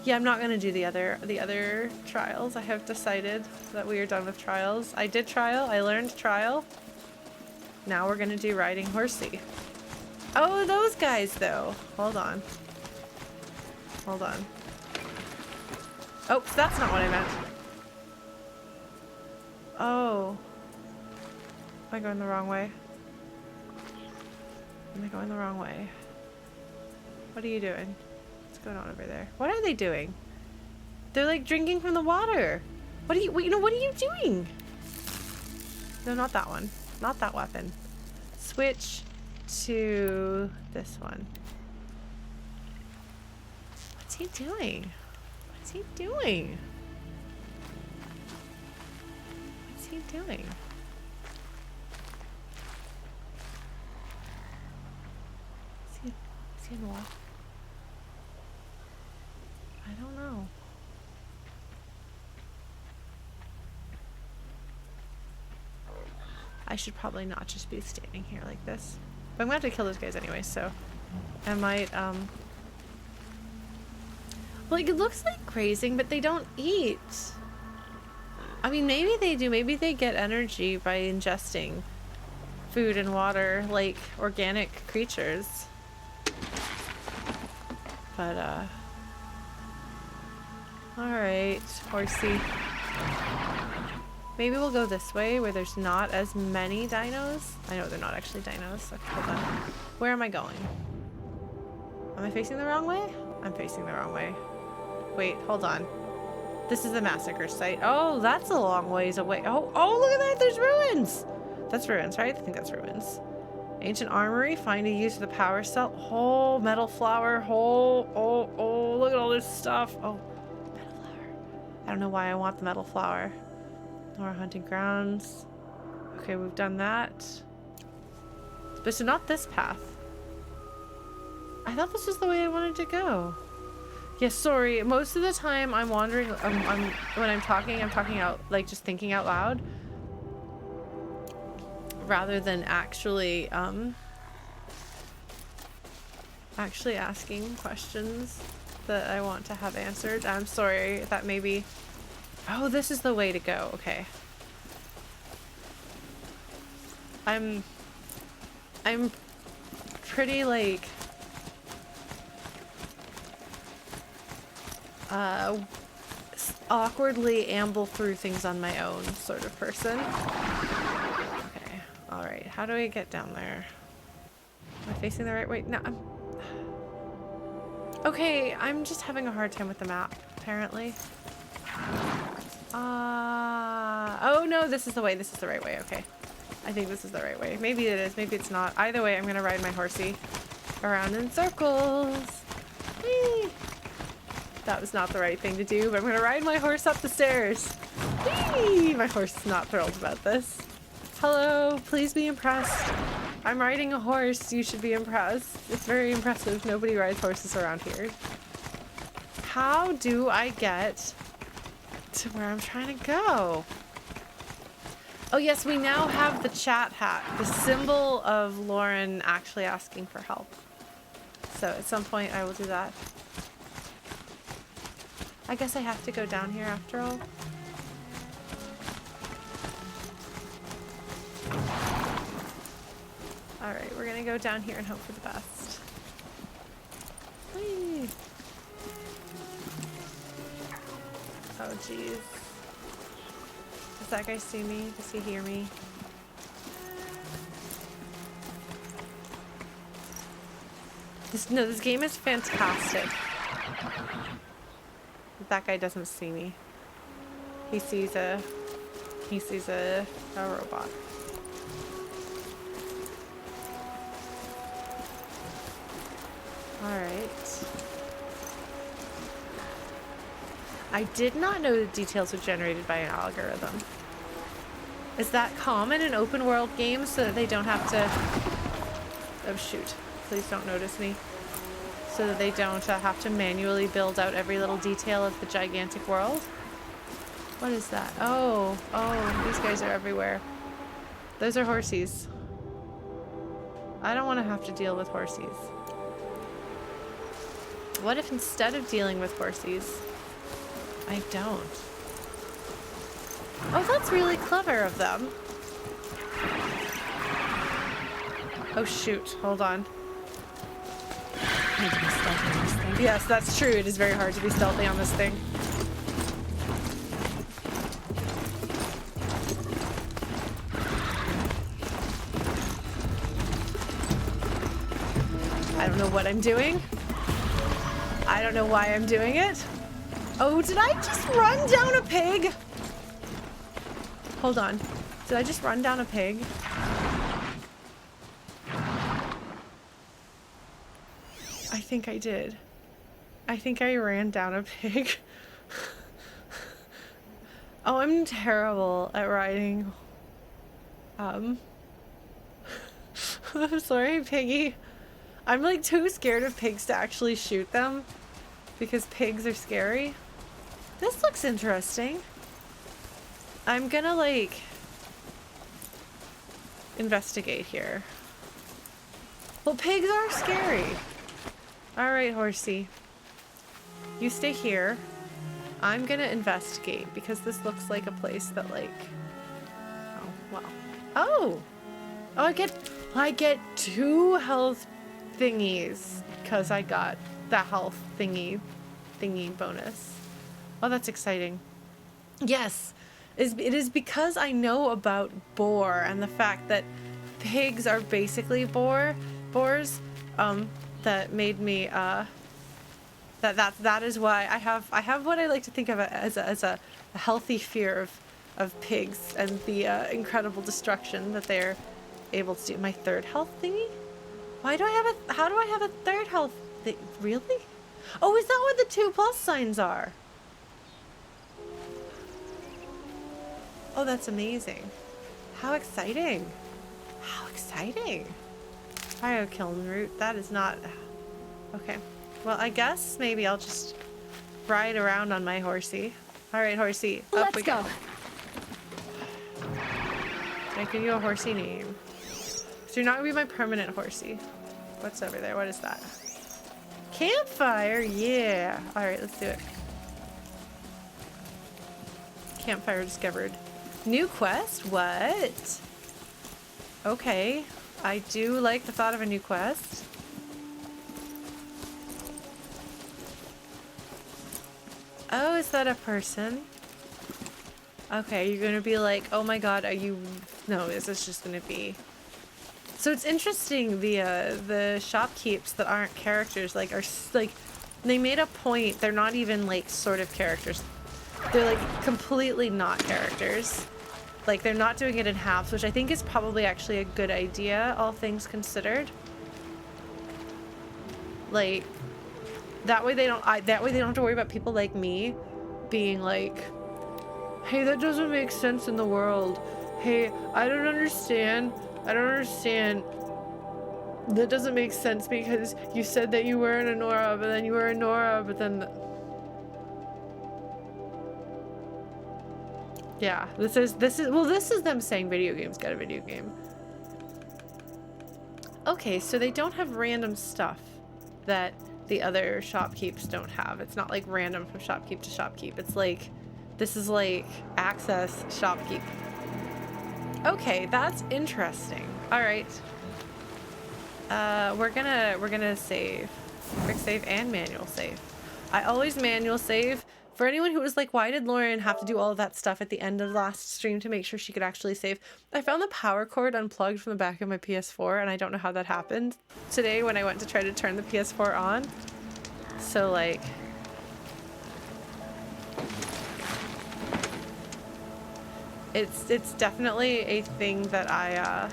Yeah, I'm not gonna do the other trials. I have decided that we are done with trials. I did trial. I learned trial. Now we're gonna do riding horsey. Oh, those guys though. Hold on. Hold on. Oh, that's not what I meant. Oh. Am I going the wrong way? Am I going the wrong way? What are you doing? What's going on over there? What are they doing? They're like drinking from the water. What are you, what are you doing? No, not that one. Not that weapon. Switch to this one. What's he doing? What's he doing? What's he doing? Is he in the wall? I don't know. I should probably not just be standing here like this. But I'm gonna have to kill those guys anyway, so I might, like, it looks like grazing, but they don't eat. I mean, maybe they do. Maybe they get energy by ingesting food and water, like organic creatures. But, alright, horsey. Maybe we'll go this way where there's not as many dinos. I know they're not actually dinos. Okay, hold on. Where am I going? Am I facing the wrong way? I'm facing the wrong way. Wait, hold on. This is the massacre site. Oh, that's a long ways away. Oh, look at that. There's ruins. That's ruins, right? I think that's ruins. Ancient armory. Find a use of the power cell. Oh, metal flower. Oh, look at all this stuff. Oh, metal flower. I don't know why I want the metal flower. More hunting grounds. Okay, we've done that. But so not this path. I thought this was the way I wanted to go. Yes, sorry. Most of the time I'm wandering, when I'm talking out, like just thinking out loud. Rather than actually asking questions that I want to have answered. I'm sorry, that maybe... Oh, this is the way to go. Okay. I'm pretty, like... awkwardly amble through things on my own sort of person. Okay, alright. How do I get down there? Am I facing the right way? No, I'm... Okay, I'm just having a hard time with the map, apparently. Oh no, this is the way. This is the right way. Okay. I think this is the right way. Maybe it is, maybe it's not. Either way, I'm gonna ride my horsey around in circles. Whee! That was not the right thing to do, but I'm gonna ride my horse up the stairs. Whee! My horse is not thrilled about this. Hello, please be impressed. I'm riding a horse, you should be impressed. It's very impressive. Nobody rides horses around here. How do I get to where I'm trying to go? Oh yes, we now have the chat hat, the symbol of Lauren actually asking for help. So at some point I will do that. I guess I have to go down here after all. Alright, we're gonna go down here and hope for the best. Whee! Oh jeez. Does that guy see me? Does he hear me? This game is fantastic. That guy doesn't see me. He sees a robot. Alright. I did not know the details were generated by an algorithm. Is that common in open world games so that they don't have to... Oh shoot. Please don't notice me. So that they don't have to manually build out every little detail of the gigantic world? What is that? Oh, these guys are everywhere. Those are horsies. I don't want to have to deal with horsies. What if instead of dealing with horsies, I don't? Oh, that's really clever of them. Oh shoot, hold on. Need to be stealthy on this thing. Yes, that's true. It is very hard to be stealthy on this thing. I don't know what I'm doing. I don't know why I'm doing it. Oh, did I just run down a pig? Hold on. Did I just run down a pig? I think I did. I think I ran down a pig. Oh, I'm terrible at riding. I'm sorry, piggy. I'm like too scared of pigs to actually shoot them because pigs are scary. This looks interesting. I'm gonna like investigate here. Well, pigs are scary. All right, horsey. You stay here. I'm gonna investigate because this looks like a place that like... Oh, wow. Oh! Oh, I get 2 health thingies because I got the health thingy bonus. Oh, that's exciting. Yes, it is because I know about boar and the fact that pigs are basically boars. That made me that is why I have what I like to think of as a healthy fear of pigs and the incredible destruction that they're able to do. My 3rd health thingy? How do I have a 3rd health thing? Really? Oh, is that what the 2+ signs are? Oh, that's amazing. How exciting. How exciting. Cryo kiln root. That is not... Okay. Well, I guess maybe I'll just ride around on my horsey. All right, horsey. Up Let's we go. Can I give you a horsey name? So you're not gonna be my permanent horsey. What's over there? What is that? Campfire? Yeah. All right, let's do it. Campfire discovered. New quest? What? Okay. I do like the thought of a new quest. Oh, is that a person? Okay, you're gonna be like, oh my god, are you... No, this is just gonna be... So it's interesting, the shopkeepers that aren't characters, like, are, like, they made a point, they're not even, like, sort of characters. They're, like, completely not characters. Like, they're not doing it in halves, which I think is probably actually a good idea, all things considered. Like, that way they don't have to worry about people like me being like, hey, that doesn't make sense in the world. Hey, I don't understand. I don't understand. That doesn't make sense because you said that you were an Anora, but then you were a Nora, but then... Yeah, this is them saying video games got a video game. Okay, so they don't have random stuff that the other shopkeepers don't have. It's not like random from shopkeep to shopkeep. It's like, this is like access shopkeep. Okay, that's interesting. All right. We're gonna save. Quick save and manual save. I always manual save. For anyone who was like, why did Lauren have to do all of that stuff at the end of the last stream to make sure she could actually save? I found the power cord unplugged from the back of my PS4 and I don't know how that happened today when I went to try to turn the PS4 on. So like... It's definitely a thing that I,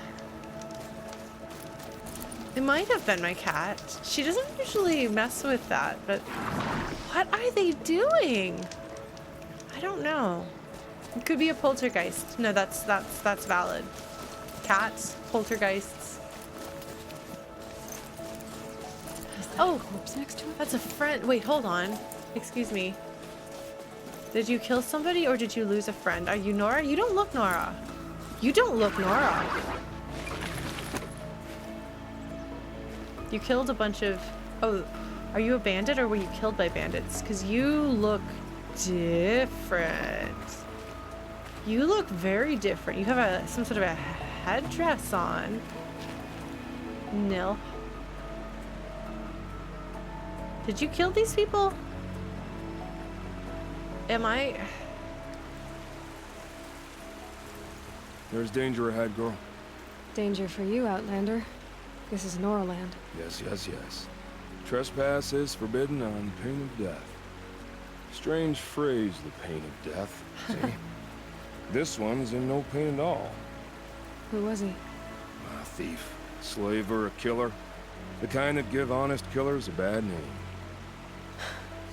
It might have been my cat. She doesn't usually mess with that, but what are they doing? I don't know. It could be a poltergeist. No, that's valid. Cats, poltergeists. Oh, Corpse next to it? that's a friend. Wait, hold on. Excuse me. Did you kill somebody or did you lose a friend? Are you Nora? You don't look Nora. You don't look Nora. You killed a bunch of... Oh, are you a bandit or were you killed by bandits? Because you look different. You look very different. You have some sort of a headdress on. Nil. Did you kill these people? Am I... There's danger ahead, girl. Danger for you, Outlander. This is Noraland. Yes, yes, yes. Trespass is forbidden on pain of death. Strange phrase, the pain of death. See? This one's in no pain at all. Who was he? A thief, slaver, a killer. The kind that give honest killers a bad name.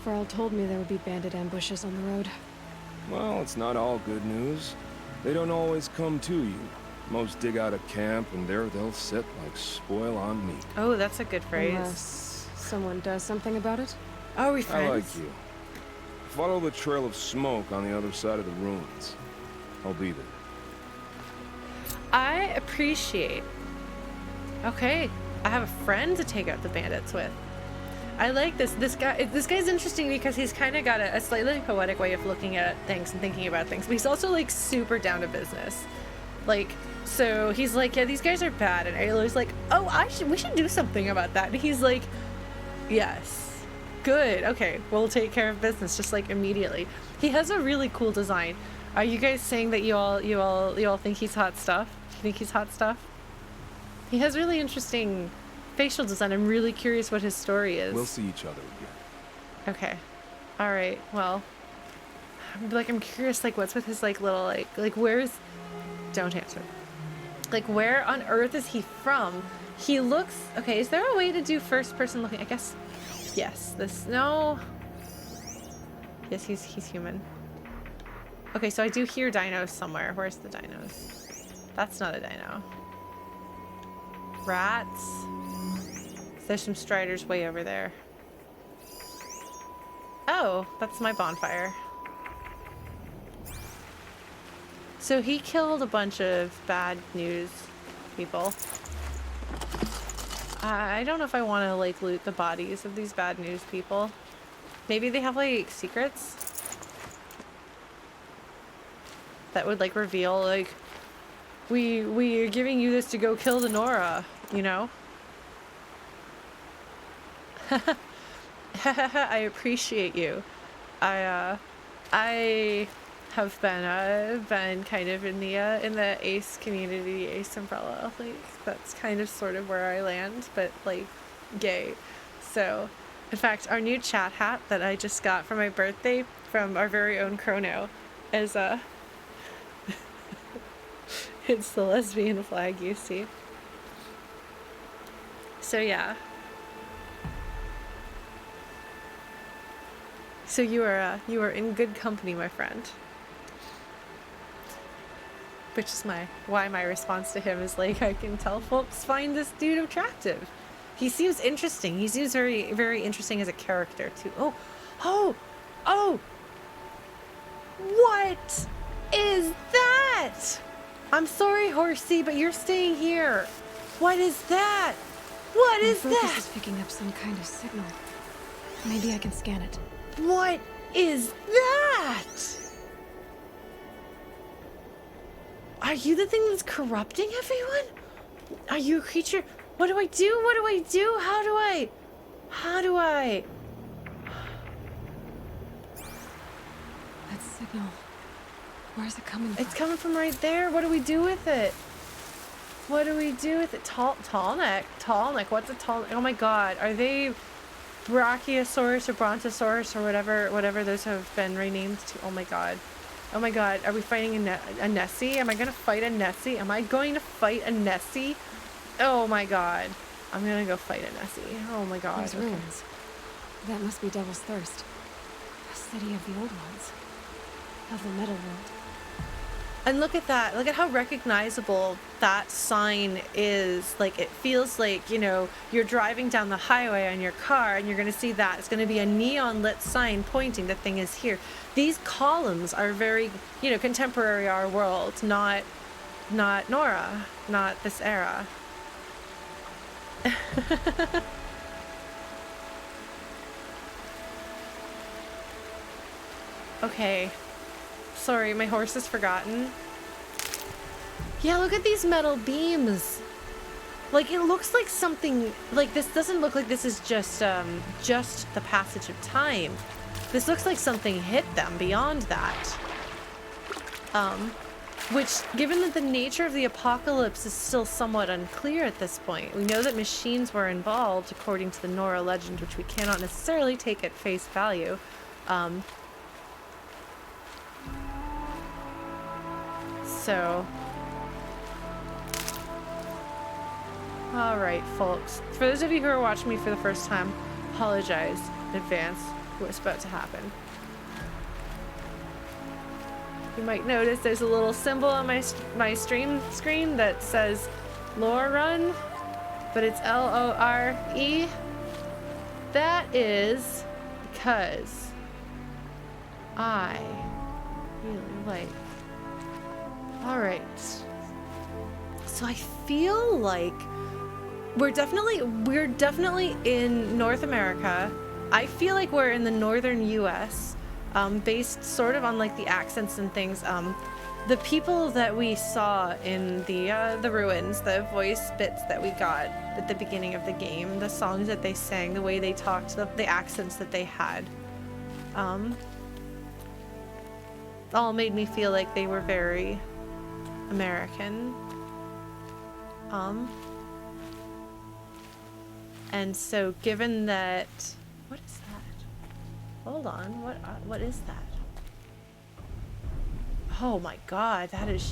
Varl told me there would be bandit ambushes on the road. Well, it's not all good news. They don't always come to you. Most dig out a camp, and there they'll sit like spoil on meat. Oh, that's a good phrase. Unless someone does something about it. Oh, we friends? I like you. Follow the trail of smoke on the other side of the ruins. I'll be there. I appreciate. Okay, I have a friend to take out the bandits with. I like this. This guy's interesting because he's kind of got a slightly poetic way of looking at things and thinking about things, but he's also like super down to business. Like, so he's like, yeah, these guys are bad, and Ayla's like, oh, we should do something about that. And he's like, yes, good, okay, we'll take care of business just like immediately. He has a really cool design. Are you guys saying that you all think he's hot stuff? You think he's hot stuff? He has really interesting facial design. I'm really curious what his story is. We'll see each other again. Okay. All right. Well, I'm curious, like, what's with his, like, little, like, where's... Don't answer. Like, where on earth is he from? He looks... Okay, is there a way to do first person looking? I guess... Yes. No. Yes, he's human. Okay, so I do hear dinos somewhere. Where's the dinos? That's not a dino. Rats. There's some striders way over there. Oh, that's my bonfire. So he killed a bunch of bad news people. I don't know if I want to, like, loot the bodies of these bad news people. Maybe they have, like, secrets that would, like, reveal, like, we are giving you this to go kill the Nora, you know? I appreciate you. I have been kind of in the Ace community, Ace Umbrella. Like, that's kind of sort of where I land, but like gay. So, in fact, our new chat hat that I just got for my birthday from our very own Chrono is it's the lesbian flag, you see. So yeah. So you are in good company, my friend. Which is why my response to him is like, I can tell folks find this dude attractive. He seems interesting. He seems very, very interesting as a character too. Oh! What is that? I'm sorry, Horsey, but you're staying here. What is that? What is that? My focus is picking up some kind of signal. Maybe I can scan it. What is that? Are you the thing that's corrupting everyone? Are you a creature? What do I do? What do I do? How do I? That signal. Where's it coming from? It's coming from right there. What do we do with it? What do we do with it? Tallneck. What's a Tallneck? Oh my god. Are they Brachiosaurus or Brontosaurus or whatever those have been renamed to? Oh my god. Oh my god. Are we fighting a Nessie? Am I gonna fight a Nessie? Am I going to fight a Nessie? Oh my god. I'm gonna go fight a Nessie. Oh my god. Those ruins. That must be Devil's Thirst. A city of the old ones. Of the metal world. And look at that. Look at how recognizable that sign is. Like, it feels like, you know, you're driving down the highway on your car and you're going to see that. It's going to be a neon lit sign pointing the thing is here. These columns are very, you know, contemporary our world, not Nora, not this era. Okay. Sorry, my horse is forgotten. Yeah, look at these metal beams. Like, it looks like something, like, this doesn't look like this is just the passage of time. This looks like something hit them beyond that. Which, given that the nature of the apocalypse is still somewhat unclear at this point, we know that machines were involved, according to the Nora legend, which we cannot necessarily take at face value. So, alright folks, for those of you who are watching me for the first time, apologize in advance for what's about to happen. You might notice there's a little symbol on my stream screen that says Lauren, but it's L-O-R-E. That is because I really like. Alright, so I feel like we're definitely in North America. I feel like we're in the northern US, based sort of on like the accents and things. The people that we saw in the ruins, the voice bits that we got at the beginning of the game, the songs that they sang, the way they talked, the accents that they had, all made me feel like they were very American. And so given that, what is that? Hold on, what is that? Oh my god, that is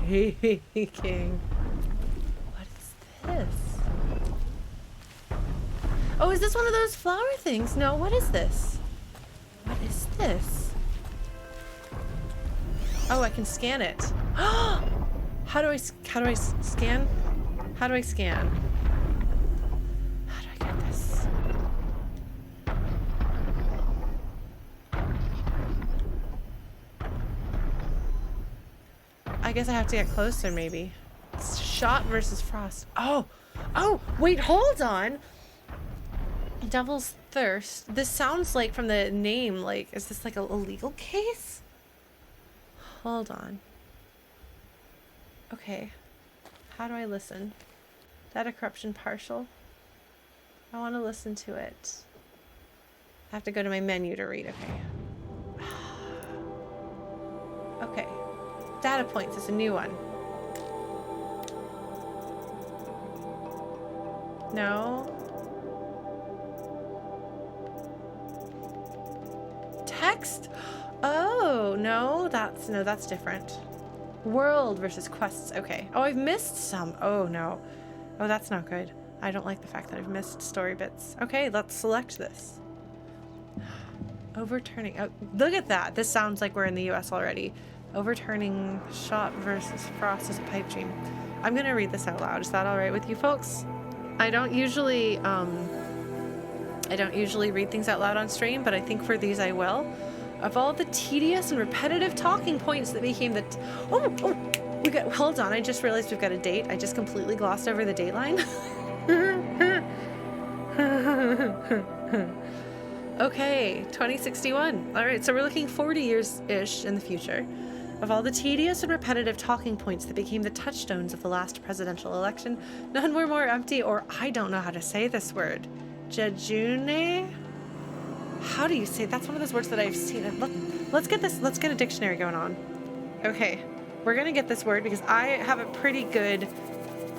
shaking. What is this? Oh, is this one of those flower things? No, what is this? What is this? Oh, I can scan it. How do I scan? How do I scan? How do I I guess I have to get closer, maybe. It's Schott versus Frost. Oh, wait, hold on. Devil's Thirst. This sounds like, from the name, like, is this like a legal case? Hold on. Okay. How do I listen? Data corruption partial. I want to listen to it. I have to go to my menu to read. Okay. Okay. Data points is a new one. No. Text? Oh, no, that's different. World versus quests. Okay. Oh, I've missed some. Oh, no. Oh, that's not good. I don't like the fact that I've missed story bits. Okay, let's select this. Overturning. Oh, look at that. This sounds like we're in the US already. Overturning Schott versus Frost is a pipe dream. I'm gonna read this out loud. Is that all right with you folks? I don't usually read things out loud on stream, but I think for these I will. Of all the tedious and repetitive talking points that became the hold on, I just realized we've got a date. I just completely glossed over the date line. Okay, 2061. All right, so we're looking 40 years-ish in the future. Of all the tedious and repetitive talking points that became the touchstones of the last presidential election, none were more empty, or I don't know how to say this word. Jejune? How do you say? That's one of those words that I've seen. Let's get a dictionary going on. Okay, we're gonna get this word because I have a pretty good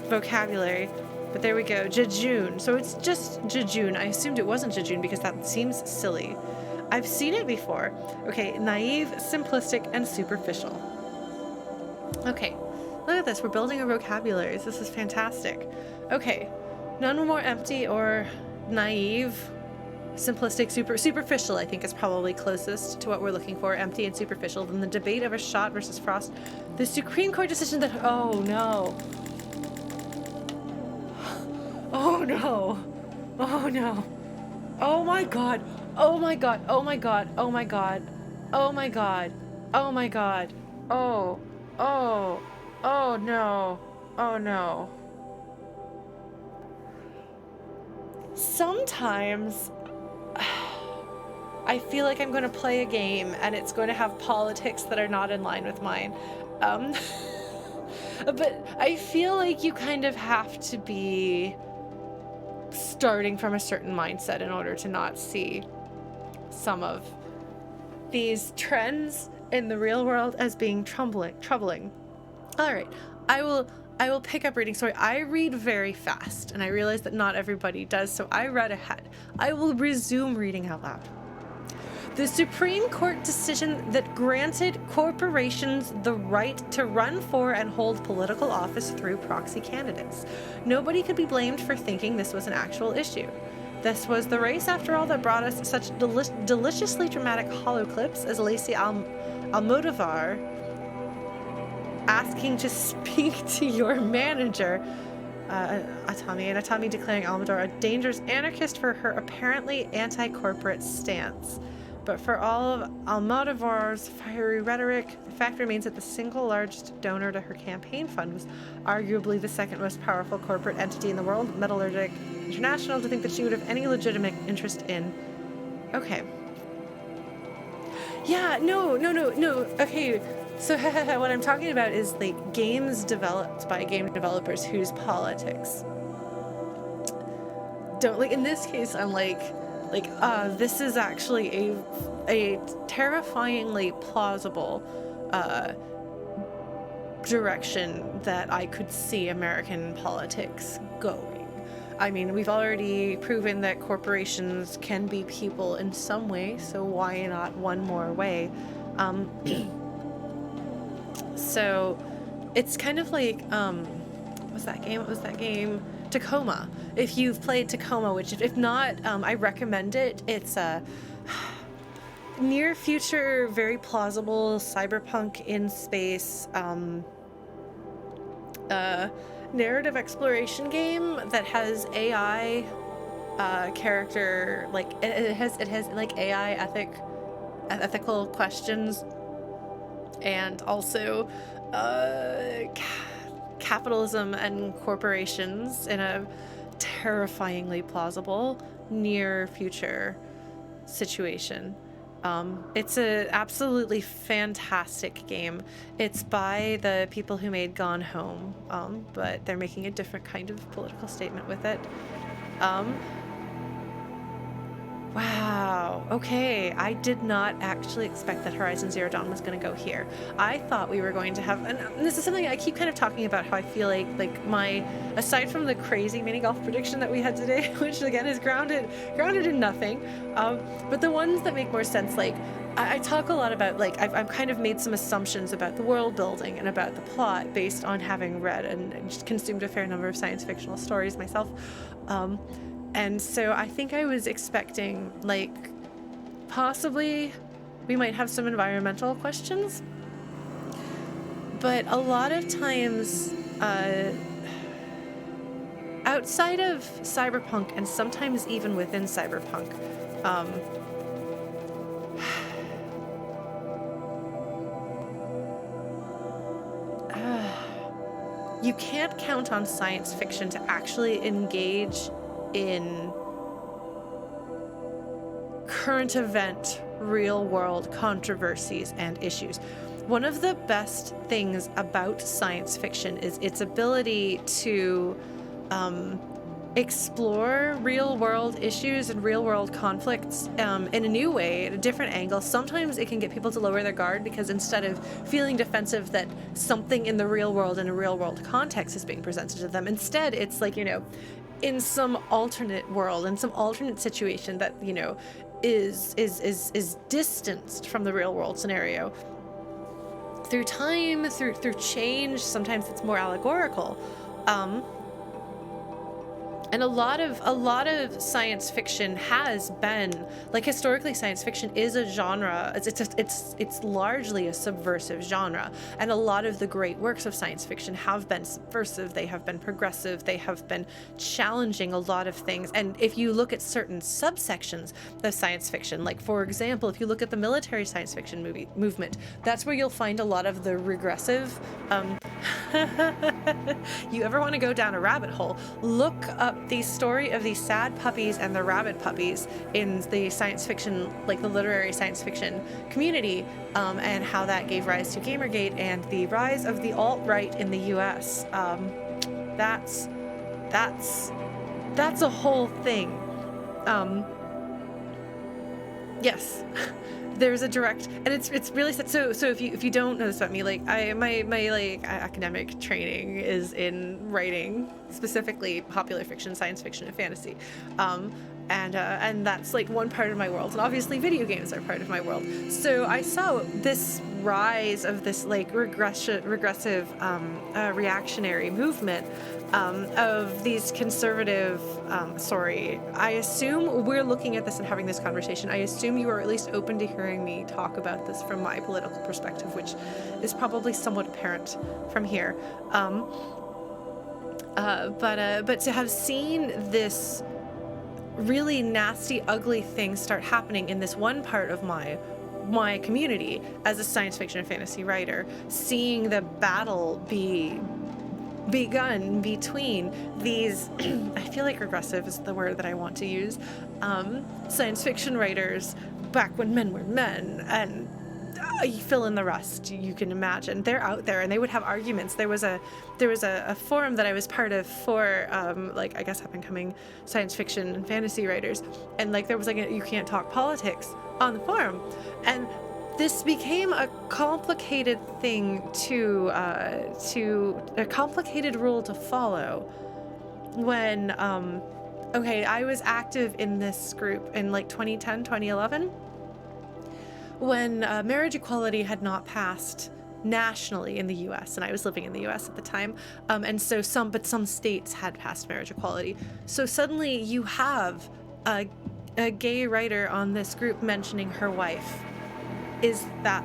vocabulary. But there we go, jejune. So it's just jejune. I assumed it wasn't jejune because that seems silly. I've seen it before. Okay, naive, simplistic, and superficial. Okay, look at this. We're building our vocabularies. This is fantastic. Okay, none were more empty or naive. Simplistic, superficial, I think, is probably closest to what we're looking for. Empty and superficial. Than the debate of a Schott versus Frost. The Supreme Court decision that... Oh, no. Oh no. Oh no. Oh my god. Oh my god. Oh my god. Oh my god. Oh my god. Oh my god. Oh. Oh. Oh no. Oh no. Sometimes I feel like I'm going to play a game and it's going to have politics that are not in line with mine. But I feel like you kind of have to be starting from a certain mindset in order to not see some of these trends in the real world as being troubling. All right, I will pick up reading. Sorry, I read very fast, and I realize that not everybody does, so I read ahead. I will resume reading out loud. The Supreme Court decision that granted corporations the right to run for and hold political office through proxy candidates. Nobody could be blamed for thinking this was an actual issue. This was the race, after all, that brought us such deliciously dramatic hollow clips as Lacey Almodovar asking to speak to your manager, Atami declaring Almodovar a dangerous anarchist for her apparently anti-corporate stance. But for all of Almodovar's fiery rhetoric, the fact remains that the single largest donor to her campaign fund was arguably the second most powerful corporate entity in the world, Metallurgic International, to think that she would have any legitimate interest in... Okay. Yeah, no. Okay, so what I'm talking about is, like, games developed by game developers whose politics don't... Like, in this case, I'm like, this is actually a terrifyingly plausible direction that I could see American politics going. I mean, we've already proven that corporations can be people in some way, so why not one more way? So it's kind of like, what was that game? Tacoma. If you've played Tacoma, which if not, I recommend it. It's a near future, very plausible cyberpunk in space narrative exploration game that has AI character, like it has like AI ethical questions and also capitalism and corporations in a terrifyingly plausible near future situation. It's a absolutely fantastic game. It's by the people who made Gone Home, but they're making a different kind of political statement with it. Wow. Okay. I did not actually expect that Horizon Zero Dawn was going to go here. I thought we were going to have, and this is something I keep kind of talking about, how I feel like my, aside from the crazy mini golf prediction that we had today, which again is grounded in nothing, but the ones that make more sense, like I talk a lot about, like I've kind of made some assumptions about the world building and about the plot based on having read and just consumed a fair number of science fictional stories myself. And so I think I was expecting, like, possibly we might have some environmental questions. But a lot of times, outside of cyberpunk, and sometimes even within cyberpunk, you can't count on science fiction to actually engage in current event, real world controversies and issues. One of the best things about science fiction is its ability to explore real world issues and real world conflicts in a new way, at a different angle. Sometimes it can get people to lower their guard because instead of feeling defensive that something in the real world, in a real world context, is being presented to them, instead it's like, you know, in some alternate world, in some alternate situation that, you know, is distanced from the real world scenario. Through time, through change, sometimes it's more allegorical. And a lot of science fiction has been, like, historically science fiction is a genre. It's largely a subversive genre, and a lot of the great works of science fiction have been subversive. They have been progressive. They have been challenging a lot of things. And if you look at certain subsections of science fiction, like for example, if you look at the military science fiction movement, that's where you'll find a lot of the regressive. You ever want to go down a rabbit hole? Look up the story of the sad puppies and the rabbit puppies in the science fiction, like the literary science fiction community, and how that gave rise to Gamergate and the rise of the alt-right in the US. That's a whole thing. Yes. There's a direct, and it's really sad. So if you don't know this about me, like my like academic training is in writing, specifically popular fiction, science fiction, and fantasy, and that's like one part of my world, and obviously video games are part of my world. So I saw this rise of this like regressive reactionary movement of these conservative, I assume we're looking at this and having this conversation. I assume you are at least open to hearing me talk about this from my political perspective, which is probably somewhat apparent from here. But to have seen this really nasty, ugly thing start happening in this one part of my community as a science fiction and fantasy writer, seeing the battle begun between these I feel like regressive is the word that I want to use, science fiction writers back when men were men, and you fill in the rest. You can imagine they're out there and they would have arguments. There was a forum that I was part of for like, I guess, up and coming science fiction and fantasy writers, and like there was like you can't talk politics on the forum, and this became a complicated thing to a complicated rule to follow when I was active in this group in like 2010, 2011 when marriage equality had not passed nationally in the US, and I was living in the US at the time, and so some states had passed marriage equality. So suddenly you have a gay writer on this group mentioning her wife. Is that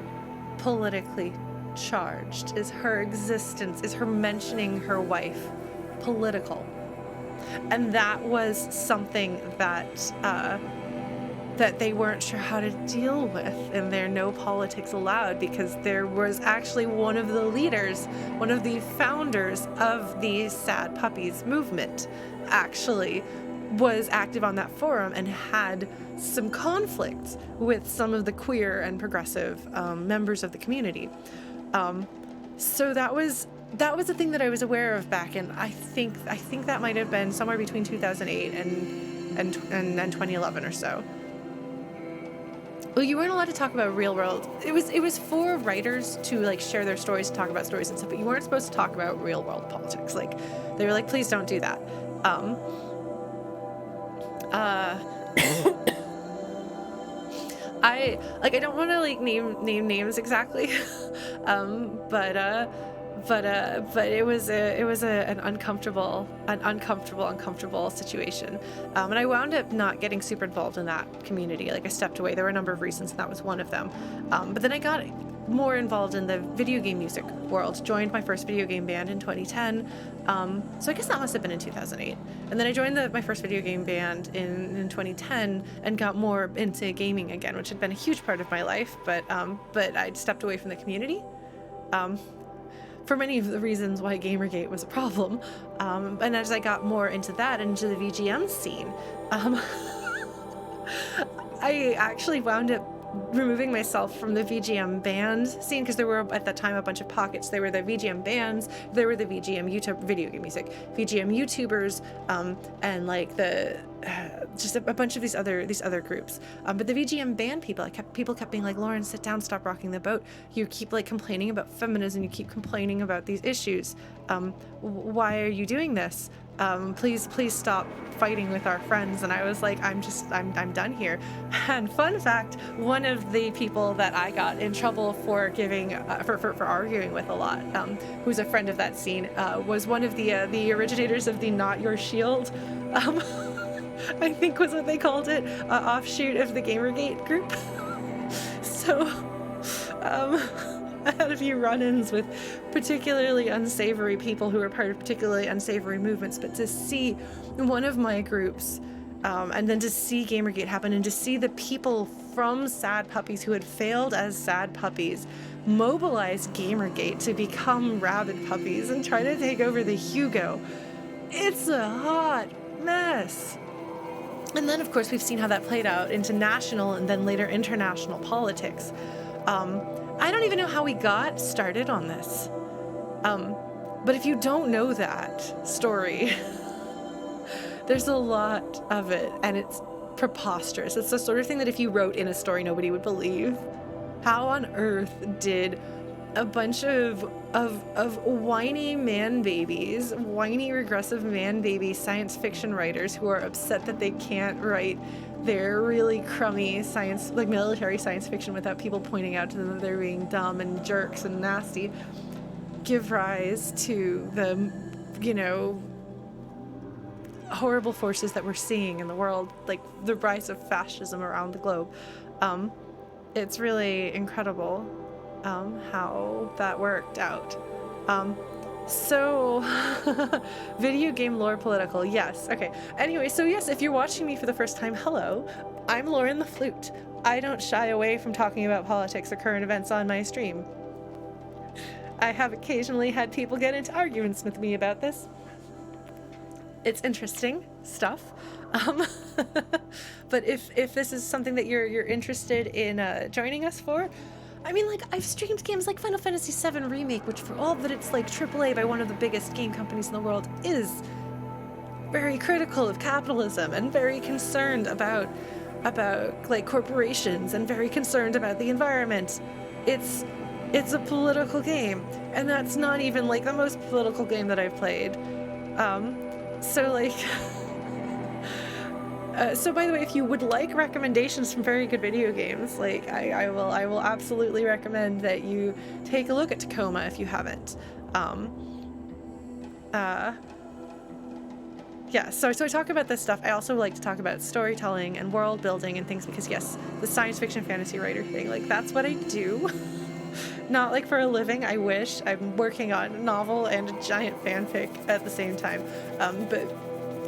politically charged? Is her existence, is her mentioning her wife political? And that was something that that they weren't sure how to deal with in their No Politics Allowed, because there was actually one of the leaders, one of the founders of the Sad Puppies movement, actually was active on that forum and had some conflicts with some of the queer and progressive members of the community. So that was a thing that I was aware of back in, I think that might have been somewhere between 2008 and 2011 or so. Well, you weren't allowed to talk about real world. It was for writers to like share their stories, talk about stories and stuff, but you weren't supposed to talk about real world politics. Like, they were like, please don't do that. I don't want to like name names exactly, but it was an uncomfortable situation, and I wound up not getting super involved in that community. Like, I stepped away. There were a number of reasons, and that was one of them. But then I got more involved in the video game music world. Joined my first video game band in 2010. So I guess that must have been in 2008. And then I joined my first video game band in 2010 and got more into gaming again, which had been a huge part of my life. But I'd stepped away from the community. For many of the reasons why Gamergate was a problem. And as I got more into that, into the VGM scene, I actually wound up removing myself from the VGM band scene, because there were at that time a bunch of pockets. There were the VGM bands, there were the VGM YouTube video game music, VGM YouTubers, and like the just a bunch of these other groups. But the VGM band people kept being like, Lauren, sit down, stop rocking the boat. You keep like complaining about feminism, you keep complaining about these issues. Why are you doing this? Please stop fighting with our friends. And I was like, I'm done here. And fun fact, one of the people that I got in trouble for for arguing with a lot, who's a friend of that scene, was one of the originators of the Not Your Shield, I think was what they called it, offshoot of the Gamergate group. So, I had a few run-ins with particularly unsavory people who were part of particularly unsavory movements, but to see one of my groups, and then to see Gamergate happen, and to see the people from Sad Puppies who had failed as Sad Puppies mobilize Gamergate to become Rabid Puppies and try to take over the Hugo, it's a hot mess. And then, of course, we've seen how that played out into national and then later international politics. I don't even know how we got started on this. But if you don't know that story, there's a lot of it, and it's preposterous. It's the sort of thing that if you wrote in a story, nobody would believe. How on earth did a bunch of whiny man babies, whiny regressive man baby science fiction writers who are upset that they can't write their really crummy science, like military science fiction, without people pointing out to them that they're being dumb and jerks and nasty, give rise to the, horrible forces that we're seeing in the world, like the rise of fascism around the globe. It's really incredible how that worked out. So, video game lore political, yes. Okay, anyway, so yes, if you're watching me for the first time, hello, I'm LaurentheFlute. I don't shy away from talking about politics or current events on my stream. I have occasionally had people get into arguments with me about this. It's interesting stuff. But if this is something that you're interested in joining us for, I mean, like, I've streamed games like Final Fantasy VII Remake, which for all that it's like AAA by one of the biggest game companies in the world, is very critical of capitalism and very concerned about like corporations and very concerned about the environment. It's a political game, and that's not even like the most political game that I've played. So like. So by the way, if you would like recommendations from very good video games, like I will absolutely recommend that you take a look at Tacoma if you haven't. Yeah, so I talk about this stuff. I also like to talk about storytelling and world building and things because yes, the science fiction fantasy writer thing, like that's what I do. Not like for a living, I wish. I'm working on a novel and a giant fanfic at the same time. But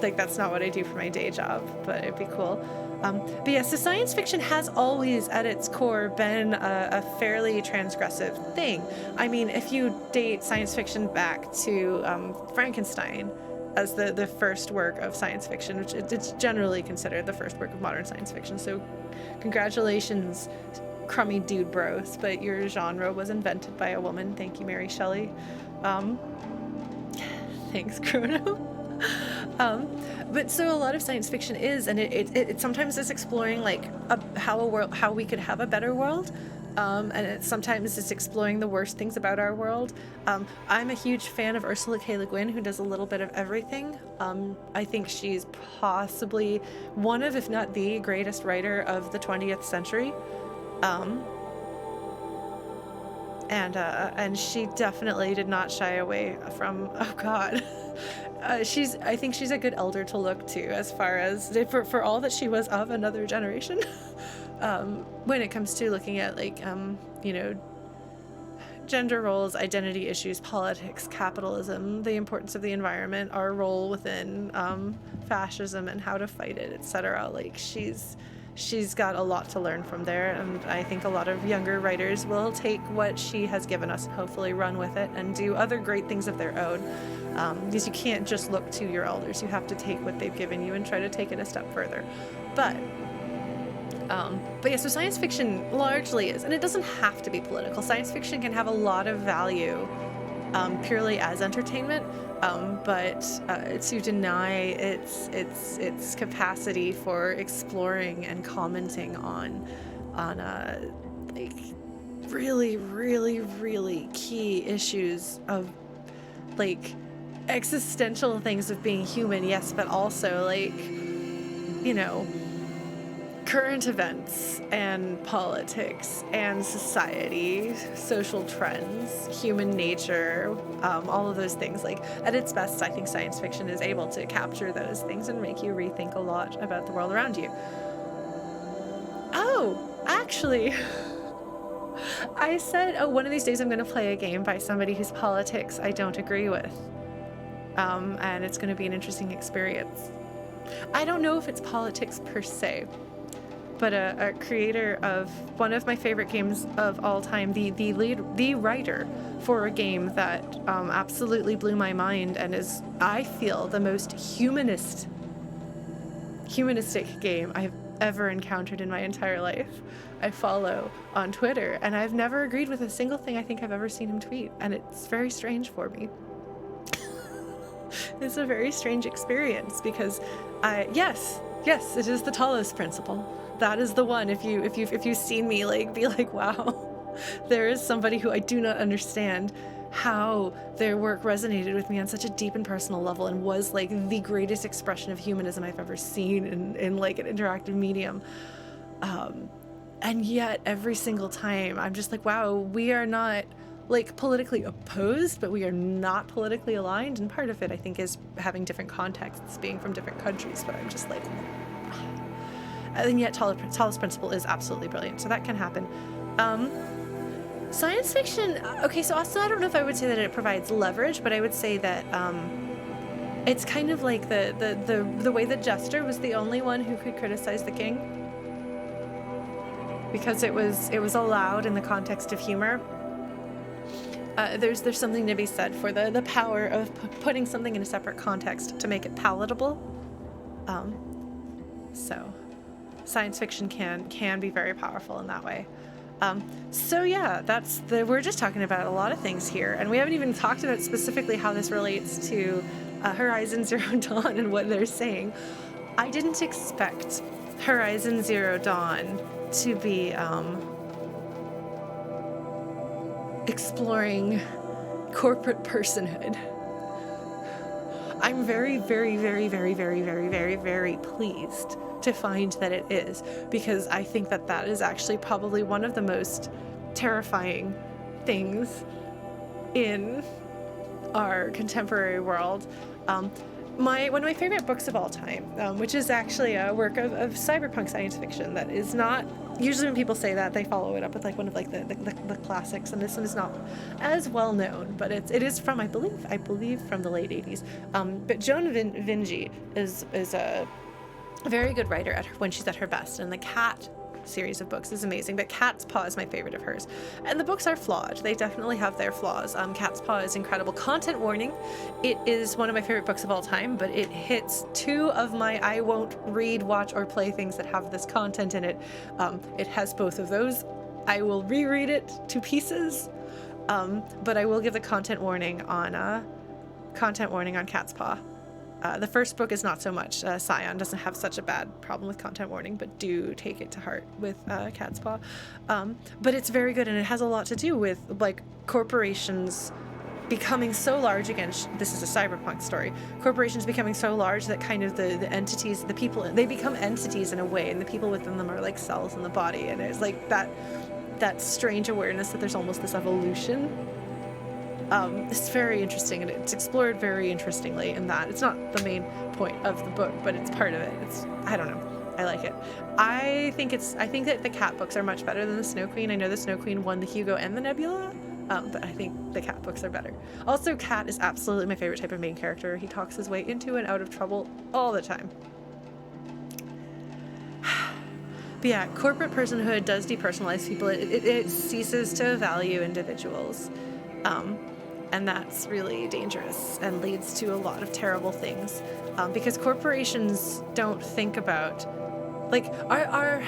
like that's not what I do for my day job, but it'd be cool. But yeah, so science fiction has always, at its core, been a fairly transgressive thing. I mean, if you date science fiction back to Frankenstein as the first work of science fiction, which it's generally considered the first work of modern science fiction. So congratulations, crummy dude bros, but your genre was invented by a woman. Thank you, Mary Shelley. Thanks, Chrono. But so a lot of science fiction is, and it sometimes is exploring like how we could have a better world, and sometimes it's exploring the worst things about our world. I'm a huge fan of Ursula K. Le Guin, who does a little bit of everything. I think she's possibly one of, if not the greatest writer of the 20th century. And she definitely did not shy away from, oh God. I think she's a good elder to look to as far as for all that she was of another generation. When it comes to looking at like gender roles, identity issues, politics, capitalism, the importance of the environment, our role within fascism and how to fight it, etc. Like she's got a lot to learn from there, and I think a lot of younger writers will take what she has given us and hopefully run with it and do other great things of their own. Because you can't just look to your elders, you have to take what they've given you and try to take it a step further. But yeah, so science fiction largely is, and it doesn't have to be political. Science fiction can have a lot of value purely as entertainment, but to deny its capacity for exploring and commenting on like really, really, really key issues of like existential things of being human, yes, but also like current events and politics and society, social trends, human nature, all of those things. Like at its best, I think science fiction is able to capture those things and make you rethink a lot about the world around you. Oh, actually, I said, one of these days I'm going to play a game by somebody whose politics I don't agree with. And it's going to be an interesting experience. I don't know if it's politics per se, but a creator of one of my favorite games of all time, the writer for a game that absolutely blew my mind and is, I feel, the most humanistic game I've ever encountered in my entire life. I follow on Twitter, and I've never agreed with a single thing I think I've ever seen him tweet, and it's very strange for me. It's a very strange experience because yes, it is the Talos principle. That is the one. If you've seen me like be like, wow, there is somebody who I do not understand how their work resonated with me on such a deep and personal level and was like the greatest expression of humanism I've ever seen in like an interactive medium. And yet every single time I'm just like, wow, we are not like politically opposed, but we are not politically aligned. And part of it, I think, is having different contexts, being from different countries. But I'm just like, and yet Talos principle is absolutely brilliant. So that can happen. Science fiction. Okay, so also I don't know if I would say that it provides leverage, but I would say that it's kind of like the way the jester was the only one who could criticize the king, because it was allowed in the context of humor. There's something to be said for the power of putting something in a separate context to make it palatable. So science fiction can be very powerful in that way. So yeah, we're just talking about a lot of things here, and we haven't even talked about specifically how this relates to Horizon Zero Dawn and what they're saying. I didn't expect Horizon Zero Dawn to be exploring corporate personhood. I'm very, very, very, very, very, very, very, very pleased to find that it is, because I think that is actually probably one of the most terrifying things in our contemporary world. One of my favorite books of all time, which is actually a work of cyberpunk science fiction that is not, usually when people say that, they follow it up with like one of like the classics, and this one is not as well known, but it is from, I believe from the late 80s. But Joan Vinge is a very good writer when she's at her best, and the Cat series of books is amazing, but Cat's Paw is my favorite of hers. And the books are flawed. They definitely have their flaws. Cat's Paw is incredible. Content warning, it is one of my favorite books of all time, but it hits 2 of my I won't read, watch, or play things that have this content in it. It has both of those. I will reread it to pieces, but I will give the content warning on Cat's Paw. The first book is not so much. Scion doesn't have such a bad problem with content warning, but do take it to heart with Cat's Paw. But it's very good, and it has a lot to do with like corporations becoming so large. Again, this is a cyberpunk story. Corporations becoming so large that kind of the entities, the people, they become entities in a way, and the people within them are like cells in the body, and it's like that strange awareness that there's almost this evolution. It's very interesting, and it's explored very interestingly in that. It's not the main point of the book, but it's part of it. I don't know. I like it. I think that the Cat books are much better than the Snow Queen. I know the Snow Queen won the Hugo and the Nebula, but I think the Cat books are better. Also, Cat is absolutely my favorite type of main character. He talks his way into and out of trouble all the time. But yeah, corporate personhood does depersonalize people. It ceases to value individuals. And that's really dangerous and leads to a lot of terrible things, because corporations don't think about, like, our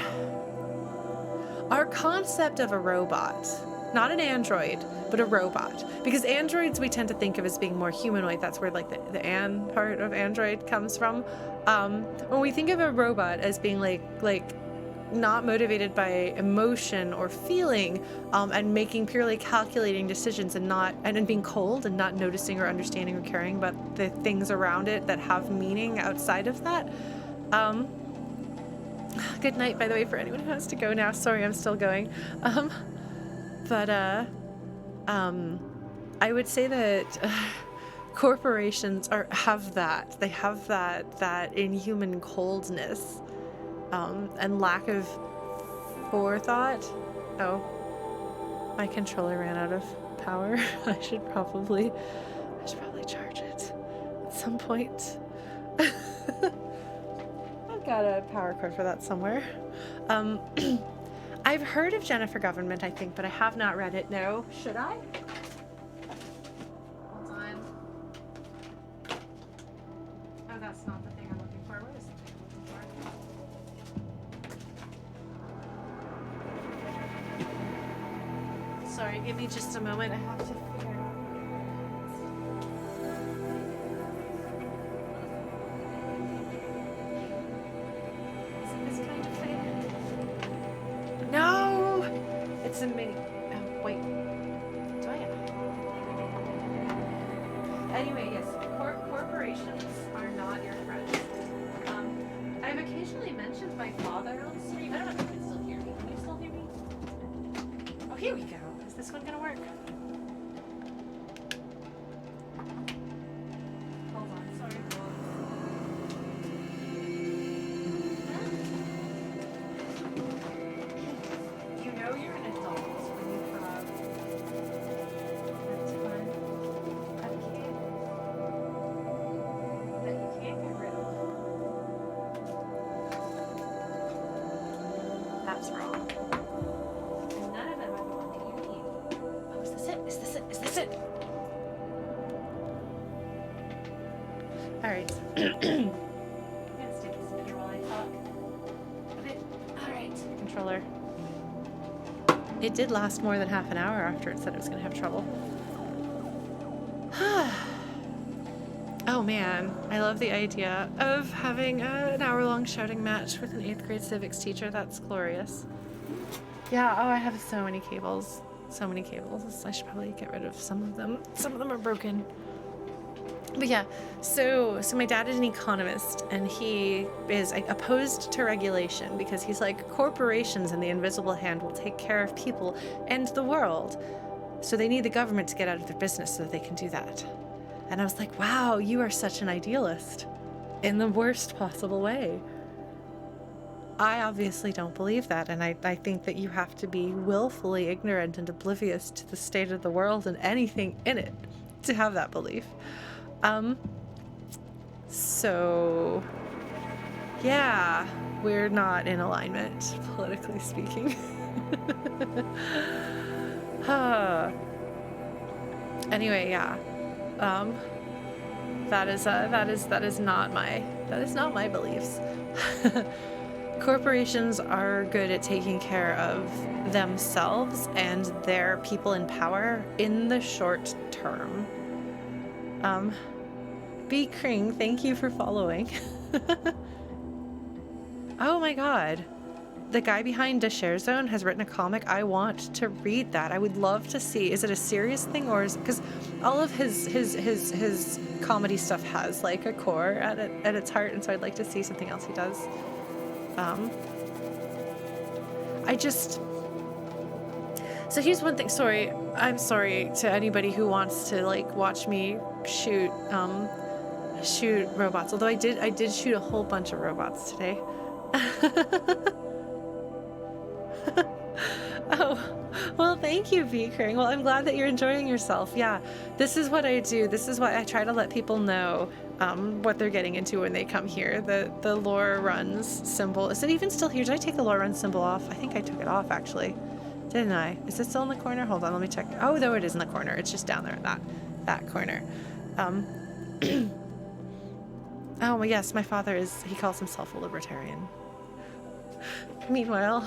concept of a robot, not an android, but a robot, because androids we tend to think of as being more humanoid. That's where like the an part of android comes from. When we think of a robot as being like not motivated by emotion or feeling, and making purely calculating decisions, and being cold and not noticing or understanding or caring about the things around it that have meaning outside of that. Good night, by the way, for anyone who has to go now. Sorry, I'm still going. I would say that corporations have that inhuman coldness. And lack of forethought. Oh, my controller ran out of power. I should probably charge it at some point. I've got a power cord for that somewhere. I've heard of Jennifer Government, I think, but I have not read it. No, should I? Hold on. Oh, that's not the thing I'm looking for. What is the thing I'm looking for? Sorry, give me just a moment. I have to figure it out. Is it this kind of thing? No! It's a mini. Oh, wait. Do I have? Anyway, yes. Corporations are not your friends. I've occasionally mentioned my father on the stream. I don't know if you can still hear me. Can you still hear me? Oh, here we go. Is this one gonna work? Hold on, sorry. You know you're an adult when you have a kid that you can't get rid of. That's wrong. And none of them are the one that you need. Oh, is this it? Is this it? Is this it? Alright. I'm gonna stick this in here while I talk. Alright, controller. It did last more than half an hour after it said it was gonna have trouble. Oh man, I love the idea of having an hour-long shouting match with an 8th grade civics teacher. That's glorious. Yeah, oh, I have so many cables. So many cables. I should probably get rid of some of them. Some of them are broken. But yeah, so my dad is an economist, and he is opposed to regulation because he's like, corporations and the invisible hand will take care of people and the world. So they need the government to get out of their business so that they can do that. And I was like, wow, you are such an idealist in the worst possible way. I obviously don't believe that, and I think that you have to be willfully ignorant and oblivious to the state of the world and anything in it to have that belief. So Yeah, we're not in alignment, politically speaking. Anyway, yeah. That is not my beliefs. Corporations are good at taking care of themselves and their people in power in the short term. B. Kring, thank you for following. Oh my god. The guy behind the Share Zone has written a comic. I want to read that. I would love to see. Is it a serious thing, or is it because all of his comedy stuff has like a core at its heart, and so I'd like to see something else he does. So here's one thing. Sorry, I'm sorry to anybody who wants to like watch me shoot robots. Although I did shoot a whole bunch of robots today. Oh, well, thank you, V. Kring. Well, I'm glad that you're enjoying yourself. Yeah, this is what I do. This is why I try to let people know what they're getting into when they come here. The lore runs symbol. Is it even still here? Did I take the lore runs symbol off? I think I took it off, actually. Didn't I? Is it still in the corner? Hold on, let me check. Oh, no, it is in the corner. It's just down there in that corner. Oh, yes, my father he calls himself a libertarian. Meanwhile,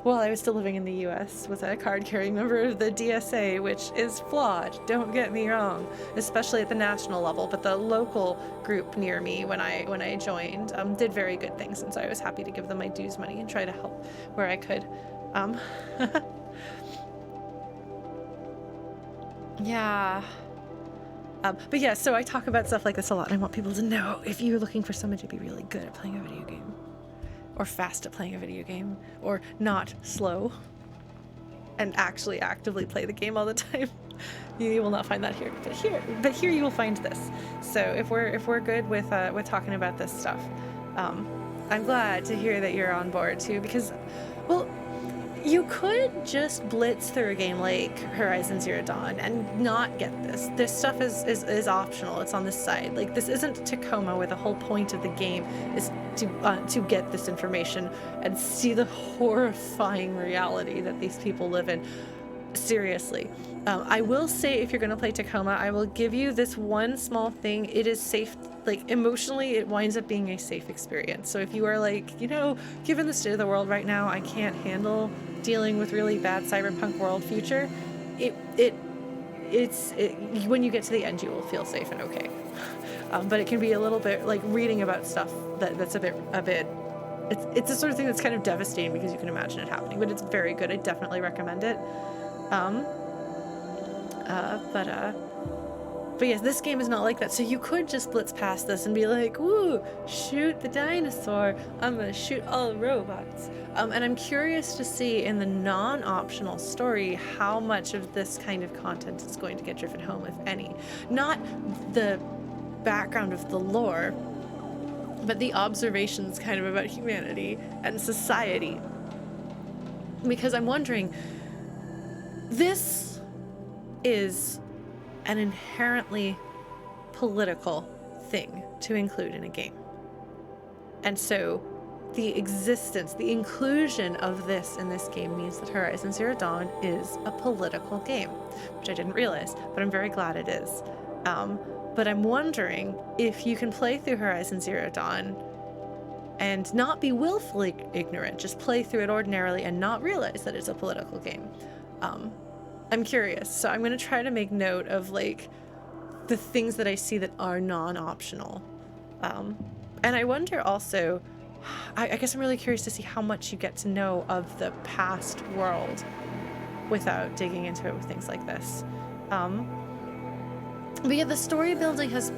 while I was still living in the US, was a card-carrying member of the DSA, which is flawed, don't get me wrong, especially at the national level, but the local group near me when I joined did very good things, and so I was happy to give them my dues money and try to help where I could. Yeah. But yeah, so I talk about stuff like this a lot, and I want people to know if you're looking for someone to be really good at playing a video game, or fast at playing a video game, or not slow and actually actively play the game all the time, you will not find that here. But here you will find this. So if we're good with talking about this stuff, I'm glad to hear that you're on board too, because, well, you could just blitz through a game like Horizon Zero Dawn and not get this. This stuff is optional. It's on this side. Like, this isn't Tacoma, where the whole point of the game is to get this information and see the horrifying reality that these people live in. Seriously. I will say, if you're going to play Tacoma, I will give you this one small thing. It is safe. Like, emotionally, it winds up being a safe experience. So if you are like, given the state of the world right now, I can't handle dealing with really bad cyberpunk world future, when you get to the end, you will feel safe and okay. But it can be a little bit like reading about stuff that's a bit it's the sort of thing that's kind of devastating, because you can imagine it happening, but it's very good. I definitely recommend it. But yes, this game is not like that. So you could just blitz past this and be like, woo, shoot the dinosaur. I'm gonna shoot all the robots. And I'm curious to see in the non-optional story how much of this kind of content is going to get driven home, if any. Not the background of the lore, but the observations kind of about humanity and society. Because I'm wondering, this is an inherently political thing to include in a game. And so the inclusion of this in this game means that Horizon Zero Dawn is a political game, which I didn't realize, but I'm very glad it is. But I'm wondering if you can play through Horizon Zero Dawn and not be willfully ignorant, just play through it ordinarily and not realize that it's a political game. I'm curious, so I'm going to try to make note of like the things that I see that are non-optional. And I wonder also, I guess I'm really curious to see how much you get to know of the past world without digging into it with things like this. But yeah, the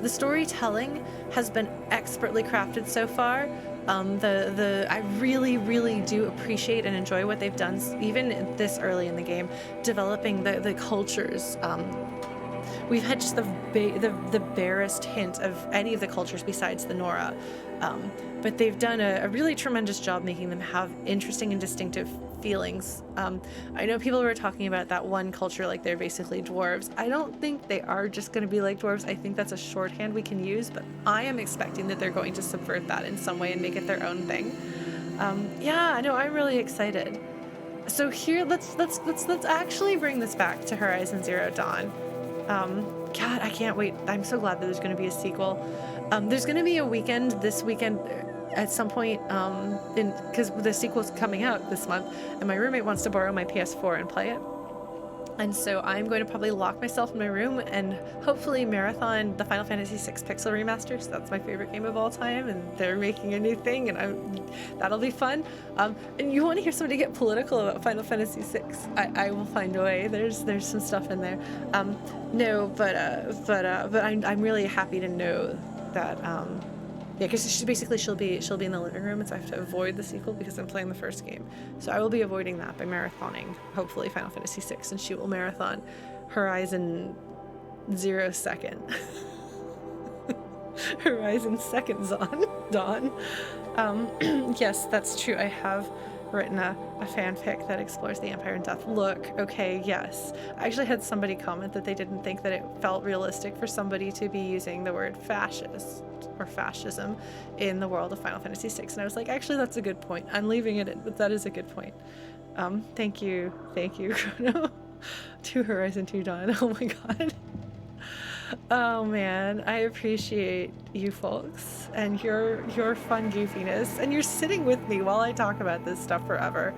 storytelling has been expertly crafted so far. I really, really do appreciate and enjoy what they've done, even this early in the game, developing the cultures. We've had just the barest hint of any of the cultures besides the Nora. But they've done a really tremendous job making them have interesting and distinctive feelings. I know people were talking about that one culture like they're basically dwarves. I don't think they are just going to be like dwarves. I think that's a shorthand we can use, but I am expecting that they're going to subvert that in some way and make it their own thing. Yeah, no, I'm really excited. So here, let's actually bring this back to Horizon Zero Dawn. God, I can't wait. I'm so glad that there's going to be a sequel. There's going to be a weekend this weekend at some point, because the sequel's coming out this month, and my roommate wants to borrow my PS4 and play it. And so I'm going to probably lock myself in my room and hopefully marathon the Final Fantasy VI Pixel Remaster. So that's my favorite game of all time, and they're making a new thing, and that'll be fun. And you want to hear somebody get political about Final Fantasy VI? I will find a way. There's some stuff in there. No, but I'm really happy to know that. Yeah, because she'll be in the living room, and so I have to avoid the sequel because I'm playing the first game. So I will be avoiding that by marathoning, hopefully, Final Fantasy VI, and she will marathon Horizon 0 Second. Horizon Second Dawn. Yes, that's true. I have written a fanfic that explores the Empire in Death. Look, okay, yes. I actually had somebody comment that they didn't think that it felt realistic for somebody to be using the word fascist or fascism in the world of Final Fantasy VI, and I was like, actually, that's a good point. I'm leaving it in, but that is a good point. Thank you, Chrono, to Horizon 2 Dawn. Oh my god. Oh man, I appreciate you folks and your fun goofiness, and you're sitting with me while I talk about this stuff forever.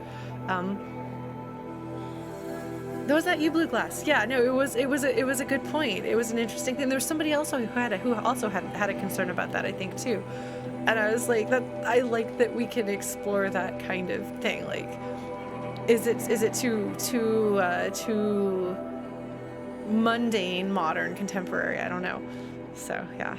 Was that you, Blue Glass? Yeah, no, it was a good point. It was an interesting thing. There was somebody else who also had a concern about that, I think, too. And I was like, I like that we can explore that kind of thing. Like, is it too mundane, modern, contemporary? I don't know. So yeah.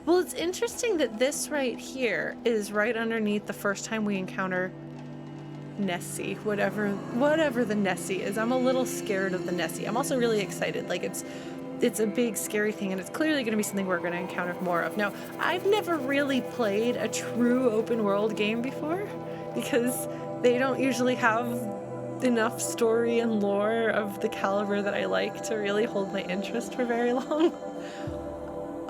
Well, it's interesting that this right here is right underneath the first time we encounter Nessie, whatever the Nessie is. I'm a little scared of the Nessie. I'm also really excited. Like, it's a big scary thing, and it's clearly going to be something we're going to encounter more of. Now, I've never really played a true open world game before because they don't usually have enough story and lore of the caliber that I like to really hold my interest for very long.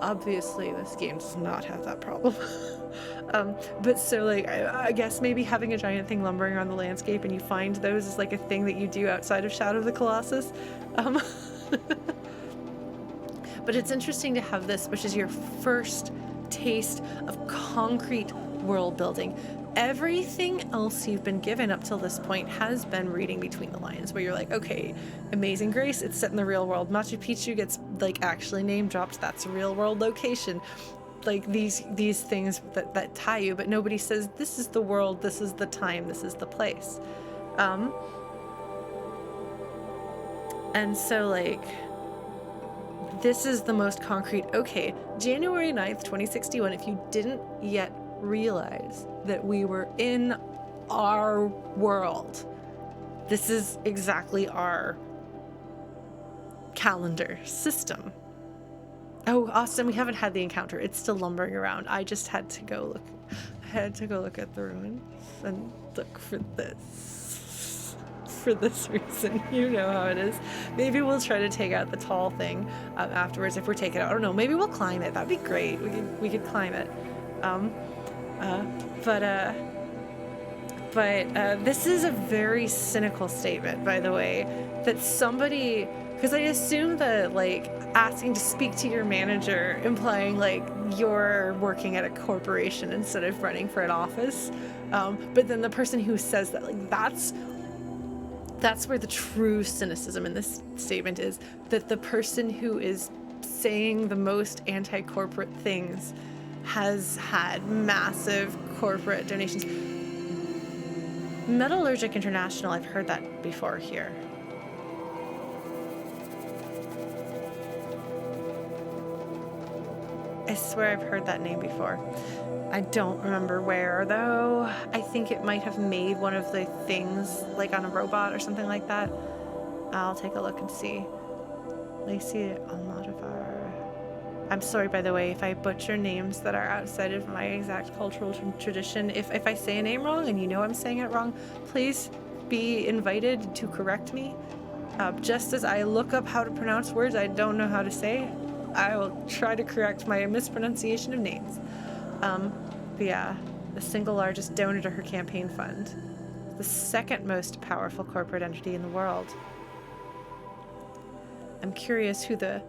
Obviously, this game does not have that problem. But so, like, I guess maybe having a giant thing lumbering around the landscape and you find those is like a thing that you do outside of Shadow of the Colossus. But it's interesting to have this, which is your first taste of concrete world building. Everything else you've been given up till this point has been reading between the lines, where you're like, okay, Amazing Grace, it's set in the real world. Machu Picchu gets, like, actually name dropped. That's a real world location. Like, these things that tie you, but nobody says, this is the world, this is the time, this is the place. And so, like, this is the most concrete. Okay, January 9th, 2061, if you didn't yet realize that we were in our world, this is exactly our calendar system. Oh, awesome. We haven't had the encounter. It's still lumbering around. I just had to go look. I had to go look at the ruins and look for this. For this reason. You know how it is. Maybe we'll try to take out the tall thing afterwards if we're taking it out. I don't know. Maybe we'll climb it. That'd be great. We could climb it. But this is a very cynical statement, by the way, that somebody, because I assume that, like, asking to speak to your manager implying, like, you're working at a corporation instead of running for an office. But then the person who says that, like, that's where the true cynicism in this statement is, that the person who is saying the most anti-corporate things has had massive corporate donations. Metallurgic International, I've heard that before here. I swear I've heard that name before. I don't remember where, though. I think it might have made one of the things, like on a robot or something like that. I'll take a look and see. Lacey Almodovar. I'm sorry, by the way, if I butcher names that are outside of my exact cultural tradition. If I say a name wrong and you know I'm saying it wrong, please be invited to correct me. Just as I look up how to pronounce words I don't know how to say, I will try to correct my mispronunciation of names. But yeah, the single largest donor to her campaign fund. The second most powerful corporate entity in the world. I'm curious who the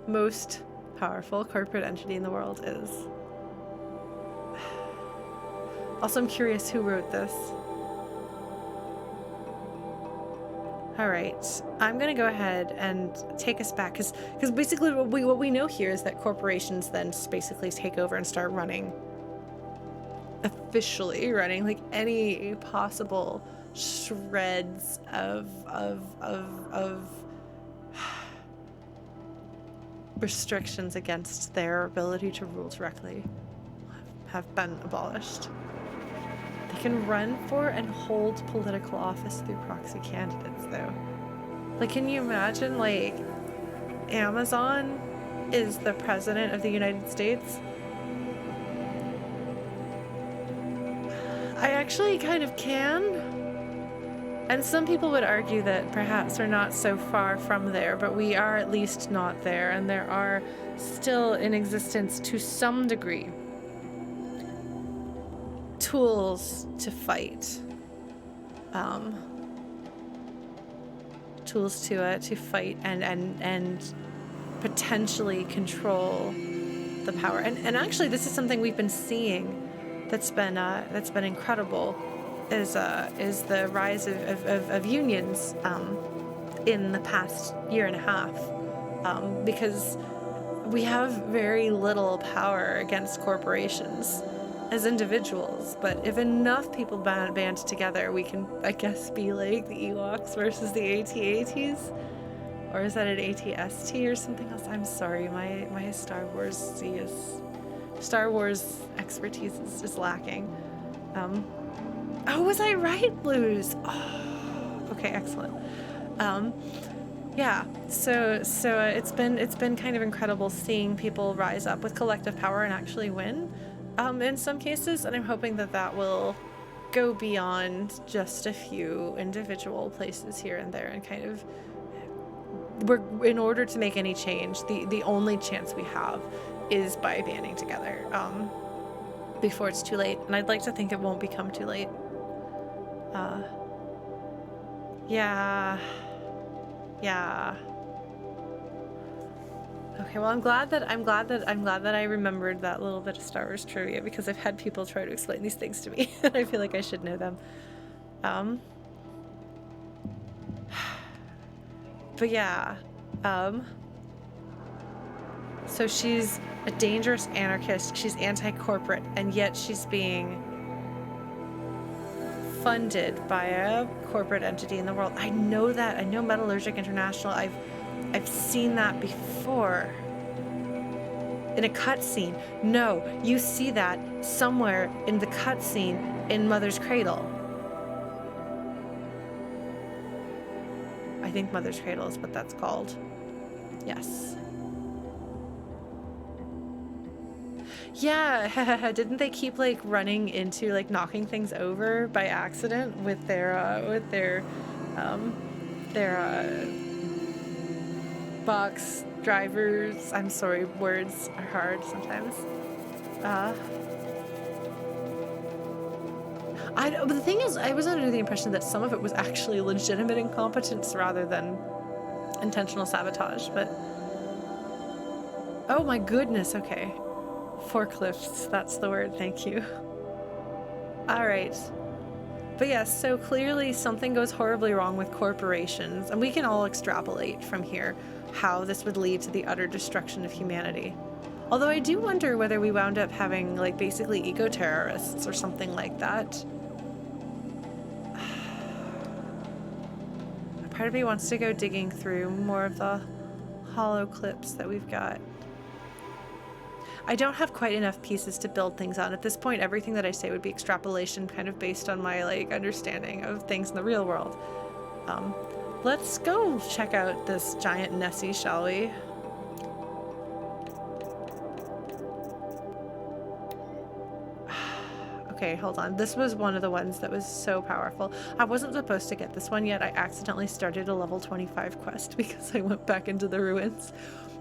most powerful corporate entity in the world is. Also, I'm curious who wrote this. All right, I'm gonna go ahead and take us back, because basically what we know here is that corporations then just basically take over and start running, officially running, like any possible shreds of restrictions against their ability to rule directly have been abolished. They can run for and hold political office through proxy candidates, though. Like, can you imagine, like, Amazon is the president of the United States? I actually kind of can. And some people would argue that perhaps we're not so far from there, but we are at least not there, and there are still in existence to some degree tools to fight. Tools to fight and potentially control the power. And actually, this is something we've been seeing that's been incredible. Is the rise of unions in the past year and a half, because we have very little power against corporations as individuals, but if enough people band together, we can, I guess, be like the Ewoks versus the AT-ATs, or is that an AT-ST or something else? I'm sorry, my Star Wars expertise is lacking. Oh, was I right, Blues? Oh, okay, excellent. Yeah, so it's been kind of incredible seeing people rise up with collective power and actually win, in some cases, and I'm hoping that will go beyond just a few individual places here and there, and kind of, in order to make any change, the only chance we have is by banding together, before it's too late, and I'd like to think it won't become too late. Yeah. Okay, well, I'm glad that I remembered that little bit of Star Wars trivia, because I've had people try to explain these things to me, and I feel like I should know them. But yeah, so she's a dangerous anarchist, she's anti-corporate, and yet she's being funded by a corporate entity in the world. I know that. I know Metallurgic International. I've seen that before. In a cutscene. No, you see that somewhere in the cutscene in Mother's Cradle. I think Mother's Cradle is what that's called. Yes. Yeah, didn't they keep like running into, like, knocking things over by accident with their box drivers? I'm sorry, words are hard sometimes. But the thing is, I was under the impression that some of it was actually legitimate incompetence rather than intentional sabotage, but oh my goodness, okay. Forklifts, that's the word, thank you. Alright. But yes, so clearly something goes horribly wrong with corporations, and we can all extrapolate from here how this would lead to the utter destruction of humanity. Although I do wonder whether we wound up having, like, basically eco-terrorists or something like that. A part of me wants to go digging through more of the hollow clips that we've got. I don't have quite enough pieces to build things on. At this point, everything that I say would be extrapolation, kind of based on my, like, understanding of things in the real world. Let's go check out this giant Nessie, shall we? Okay, hold on. This was one of the ones that was so powerful. I wasn't supposed to get this one yet. I accidentally started a level 25 quest because I went back into the ruins.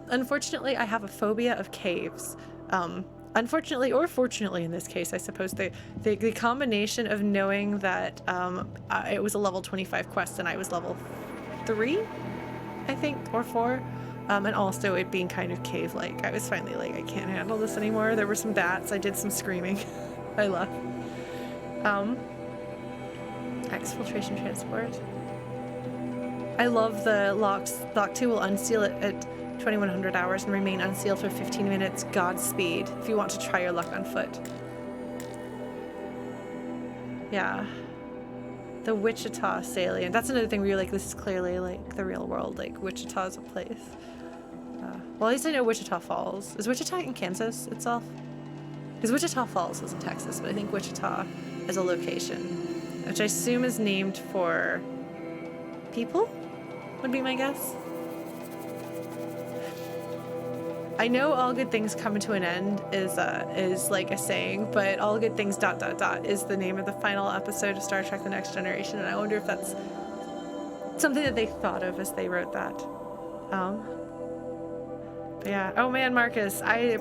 Unfortunately, I have a phobia of caves. Unfortunately, or fortunately in this case, I suppose, the combination of knowing that it was a level 25 quest and I was level 3, I think, or 4. And also it being kind of cave-like. I was finally like, I can't handle this anymore. There were some bats. I did some screaming. I left. Exfiltration transport. I love the locks. Lock 2 will unseal it at 2100 hours and remain unsealed for 15 minutes. Godspeed if you want to try your luck on foot. Yeah. The Wichita salient. That's another thing where you're like, this is clearly like the real world. Like, Wichita's a place. Well, at least I know Wichita Falls. Is Wichita in Kansas itself? Because Wichita Falls is in Texas, but I think Wichita is a location, which I assume is named for people, would be my guess. I know all good things come to an end is like a saying, but all good things ... is the name of the final episode of Star Trek: The Next Generation, and I wonder if that's something that they thought of as they wrote that. But yeah. Oh man, Marcus, I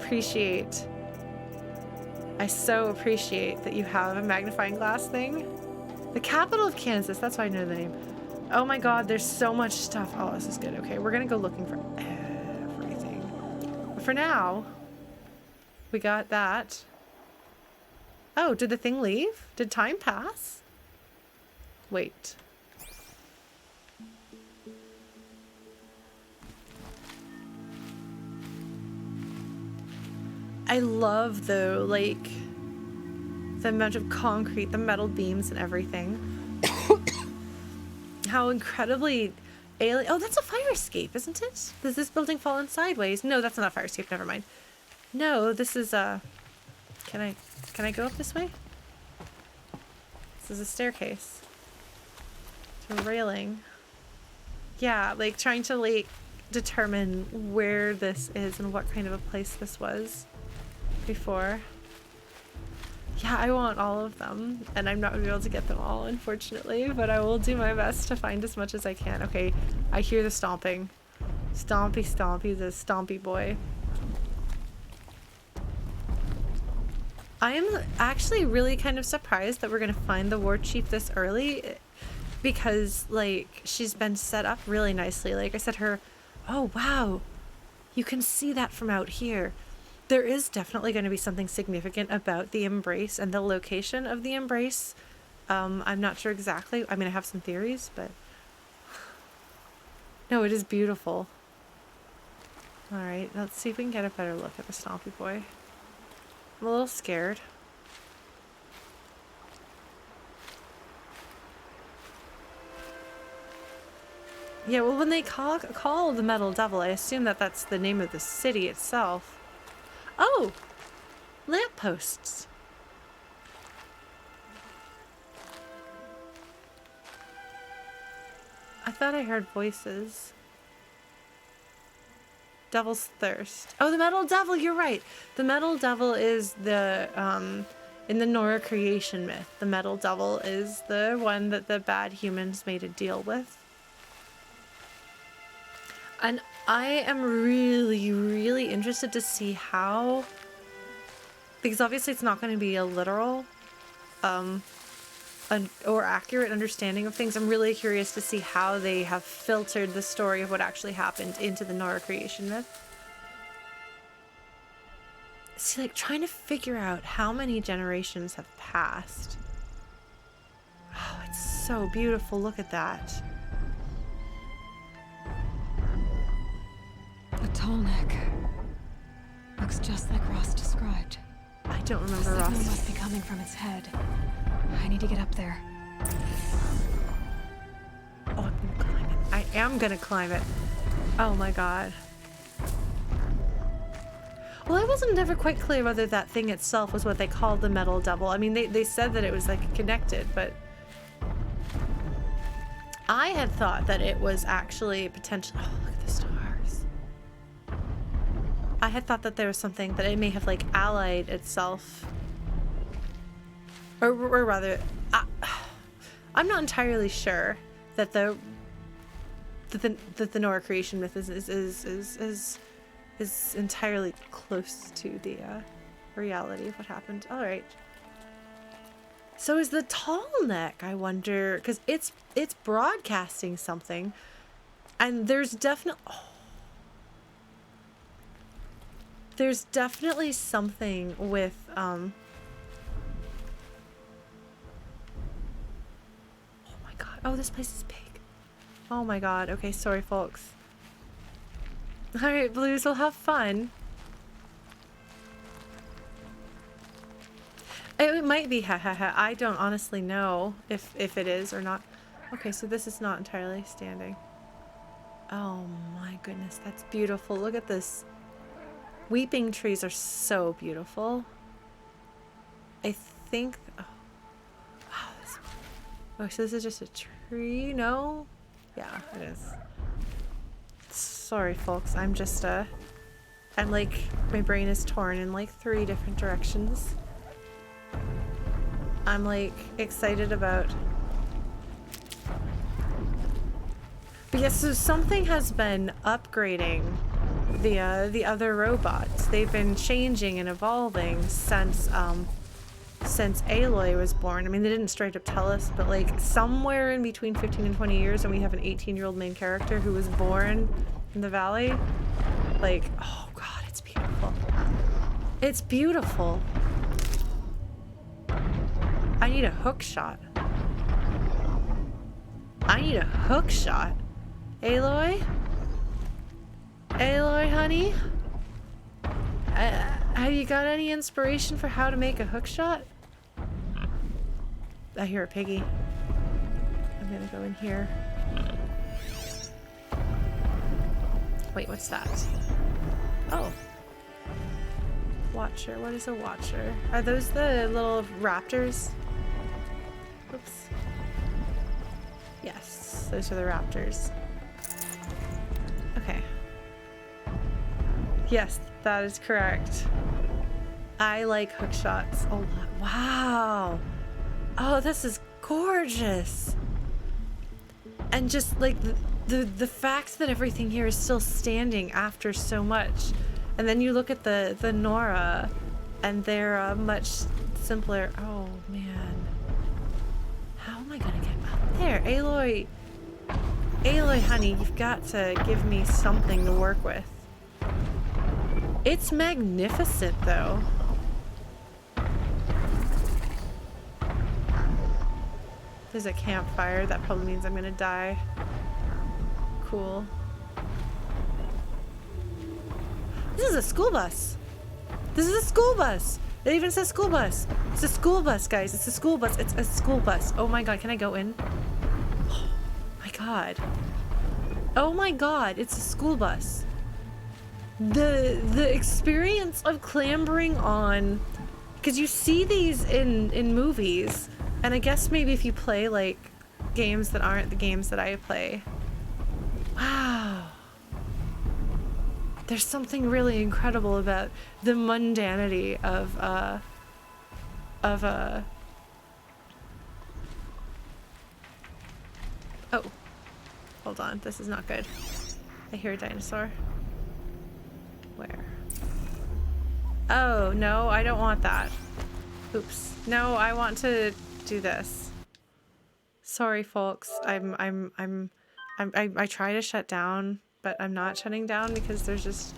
so appreciate that you have a magnifying glass thing. The capital of Kansas, that's why I know the name. Oh my god, there's so much stuff. Oh, this is good. Okay, we're gonna go looking for everything. But for now, we got that. Oh, did the thing leave? Did time pass? Wait. I love though, like, the amount of concrete, the metal beams and everything. How incredibly alien. Oh, that's a fire escape, isn't it? Does this building fall in sideways? No, that's not a fire escape. Never mind. No, this is Can I go up this way? This is a staircase. It's a railing. Yeah, like trying to like determine where this is and what kind of a place this was before. Yeah, I want all of them, and I'm not going to be able to get them all, unfortunately, but I will do my best to find as much as I can. Okay, I hear the stomping. Stompy, stompy, the stompy boy. I am actually really kind of surprised that we're going to find the war chief this early, because, like, she's been set up really nicely. Like I said, oh, wow, you can see that from out here. There is definitely going to be something significant about the embrace and the location of the embrace. I'm not sure exactly. I mean, I have some theories, but no, it is beautiful. All right, let's see if we can get a better look at the stompy boy. I'm a little scared. Yeah, well, when they call the Metal Devil, I assume that that's the name of the city itself. Oh! Lampposts. I thought I heard voices. Devil's Thirst. Oh, the Metal Devil, you're right. The Metal Devil is the, in the Nora creation myth, the Metal Devil is the one that the bad humans made a deal with. And I am really, really interested to see how, because obviously it's not going to be a literal or accurate understanding of things. I'm really curious to see how they have filtered the story of what actually happened into the Nora creation myth. See, like, trying to figure out how many generations have passed. Oh, it's so beautiful. Look at that. The Tallneck. Looks just like Ross described. I don't remember The Ross. signal must be coming from its head. I need to get up there. Oh, I'm gonna climb it. I am gonna climb it. Oh my god. Well, I wasn't never quite clear whether that thing itself was what they called the Metal Devil. I mean, they said that it was like connected, but I had thought that it was actually potentially. Oh, look at the stars. I had thought that there was something that it may have like allied itself or rather, I'm not entirely sure that the Nora creation myth is entirely close to the reality of what happened. All right. So is the Tallneck, I wonder, because it's broadcasting something, and there's definitely something with oh my god, oh, this place is big. Oh my god. Okay, sorry folks. All right, Blues, we'll have fun. It might be, I don't honestly know if it is or not. Okay, so this is not entirely standing. Oh my goodness, that's beautiful. Look at this. Weeping trees are so beautiful. I think, oh, wow. Oh, so this is just a tree? No? Yeah, it is. Sorry, folks. I'm just, I'm like, my brain is torn in like 3 different directions. I'm like excited about. But yes, so something has been upgrading the other robots. They've been changing and evolving since Aloy was born. I mean, they didn't straight up tell us, but like somewhere in between 15 and 20 years, and we have an 18-year-old main character who was born in the valley. Like, oh god, it's beautiful. It's beautiful. I need a hook shot. I need a hook shot. Aloy? Aloy, honey? Have you got any inspiration for how to make a hook shot? I hear a piggy. I'm gonna go in here. Wait, what's that? Oh. Watcher. What is a watcher? Are those the little raptors? Oops. Yes, those are the raptors. Okay. Yes, that is correct. I like hook shots a lot. Wow. Oh, this is gorgeous. And just like the fact that everything here is still standing after so much. And then you look at the Nora, and they're much simpler. Oh man, how am I gonna get up there? Aloy, honey, you've got to give me something to work with. It's magnificent, though. There's a campfire. That probably means I'm gonna die. Cool. This is a school bus. This is a school bus. It even says school bus. It's a school bus, guys. It's a school bus. It's a school bus. Oh my god, can I go in? Oh my god. Oh my god, it's a school bus. The experience of clambering on, because you see these in movies, and I guess maybe if you play like games that aren't the games that I play. Wow. There's something really incredible about the mundanity of oh, hold on, this is not good. I hear a dinosaur. Where? Oh, no, I don't want that. Oops. No, I want to do this. Sorry, folks. I try to shut down, but I'm not shutting down because there's just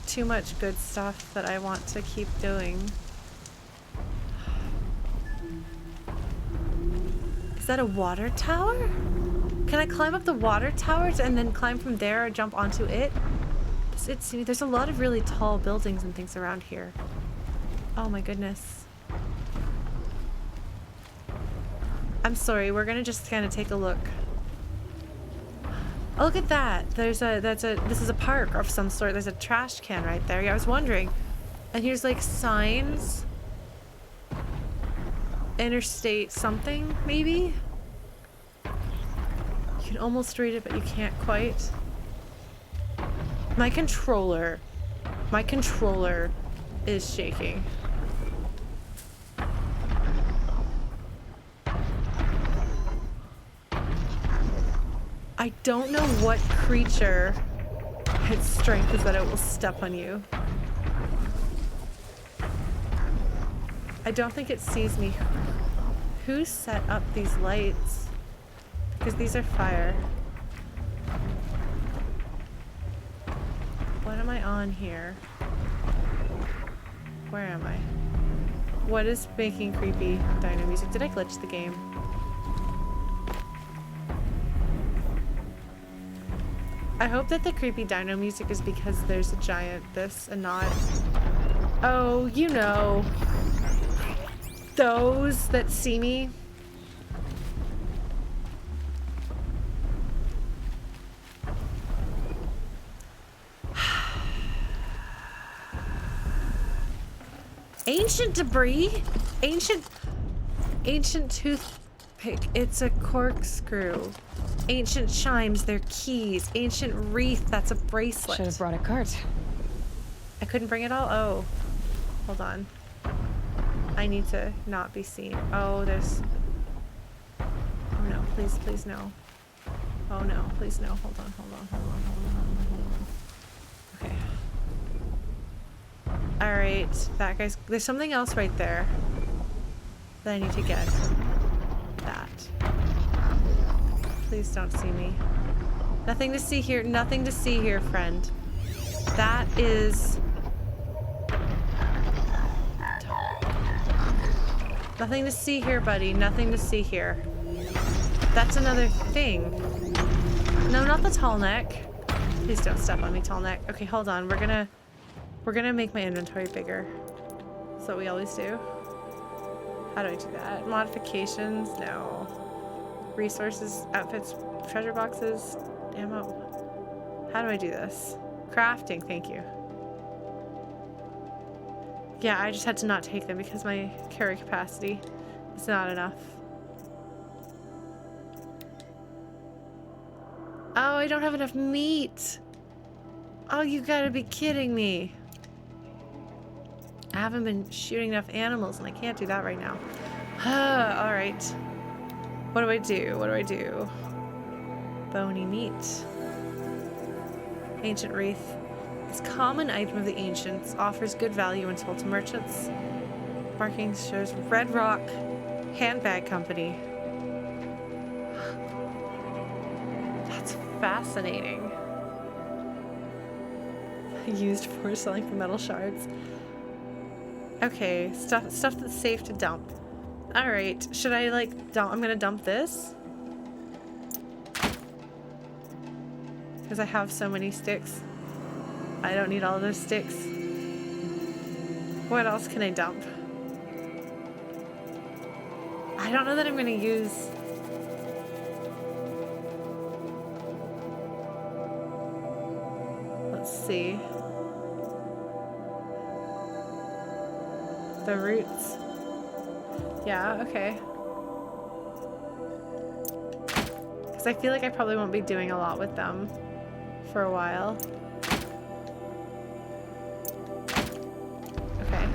too much good stuff that I want to keep doing. Is that a water tower? Can I climb up the water towers and then climb from there or jump onto it? There's a lot of really tall buildings and things around here. Oh my goodness. I'm sorry, we're gonna just kind of take a look. Oh, look at that. This is a park of some sort. There's a trash can right there. Yeah, I was wondering. And here's like signs. Interstate something, maybe? You can almost read it, but you can't quite. My controller is shaking. I don't know what creature its strength is that it will step on you. I don't think it sees me. Who set up these lights? Because these are fire. What am I on here? Where am I? What is making creepy dino music? Did I glitch the game? I hope that the creepy dino music is because there's a giant this and not... Oh, you know. Those that see me. Ancient debris? Ancient toothpick. It's a corkscrew. Ancient chimes, they're keys. Ancient wreath, that's a bracelet. Should have brought a cart. I couldn't bring it all? Oh. Hold on. I need to not be seen. Oh, there's... Oh no, please, please no. Oh no, please no. Hold on, hold on, hold on, hold on, hold on. Okay. Alright, that guy's... There's something else right there that I need to get. That. Please don't see me. Nothing to see here. Nothing to see here, friend. That is... Nothing to see here, buddy. Nothing to see here. That's another thing. No, not the Tallneck. Please don't step on me, Tallneck. Okay, hold on. We're gonna make my inventory bigger. That's what we always do. How do I do that? Modifications? No. Resources, outfits, treasure boxes, ammo. How do I do this? Crafting, thank you. Yeah, I just had to not take them because my carry capacity is not enough. Oh, I don't have enough meat. Oh, you gotta be kidding me. I haven't been shooting enough animals and I can't do that right now. Alright. What do I do? What do I do? Bony meat. Ancient wreath. This common item of the ancients offers good value when sold to merchants. Marking shows Red Rock Handbag Company. That's fascinating. Used for selling for metal shards. Okay, stuff that's safe to dump. Alright, should I like dump? I'm gonna dump this. Because I have so many sticks. I don't need all those sticks. What else can I dump? I don't know that I'm gonna use... Let's see. The roots. Yeah, okay. Because I feel like I probably won't be doing a lot with them for a while. Okay.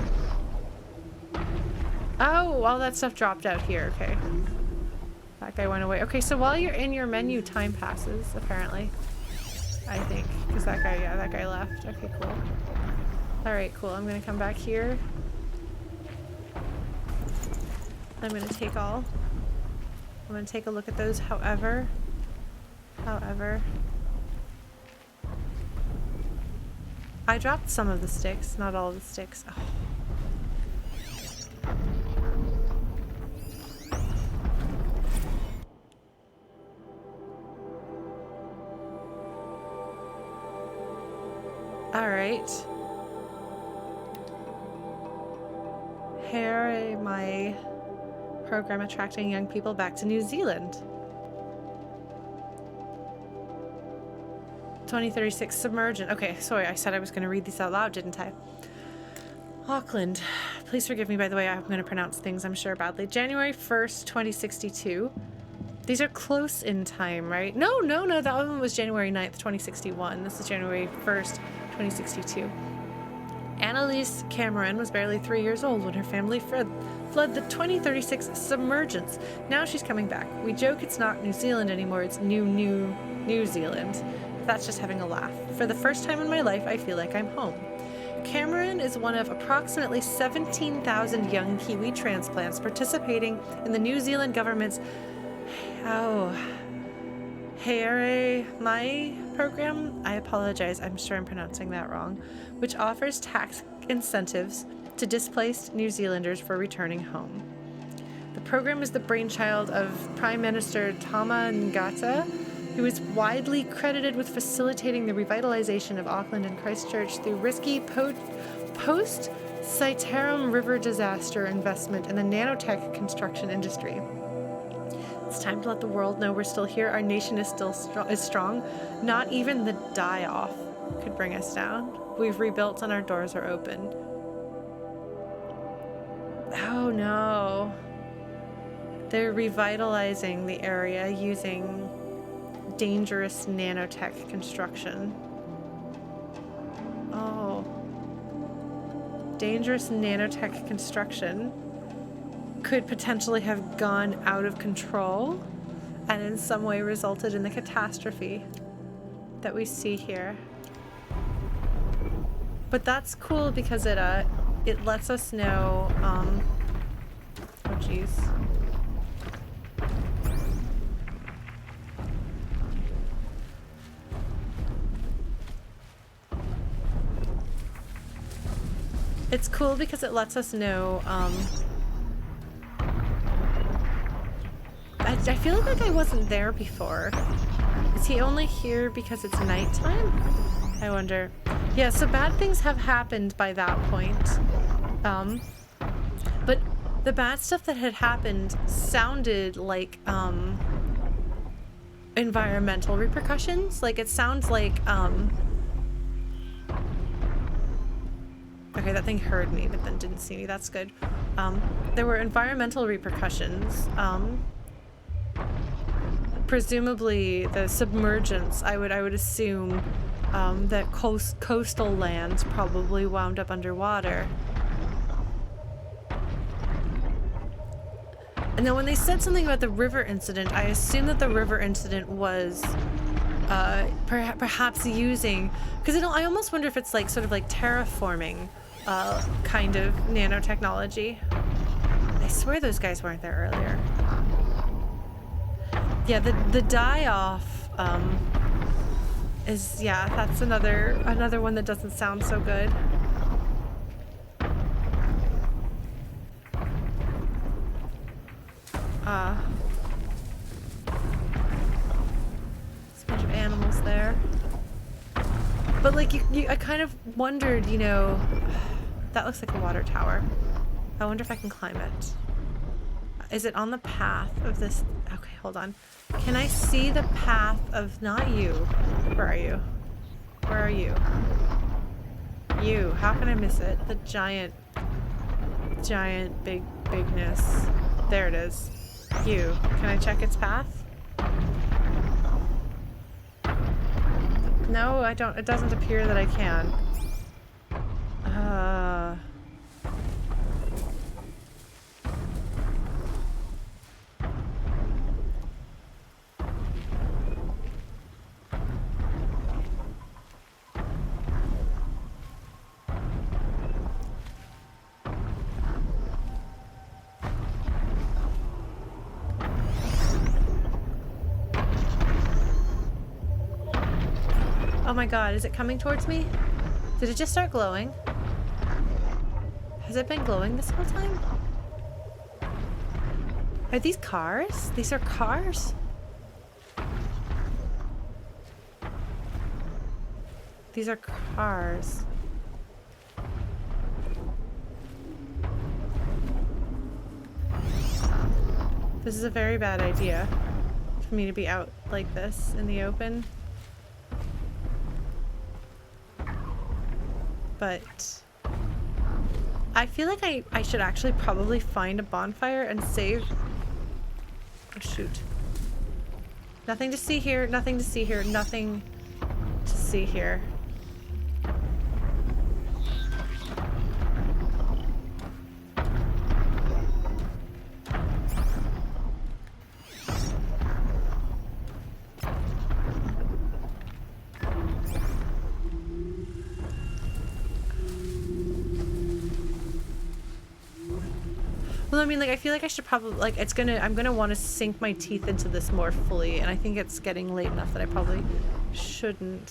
Oh, all that stuff dropped out here. Okay. That guy went away. Okay, so while you're in your menu, time passes, apparently. I think. Because that guy, yeah, that guy left. Okay, cool. Alright, cool. I'm gonna come back here. I'm gonna take all. I'm gonna take a look at those, however. I dropped some of the sticks, not all of the sticks. Oh. Alright. Haere Mai program attracting young people back to New Zealand. 2036 submergent. Okay, sorry, I said I was going to read these out loud, didn't I? Auckland. Please forgive me, by the way, I'm going to pronounce things, I'm sure, badly. January 1st, 2062. These are close in time, right? No, that one was January 9th, 2061. This is January 1st, 2062. Annalise Cameron was barely 3 years old when her family fled fled the 2036 submergence. Now she's coming back. We joke it's not New Zealand anymore, it's New Zealand. That's just having a laugh. For the first time in my life, I feel like I'm home. Cameron is one of approximately 17,000 young Kiwi transplants participating in the New Zealand government's Haere Mai program. I apologize, I'm sure I'm pronouncing that wrong, which offers tax incentives to displaced New Zealanders for returning home. The program is the brainchild of Prime Minister Tama Ngata, who is widely credited with facilitating the revitalization of Auckland and Christchurch through risky post-Citarum River disaster investment in the nanotech construction industry. It's time to let the world know we're still here. Our nation is still strong. Not even the die-off could bring us down. We've rebuilt and our doors are open. Oh no. They're revitalizing the area using dangerous nanotech construction. Oh. Dangerous nanotech construction could potentially have gone out of control and in some way resulted in the catastrophe that we see here. But that's cool because it lets us know, oh jeez. It's cool because it lets us know, I feel like I wasn't there before. Is he only here because it's nighttime? I wonder. Yeah, so bad things have happened by that point. But the bad stuff that had happened sounded like, environmental repercussions. Like, it sounds like, okay, that thing heard me, but then didn't see me. That's good. There were environmental repercussions. Presumably the submergence, I would assume that coastal lands probably wound up underwater. And then when they said something about the river incident, I assume that the river incident was perhaps using, because I almost wonder if it's like sort of like terraforming kind of nanotechnology. I swear those guys weren't there earlier. Yeah, the die-off is, yeah, that's another one that doesn't sound so good. There's a bunch of animals there. But like, I kind of wondered, you know, that looks like a water tower. I wonder if I can climb it. Is it on the path of this? Okay, hold on. Can I see the path of, not you. Where are you? Where are you? You. How can I miss it? The giant bigness. There it is. You. Can I check its path? No, I don't. It doesn't appear that I can. Oh my god, is it coming towards me? Did it just start glowing? Has it been glowing this whole time? Are these cars? These are cars? These are cars. This is a very bad idea for me to be out like this in the open. But I feel like I should actually probably find a bonfire and save. Oh shoot. Nothing to see here, nothing to see here, nothing to see here. Well, I mean, like, I feel like I should probably, like, I'm gonna want to sink my teeth into this more fully, and I think it's getting late enough that I probably shouldn't.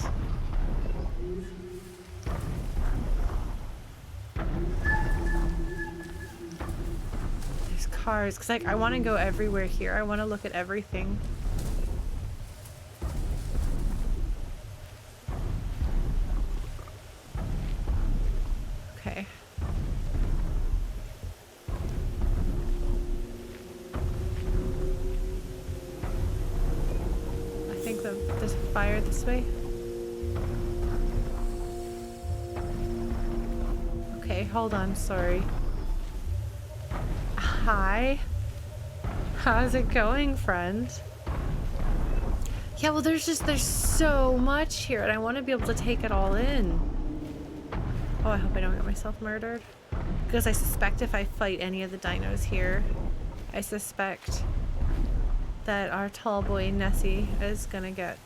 There's cars, because, like, I want to go everywhere here. I want to look at everything. Okay. I think there's a fire this way. Okay, hold on, sorry. Hi. How's it going, friend? Yeah, well, there's so much here, and I want to be able to take it all in. Oh, I hope I don't get myself murdered. Because I suspect if I fight any of the dinos here, I suspect that our tall boy Nessie is gonna get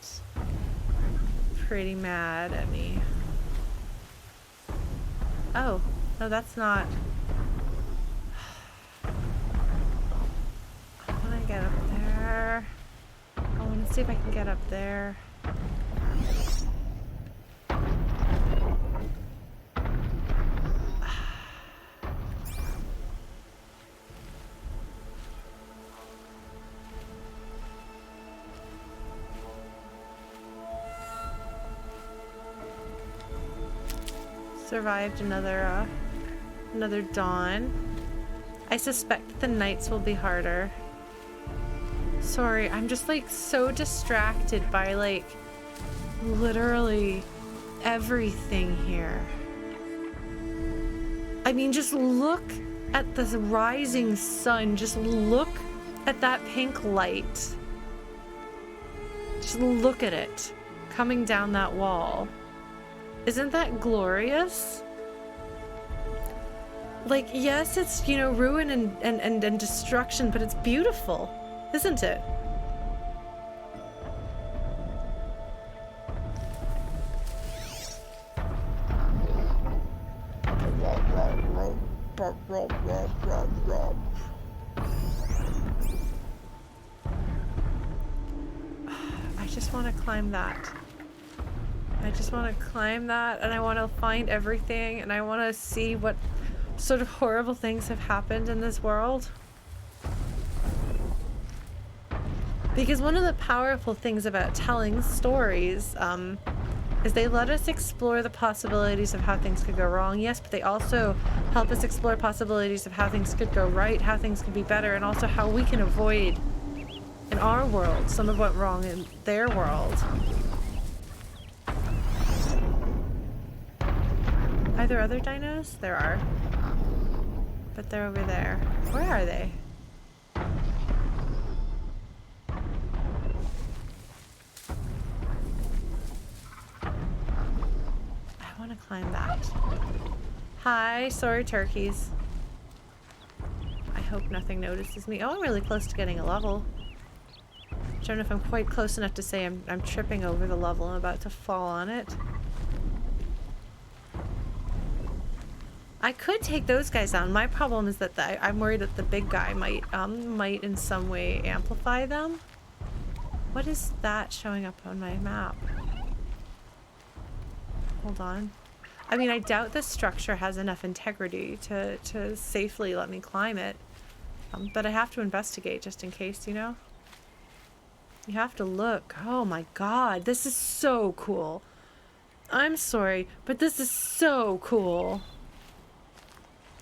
pretty mad at me. Oh, no, that's not. I want to get up there. I want to see if I can get up there. Survived another dawn. I suspect the nights will be harder. Sorry, I'm just like so distracted by like literally everything here. I mean, just look at the rising sun. Just look at that pink light. Just look at it coming down that wall. Isn't that glorious? Like, yes, it's, you know, ruin and destruction, but it's beautiful, isn't it? I just want to climb that. I just want to climb that, and I want to find everything, and I want to see what sort of horrible things have happened in this world. Because one of the powerful things about telling stories is they let us explore the possibilities of how things could go wrong, yes, but they also help us explore possibilities of how things could go right, how things could be better, and also how we can avoid, in our world, some of what went wrong in their world. Are there other dinos? There are. But they're over there. Where are they? I want to climb that. Hi, sorry turkeys. I hope nothing notices me. Oh, I'm really close to getting a level. I don't know if I'm quite close enough to say I'm tripping over the level. I'm about to fall on it. I could take those guys down. My problem is that I'm worried that the big guy might in some way amplify them. What is that showing up on my map? Hold on. I mean, I doubt this structure has enough integrity to safely let me climb it. But I have to investigate just in case, you know? You have to look. Oh my god, this is so cool. I'm sorry, but this is so cool.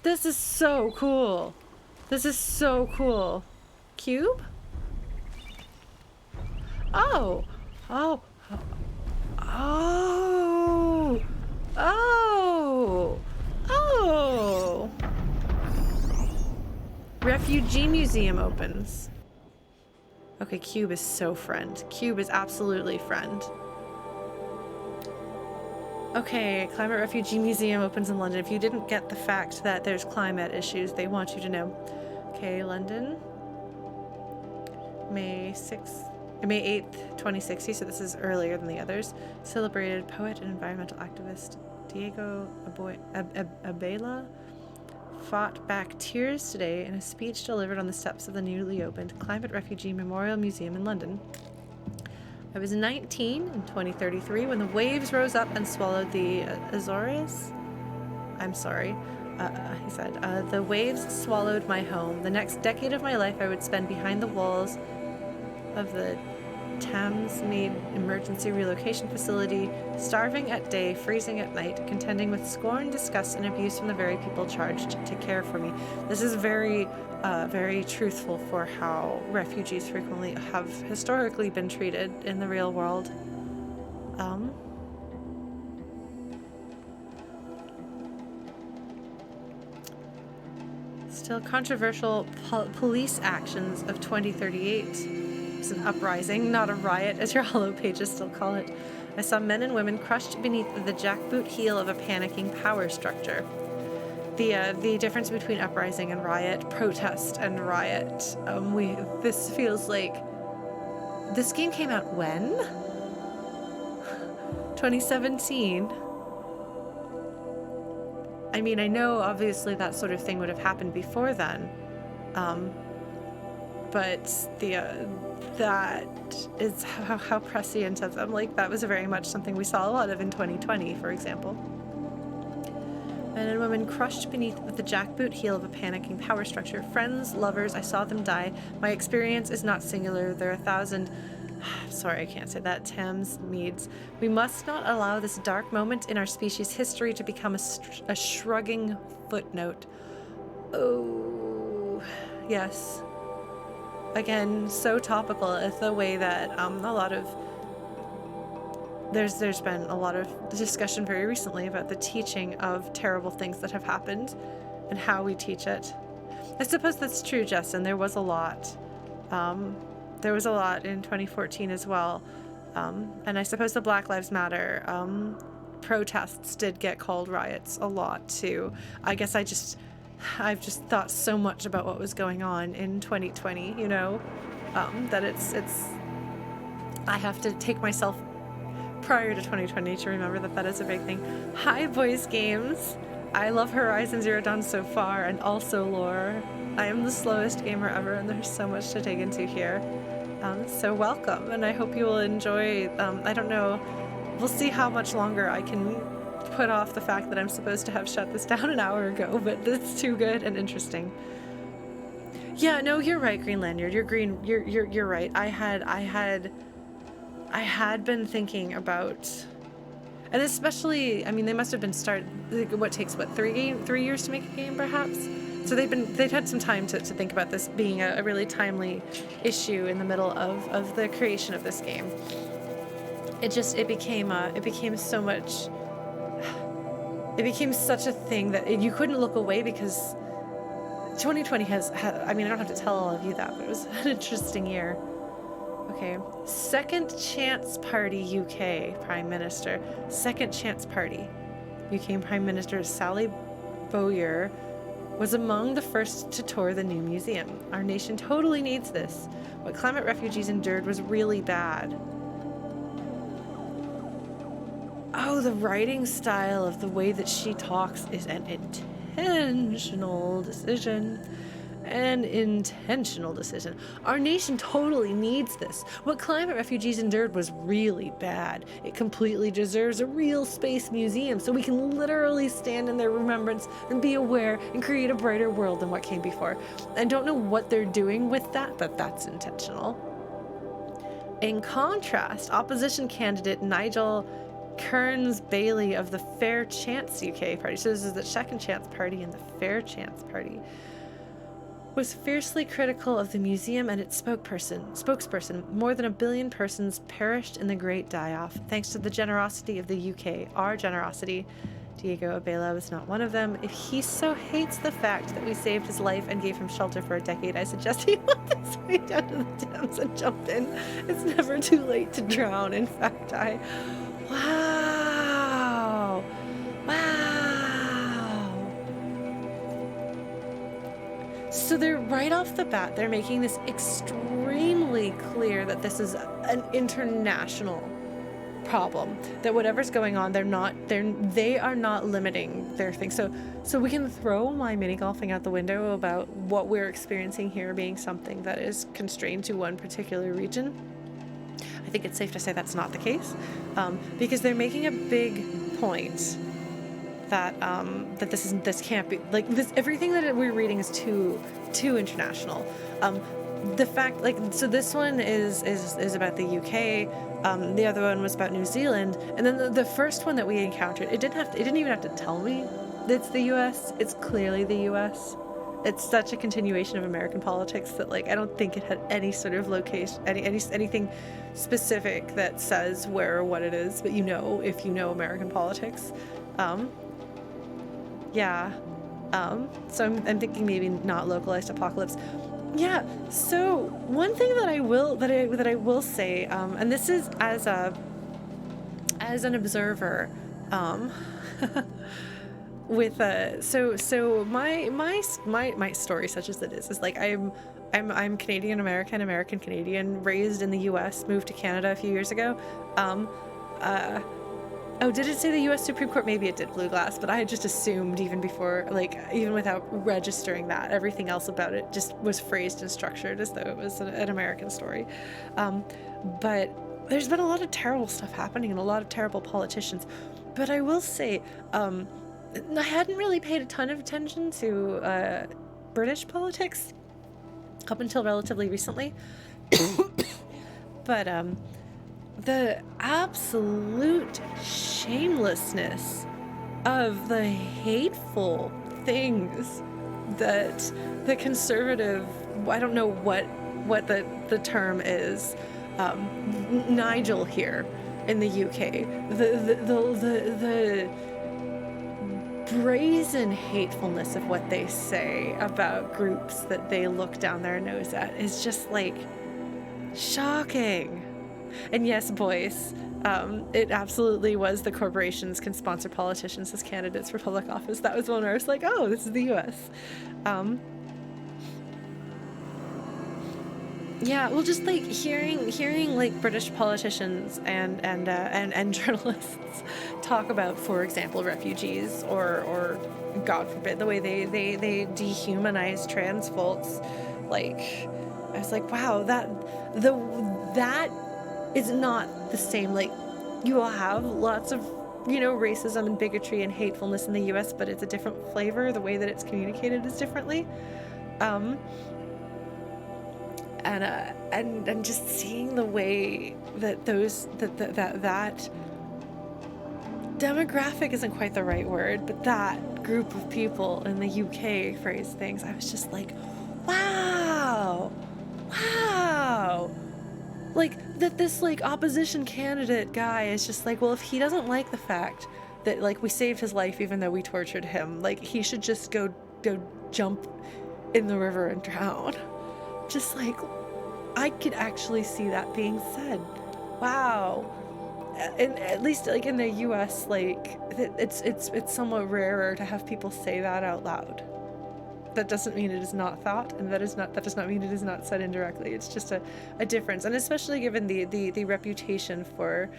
This is so cool. This is so cool. Cube? Oh. Oh. Oh. Oh. Oh. Refugee Museum opens. Okay, Cube is so friend. Cube is absolutely friend. Okay, Climate Refugee Museum opens in London. If you didn't get the fact that there's climate issues, they want you to know. Okay, London. May 8th, 2060, so this is earlier than the others. Celebrated poet and environmental activist Diego Abela fought back tears today in a speech delivered on the steps of the newly opened Climate Refugee Memorial Museum in London. I was 19 in 2033 when the waves rose up and swallowed the Azores. I'm sorry. He said, the waves swallowed my home. The next decade of my life I would spend behind the walls of the Thamesmead Emergency Relocation Facility, starving at day, freezing at night, contending with scorn, disgust, and abuse from the very people charged to care for me. This is very, very truthful for how refugees frequently have historically been treated in the real world. Still controversial police actions of 2038. It's an uprising, not a riot, as your hollow pages still call it. I saw men and women crushed beneath the jackboot heel of a panicking power structure. The difference between uprising and riot, protest and riot. This feels like this game came out when? 2017. I mean, I know obviously that sort of thing would have happened before then, but that is how prescient of them. Like, that was very much something we saw a lot of in 2020, for example. Men and women crushed beneath the jackboot heel of a panicking power structure. Friends, lovers, I saw them die. My experience is not singular. There are 1,000... Sorry, I can't say that. Thamesmeads. We must not allow this dark moment in our species' history to become a shrugging footnote. Oh, yes. Again, so topical is the way that a lot of... There's been a lot of discussion very recently about the teaching of terrible things that have happened and how we teach it. I suppose that's true, Justin. There was a lot. There was a lot in 2014 as well. And I suppose the Black Lives Matter protests did get called riots a lot too. I guess I've just thought so much about what was going on in 2020, you know, that it's I have to take myself prior to 2020 to remember that is a big thing. Hi, Boys Games. I love Horizon Zero Dawn so far, and also lore. I am the slowest gamer ever, and there's so much to dig into here. So welcome, and I hope you will enjoy. I don't know. We'll see how much longer I can put off the fact that I'm supposed to have shut this down an hour ago, but it's too good and interesting. Yeah, no, you're right, Green Lanyard. You're right. I had been thinking about, and especially, I mean, they must have been what takes 3 years to make a game, perhaps. So they'd had some time to think about this being a really timely issue in the middle of the creation of this game. It became such a thing that you couldn't look away, because 2020 has I mean, I don't have to tell all of you that, but it was an interesting year. Okay, Second Chance Party UK Prime Minister. Second Chance Party. UK Prime Minister Sally Bowyer was among the first to tour the new museum. Our nation totally needs this. What climate refugees endured was really bad. Oh, the writing style of the way that she talks is an intentional decision. An intentional decision. Our nation totally needs this. What climate refugees endured was really bad. It completely deserves a real space museum so we can literally stand in their remembrance and be aware and create a brighter world than what came before. I don't know what they're doing with that, but that's intentional. In contrast, opposition candidate Nigel Kearns-Bailey of the Fair Chance UK Party, so this is the Second Chance Party and the Fair Chance Party, was fiercely critical of the museum and its spokesperson. More than 1 billion persons perished in the Great Die-Off, thanks to the generosity of the UK. Our generosity. Diego Abela was not one of them. If he so hates the fact that we saved his life and gave him shelter for a decade, I suggest he went his way down to the Thames and jumped in. It's never too late to drown. In fact, Wow! So they're right off the bat, they're making this extremely clear that this is an international problem. That whatever's going on, they are not limiting their thing. So we can throw my mini golfing out the window about what we're experiencing here being something that is constrained to one particular region. I think it's safe to say that's not the case, because they're making a big point that that this can't be like this. Everything that we're reading is too international. The fact, like, so this one is about the UK. The other one was about New Zealand, and then the first one that we encountered, it didn't even have to tell me it's the US. It's clearly the US. It's such a continuation of American politics that, like, I don't think it had any sort of location, anything specific that says where or what it is. But if you know American politics, yeah. So I'm thinking maybe not localized apocalypse. Yeah. So one thing that I will say, and this is as an observer, with so my story, such as it is like I'm Canadian American Canadian, raised in the U.S., moved to Canada a few years ago. Oh, did it say the U.S. Supreme Court? Maybe it did, Blue Glass, but I had just assumed even before, like, even without registering that, everything else about it just was phrased and structured as though it was an American story. But there's been a lot of terrible stuff happening and a lot of terrible politicians. But I will say, I hadn't really paid a ton of attention to British politics up until relatively recently. But the absolute shamelessness of the hateful things that the conservative, I don't know what the term is, Nigel here in the UK, the brazen hatefulness of what they say about groups that they look down their nose at is just, like, shocking. And yes, boys, it absolutely was the corporations can sponsor politicians as candidates for public office. That was one where I was like, oh, this is the U.S. Yeah, well, just like hearing like British politicians and journalists talk about, for example, refugees or God forbid, the way they dehumanize trans folks. Like, I was like, wow, that is not the same. Like, you will have lots of, racism and bigotry and hatefulness in the U.S., but it's a different flavor. The way that it's communicated is differently. And just seeing the way that that demographic isn't quite the right word, but that group of people in the UK phrase things, I was just like, wow. Like, that this, like, opposition candidate guy is just like, well, if he doesn't like the fact that, like, we saved his life even though we tortured him, like, he should just go jump in the river and drown. Just like, I could actually see that being said. Wow. And at least, like, in the US, like, it's somewhat rarer to have people say that out loud. That doesn't mean it is not thought, and that does not mean it is not said indirectly. It's just a difference, and especially given the reputation for,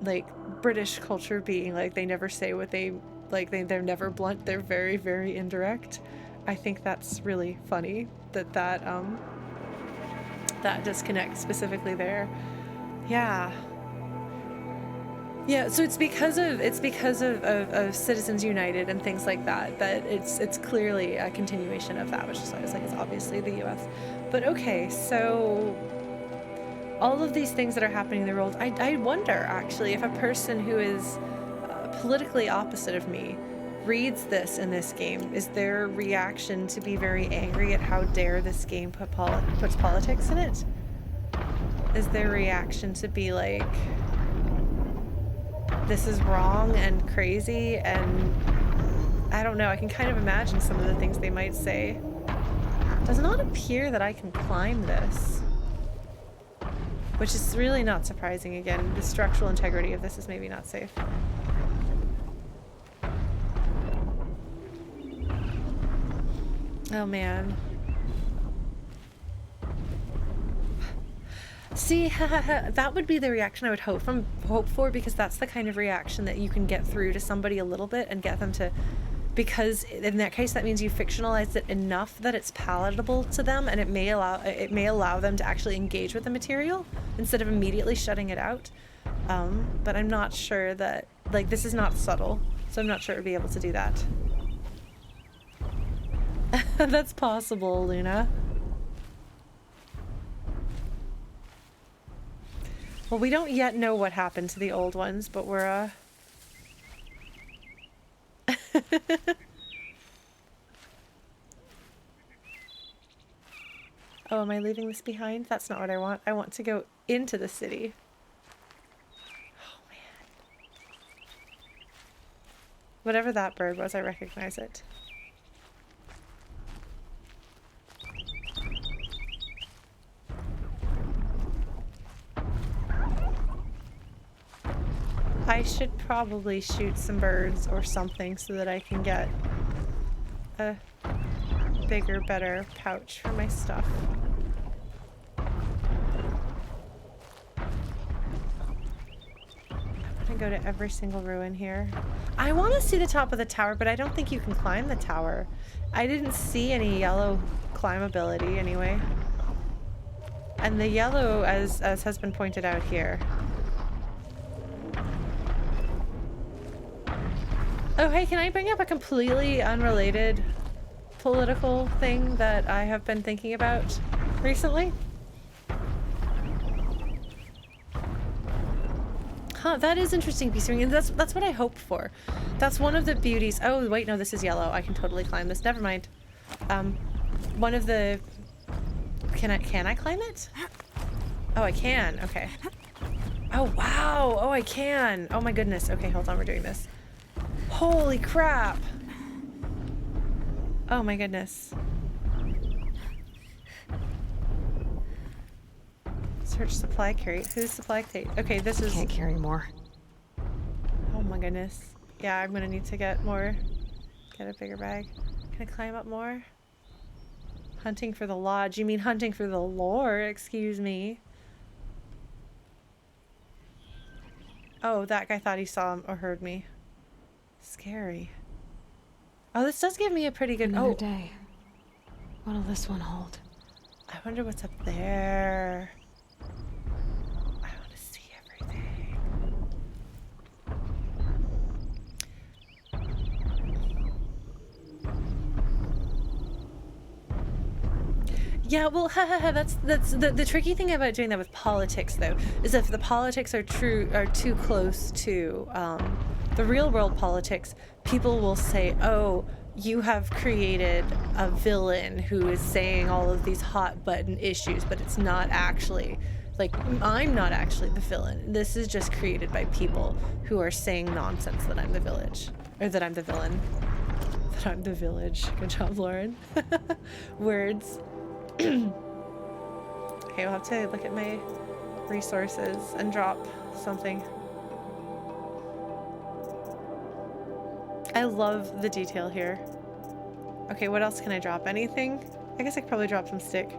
like, British culture being like they never say what they like. They're never blunt. They're very, very indirect. I think that's really funny that disconnect specifically there. Yeah. Yeah, so it's because of Citizens United and things like that it's clearly a continuation of that, which is why I was like, it's obviously the U.S. But okay, so all of these things that are happening in the world, I wonder actually if a person who is politically opposite of me reads this in this game, is their reaction to be very angry at how dare this game puts politics in it? Is their reaction to be like, this is wrong and crazy? And I don't know, I can kind of imagine some of the things they might say. Does not appear that I can climb this, which is really not surprising. Again, the structural integrity of this is maybe not safe. Oh man. See, that would be the reaction I would hope for, because that's the kind of reaction that you can get through to somebody a little bit and get them to, because in that case that means you fictionalized it enough that it's palatable to them, and it may allow them to actually engage with the material instead of immediately shutting it out. But I'm not sure that, like, this is not subtle, so I'm not sure it would be able to do that. That's possible, Luna. Well, we don't yet know what happened to the old ones, but we're, Oh, am I leaving this behind? That's not what I want. I want to go into the city. Oh, man. Whatever that bird was, I recognize it. I should probably shoot some birds or something so that I can get a bigger, better pouch for my stuff. I'm gonna go to every single ruin here. I want to see the top of the tower, but I don't think you can climb the tower. I didn't see any yellow climbability anyway. And the yellow, as has been pointed out here. Oh, hey, can I bring up a completely unrelated political thing that I have been thinking about recently? Huh, that is interesting piece of ring, and that's what I hoped for. That's one of the beauties. Oh, wait, no, this is yellow. I can totally climb this. Never mind. One of the... Can I climb it? Oh, I can. Okay. Oh, wow. Oh, I can. Oh, my goodness. Okay, hold on. We're doing this. Holy crap! Oh my goodness. Search supply crate. Who's supply crate? Okay, this is... Can't carry more. Oh my goodness. Yeah, I'm gonna need to get more... Get a bigger bag. Can I climb up more? Hunting for the lodge. You mean hunting for the lore? Excuse me. Oh, that guy thought he saw him or heard me. Scary. Oh, this does give me a pretty good... Another day. What'll this one hold? I wonder what's up there. I want to see everything. Yeah, well, that's the tricky thing about doing that with politics, though, is if the politics are too close to the real world politics, people will say, oh, you have created a villain who is saying all of these hot button issues, but it's not actually, like, I'm not actually the villain. This is just created by people who are saying nonsense that I'm the village, or that I'm the villain. That I'm the village. Good job, Lauren. Words. Okay, we'll have to look at my resources and drop something. I love the detail here. Okay, what else can I drop? Anything? I guess I could probably drop some stick.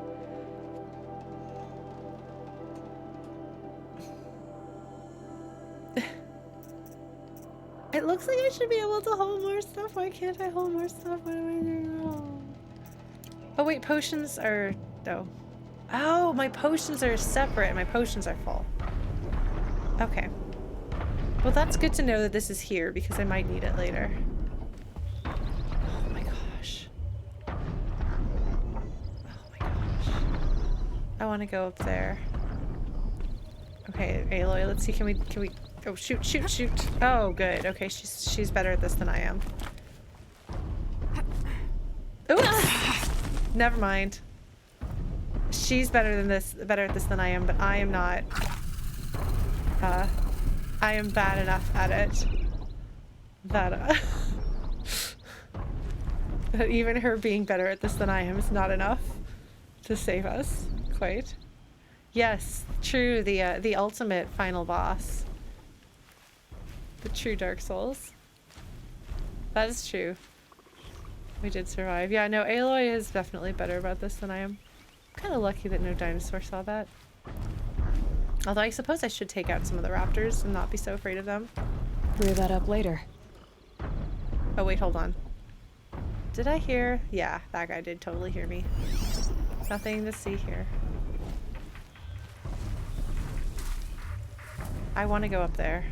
It looks like I should be able to hold more stuff. Why can't I hold more stuff? What am I doing wrong? Oh wait, potions are... Oh. Oh, my potions are separate. My potions are full. Okay. Well, that's good to know that this is here, because I might need it later. Oh my gosh. Oh my gosh. I want to go up there. Okay, Aloy, let's see, can we... Oh, shoot. Oh, good. Okay, she's better at this than I am. Oops! Never mind. She's better at this than I am, but I am not. I am bad enough at it that that even her being better at this than I am is not enough to save us, quite. Yes, true, the ultimate final boss. The true Dark Souls. That is true. We did survive. Yeah, no, Aloy is definitely better about this than I am. I'm kind of lucky that no dinosaur saw that. Although I suppose I should take out some of the raptors and not be so afraid of them. Clear that up later. Oh wait, hold on. Did I hear? Yeah, that guy did totally hear me. Nothing to see here. I want to go up there.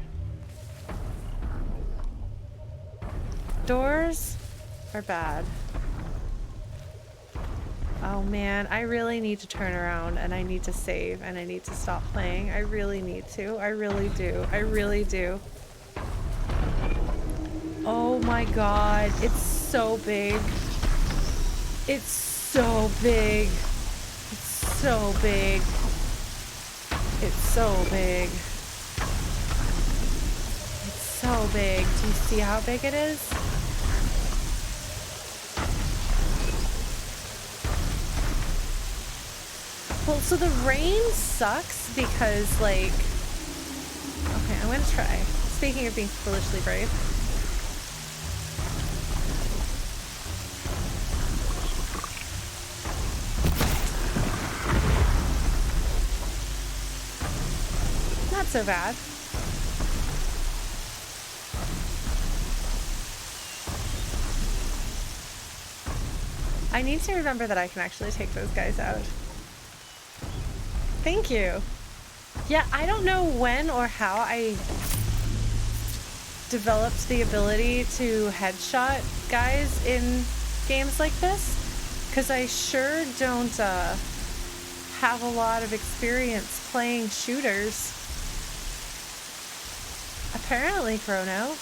Doors are bad. Oh man, I really need to turn around and I need to save and I need to stop playing. I really need to. I really do. I really do. Oh my god, it's so big. It's so big. It's so big. It's so big. It's so big. Do you see how big it is? Well, so the rain sucks because, like... Okay, I'm gonna try. Speaking of being foolishly brave. Not so bad. I need to remember that I can actually take those guys out. Thank you. Yeah, I don't know when or how I developed the ability to headshot guys in games like this, because I sure don't have a lot of experience playing shooters. Apparently, Chrono.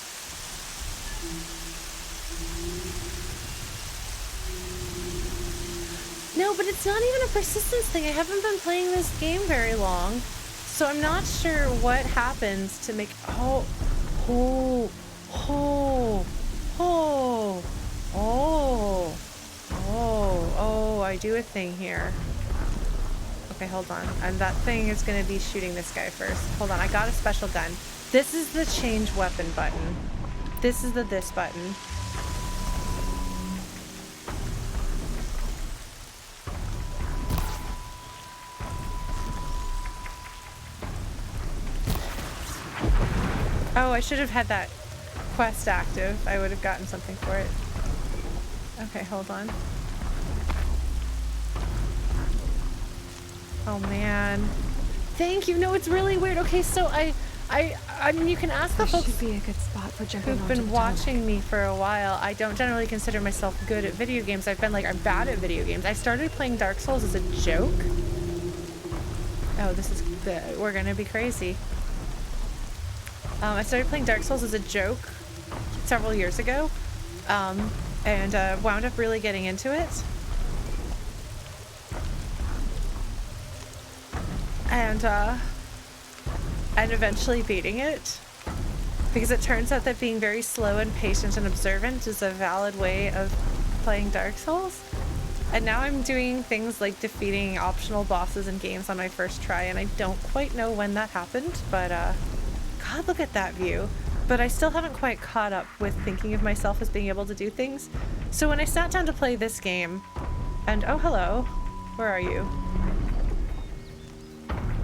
No, but it's not even a persistence thing. I haven't been playing this game very long, so I'm not sure what happens to make... Oh, I do a thing here. Okay, hold on. And that thing is going to be shooting this guy first. Hold on, I got a special gun. This is the change weapon button. This is the this button. Oh, I should have had that quest active. I would have gotten something for it. Okay, hold on. Oh man. Thank you. No, it's really weird. Okay, so I mean, you can ask the folks should be a good spot for jumping who've been watching me for a while. I don't generally consider myself good at video games. I've been like, I'm bad at video games. I started playing Dark Souls as a joke. Oh, this is we're gonna be crazy. I started playing Dark Souls as a joke several years ago, and wound up really getting into it. And eventually beating it, because it turns out that being very slow and patient and observant is a valid way of playing Dark Souls. And now I'm doing things like defeating optional bosses in games on my first try, and I don't quite know when that happened, but God, look at that view. But I still haven't quite caught up with thinking of myself as being able to do things. So when I sat down to play this game, and oh hello, where are you?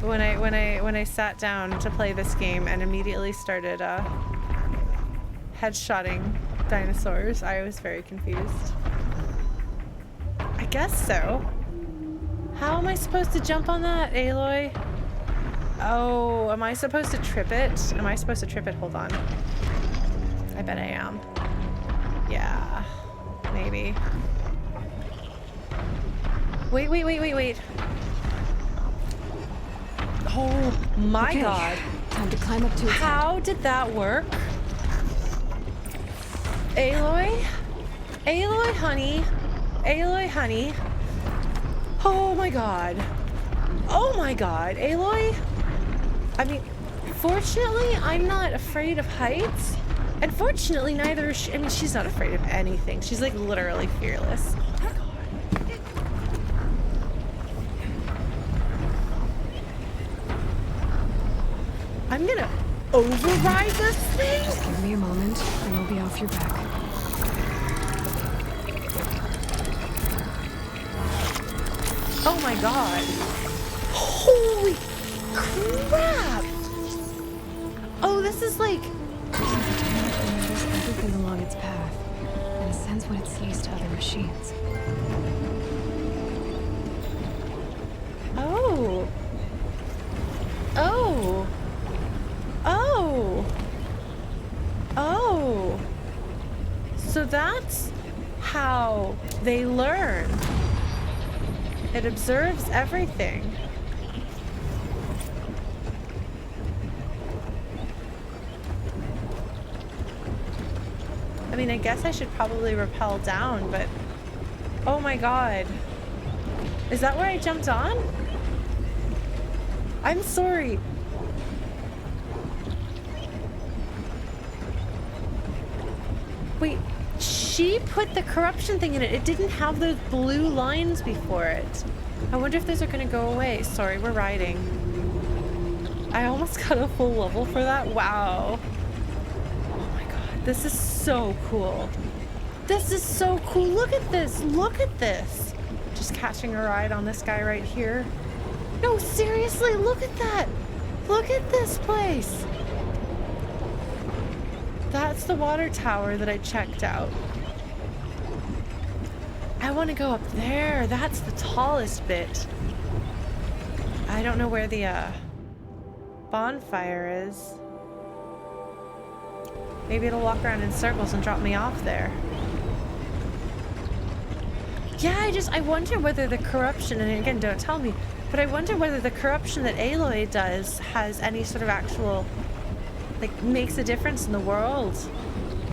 When I sat down to play this game and immediately started headshotting dinosaurs, I was very confused. I guess so. How am I supposed to jump on that, Aloy? Oh, am I supposed to trip it? Am I supposed to trip it? Hold on. I bet I am. Yeah, maybe. Wait. Oh my God. Time to climb up to it. How did that work? Aloy? Aloy, honey. Aloy, honey. Oh my God. Oh my God. Aloy? I mean, fortunately, I'm not afraid of heights. And fortunately, neither is she. I mean, she's not afraid of anything. She's like literally fearless. Oh my God. I'm gonna override this thing. Just give me a moment, and I'll be off your back. Oh my God. Holy. crap! Oh, this is like... There's everything along its path, and it sends what it sees to other machines. Oh. Oh. Oh. Oh. So that's how they learn. It observes everything. I mean, I guess I should probably rappel down, but... Oh my god. Is that where I jumped on? I'm sorry. Wait, she put the corruption thing in it. It didn't have those blue lines before it. I wonder if those are gonna go away. Sorry, we're riding. I almost got a full level for that. Wow. Oh my god, this is so cool. This is so cool. Look at this. Look at this. Just catching a ride on this guy right here. No, seriously, look at that. Look at this place. That's the water tower that I checked out. I want to go up there. That's the tallest bit. I don't know where the bonfire is. Maybe it'll walk around in circles and drop me off there. Yeah, I wonder whether the corruption, and again, don't tell me, but I wonder whether the corruption that Aloy does has any sort of actual, like, makes a difference in the world.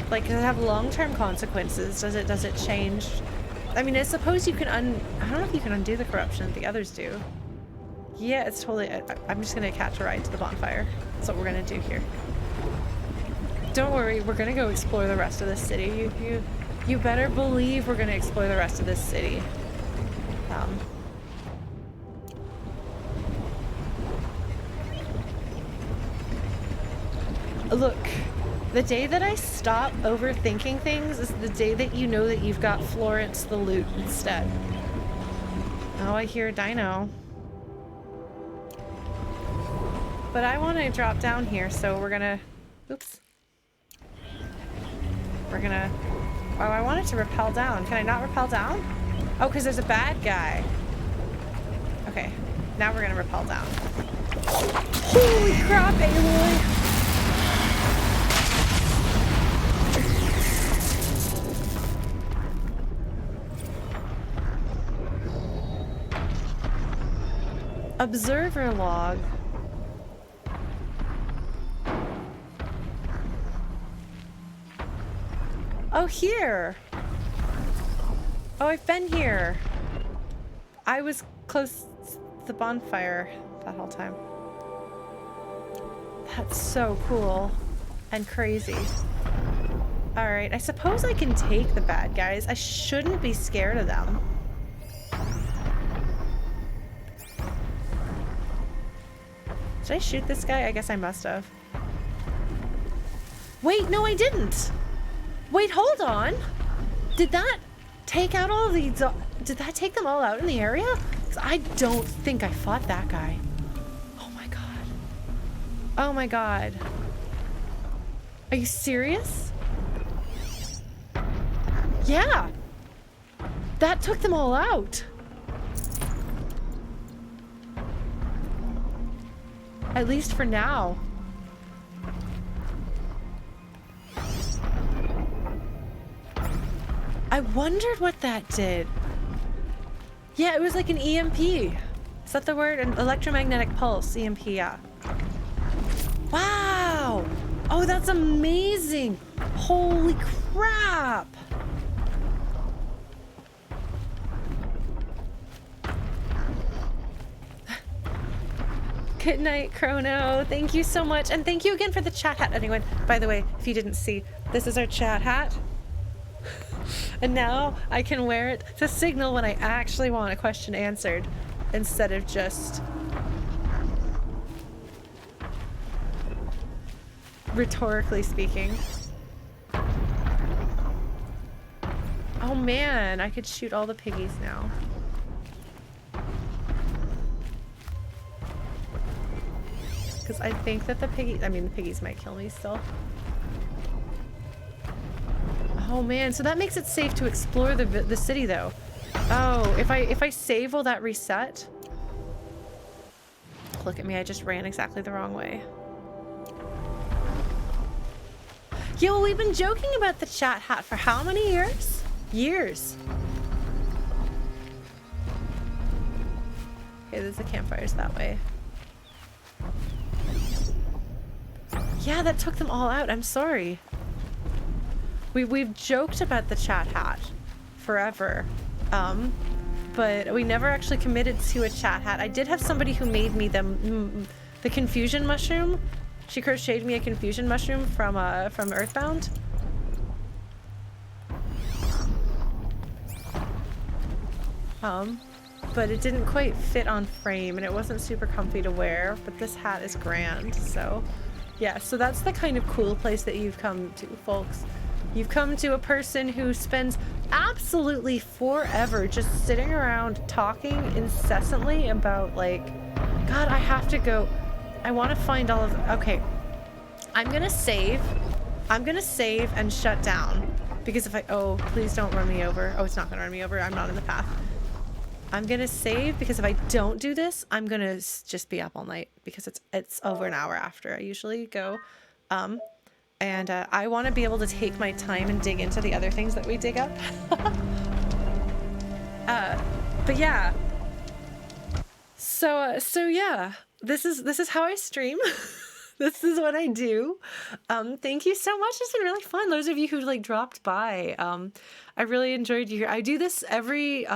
Like, does it have long-term consequences? Does it change? I mean, I suppose you can I don't know if you can undo the corruption that the others do. Yeah, it's totally, I'm just gonna catch a ride to the bonfire. That's what we're gonna do here. Don't worry, we're gonna go explore the rest of this city. You better believe we're gonna explore the rest of this city. Look, the day that I stop overthinking things is the day that you know that you've got Florence the loot instead. Oh, I hear a dino. But I want to drop down here, so we're gonna... Oops. We're gonna... Oh, I wanted to rappel down. Can I not rappel down? Oh, because there's a bad guy. Okay, now we're gonna rappel down. Holy crap, Aloy! Observer log. Oh, here. Oh, I've been here. I was close to the bonfire that whole time. That's so cool and crazy. All right, I suppose I can take the bad guys. I shouldn't be scared of them. Did I shoot this guy? I guess I must have. Wait, no, I didn't. Wait, hold on. Did that take out all of these? Did that take them all out in the area? 'Cause I don't think I fought that guy. Oh my god. Oh my god. Are you serious? Yeah. That took them all out. At least for now. I wondered what that did. Yeah, it was like an EMP. Is that the word? An electromagnetic pulse. EMP, yeah. Wow! Oh, that's amazing! Holy crap! Good night, Chrono. Thank you so much. And thank you again for the chat hat, anyone. By the way, if you didn't see, this is our chat hat. And now I can wear it to signal when I actually want a question answered instead of just rhetorically speaking. Oh man, I could shoot all the piggies now. because I think that the piggies might kill me still. Oh man, so that makes it safe to explore the city though. Oh, if I save, will that reset? Look at me, I just ran exactly the wrong way. Yo, we've been joking about the chat hat for how many years? Years. Okay, there's the campfires that way. Yeah, that took them all out. I'm sorry. We've joked about the chat hat forever. But we never actually committed to a chat hat. I did have somebody who made me the confusion mushroom. She crocheted me a confusion mushroom from Earthbound. But it didn't quite fit on frame and it wasn't super comfy to wear, but this hat is grand. So yeah, so that's the kind of cool place that you've come to, folks. You've come to a person who spends absolutely forever just sitting around talking incessantly about, like, God, I have to go. I want to find all of... Okay. I'm gonna save and shut down. Because if I... Oh, please don't run me over. Oh, it's not gonna run me over. I'm not in the path. I'm gonna save because if I don't do this, I'm gonna just be up all night. Because it's over an hour after I usually go. And I want to be able to take my time and dig into the other things that we dig up. But yeah. So yeah, this is how I stream. This is what I do. Thank you so much. It's been really fun. Those of you who like dropped by, I really enjoyed you here. I do this every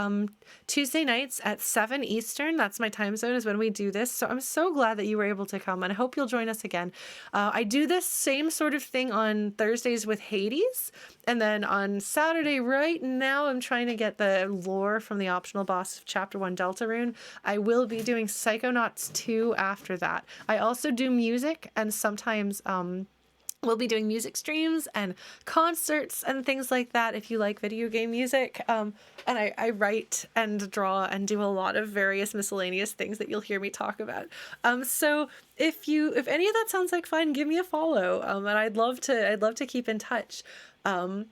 Tuesday nights at 7 Eastern. That's my time zone is when we do this. So I'm so glad that you were able to come and I hope you'll join us again. I do this same sort of thing on Thursdays with Hades. And then on Saturday right now, I'm trying to get the lore from the optional boss of Chapter 1 Deltarune. I will be doing Psychonauts 2 after that. I also do music and sometimes we'll be doing music streams and concerts and things like that if you like video game music. And I write and draw and do a lot of various miscellaneous things that you'll hear me talk about. So if any of that sounds like fun, give me a follow. And I'd love to keep in touch. And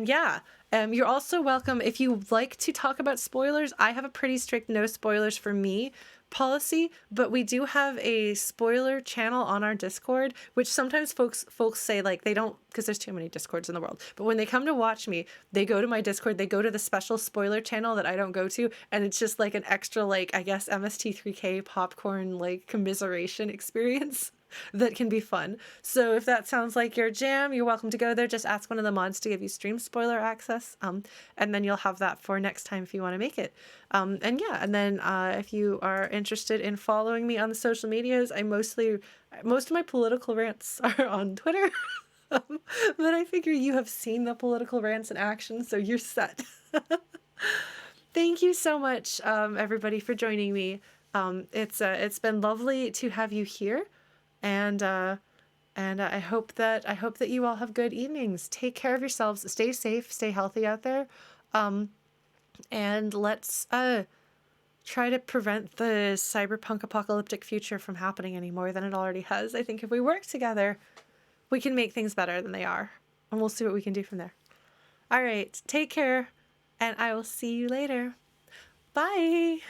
yeah. You're also welcome if you like to talk about spoilers. I have a pretty strict no spoilers for me policy, but we do have a spoiler channel on our Discord, which sometimes folks say like they don't, because there's too many Discords in the world, but when they come to watch me, they go to my Discord, they go to the special spoiler channel that I don't go to, and it's just like an extra, like, I guess MST3K popcorn like commiseration experience that can be fun. So if that sounds like your jam, you're welcome to go there. Just ask one of the mods to give you stream spoiler access, and then you'll have that for next time if you want to make it. And yeah, and then if you are interested in following me on the social medias, most of my political rants are on Twitter. But I figure you have seen the political rants in action, so you're set. Thank you so much, everybody, for joining me. It's been lovely to have you here. And I hope that you all have good evenings. Take care of yourselves. Stay safe. Stay healthy out there. And let's try to prevent the cyberpunk apocalyptic future from happening any more than it already has. I think if we work together, we can make things better than they are. And we'll see what we can do from there. All right. Take care. And I will see you later. Bye.